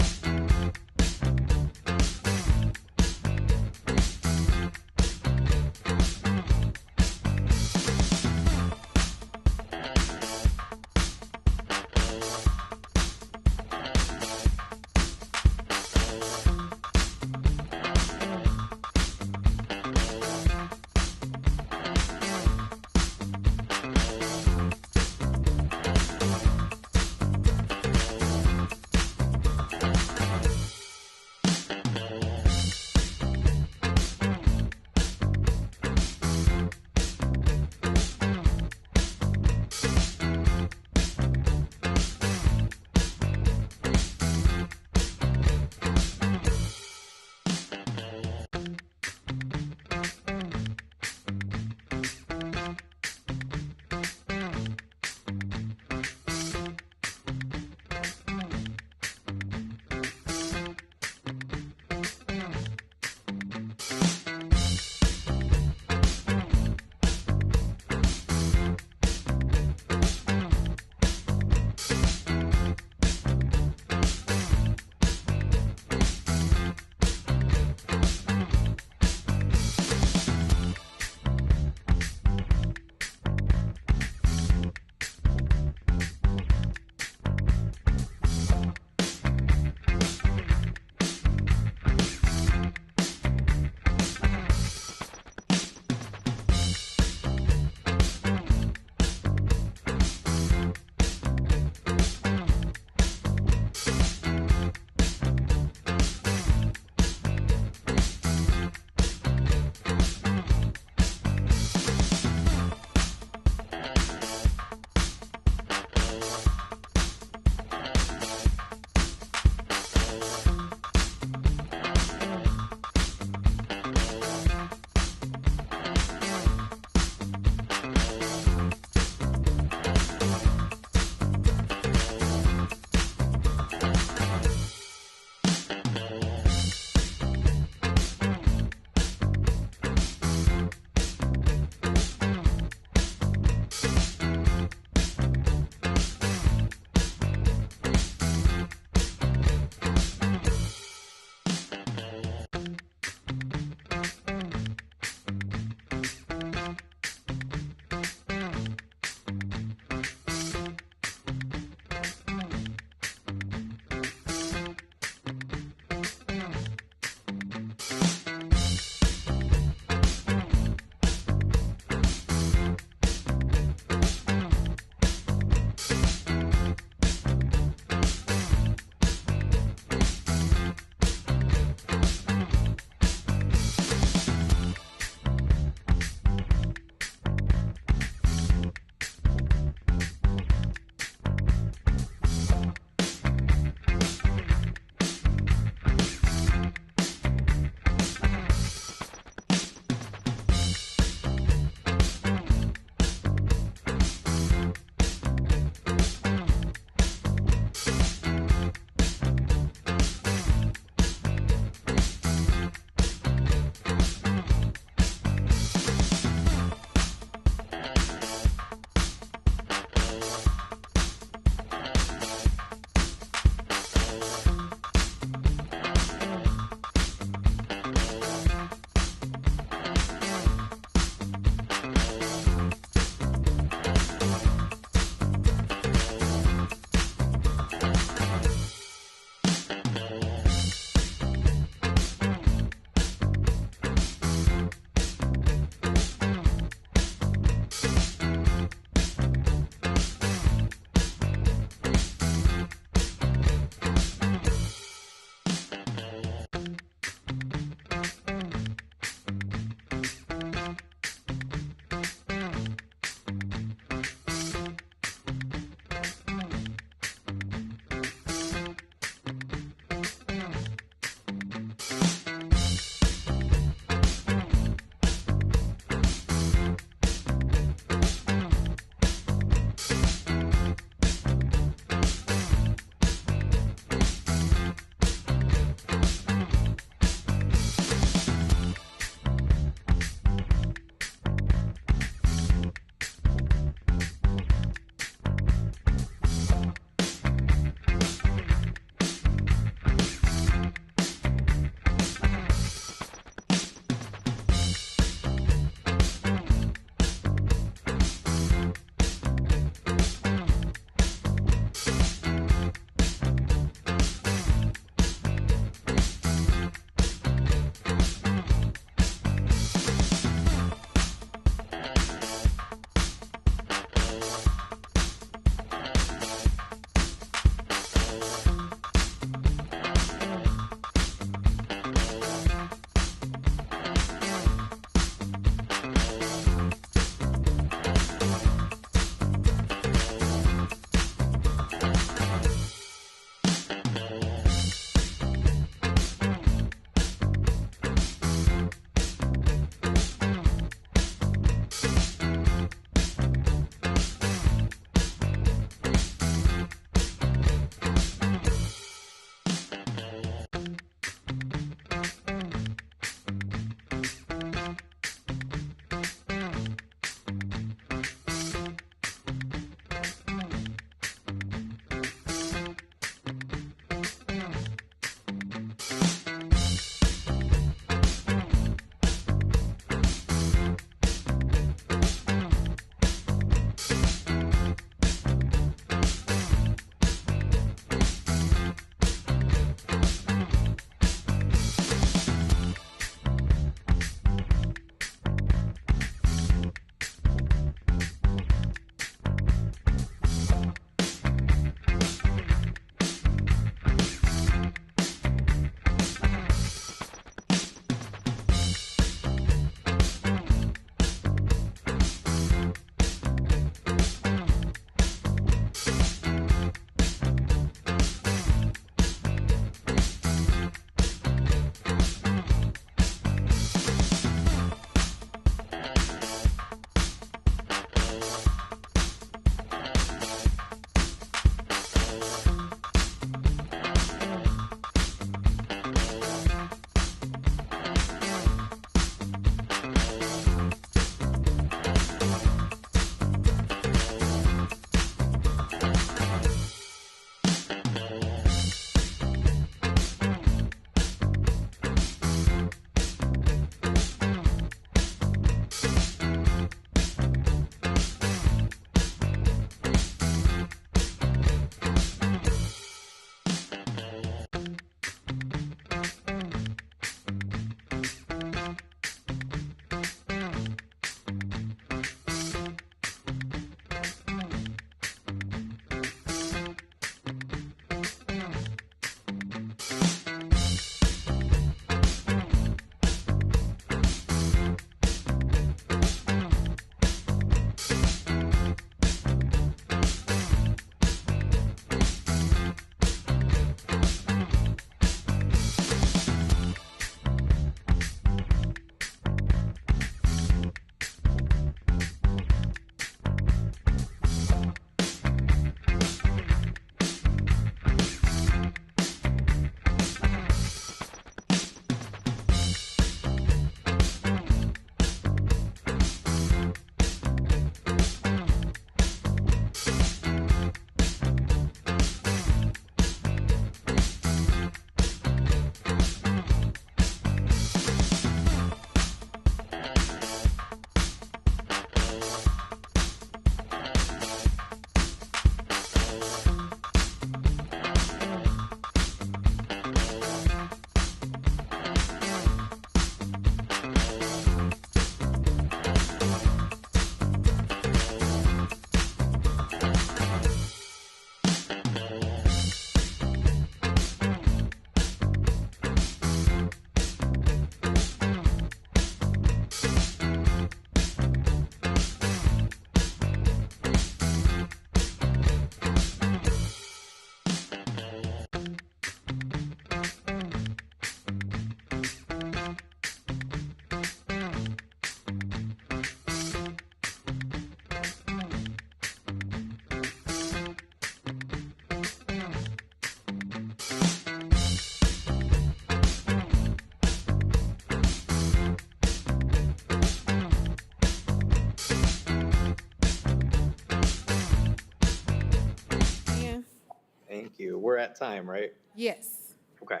you. We're at time, right? Yes. Okay.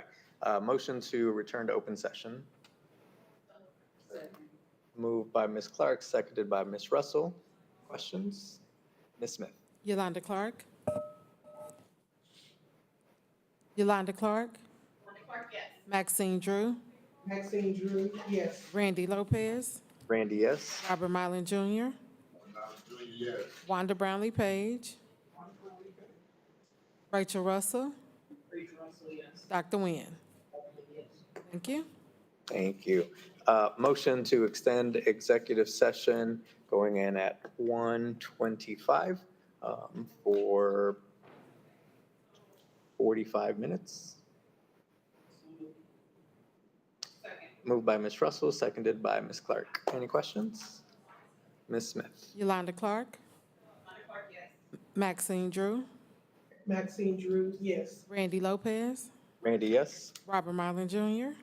Motion to return to open session. Moved by Ms. Clark, seconded by Ms. Russell. Questions? Ms. Smith? Yolanda Clark. Yolanda Clark. Maxine Drew. Maxine Drew, yes. Randy Lopez. Randy, yes. Robert Mylan Jr. Wanda Brownlee Page. Rachel Russell. Dr. Nguyen. Thank you. Thank you. Motion to extend executive session going in at 1:25 for 45 minutes. Moved by Ms. Russell, seconded by Ms. Clark. Any questions? Ms. Smith? Yolanda Clark. Maxine Drew. Maxine Drew, yes. Randy Lopez. Randy, yes. Robert Mylan Jr.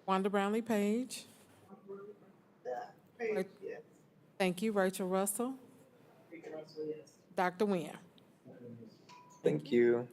Wanda Brownlee Page. Page, yes. Thank you. Rachel Russell. Dr. Nguyen. Thank you.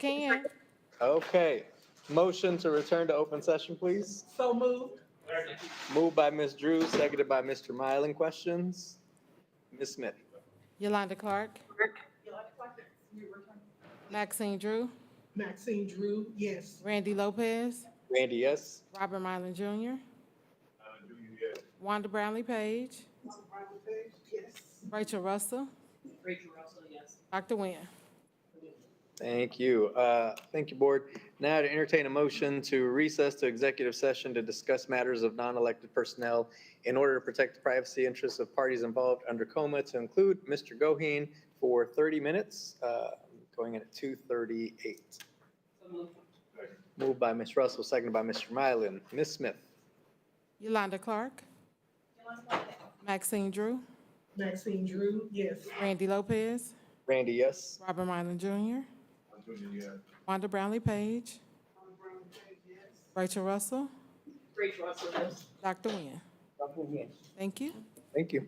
can. Okay. Motion to return to open session, please. So moved. Moved by Ms. Drew, seconded by Mr. Mylan. Questions? Ms. Smith? Yolanda Clark. Maxine Drew. Maxine Drew, yes. Randy Lopez. Randy, yes? Robert Mylan Jr. Wanda Brownlee Page. Yes. Rachel Russell. Dr. Nguyen. Thank you. Thank you, Board. Now to entertain a motion to recess to executive session to discuss matters of non-elected personnel in order to protect the privacy interests of parties involved under coma, to include Mr. Goheen for 30 minutes, going in at 2:38. Moved by Ms. Russell, seconded by Mr. Mylan. Ms. Smith? Yolanda Clark. Maxine Drew. Maxine Drew, yes. Randy Lopez. Randy, yes? Robert Mylan Jr. Wanda Brownlee Page. Rachel Russell. Dr. Nguyen. Thank you. Thank you.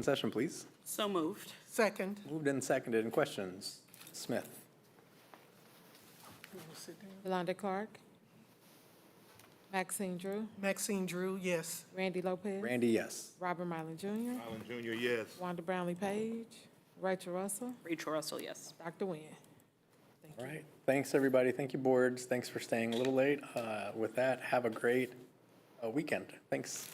session, please? So moved. Second. Moved and seconded. Any questions? Smith? Yolanda Clark. Maxine Drew. Maxine Drew, yes. Randy Lopez. Randy, yes. Robert Mylan Jr. Allen Jr., yes. Wanda Brownlee Page. Rachel Russell. Rachel Russell, yes. Dr. Nguyen. All right. Thanks, everybody. Thank you, boards. Thanks for staying a little late. With that, have a great weekend. Thanks.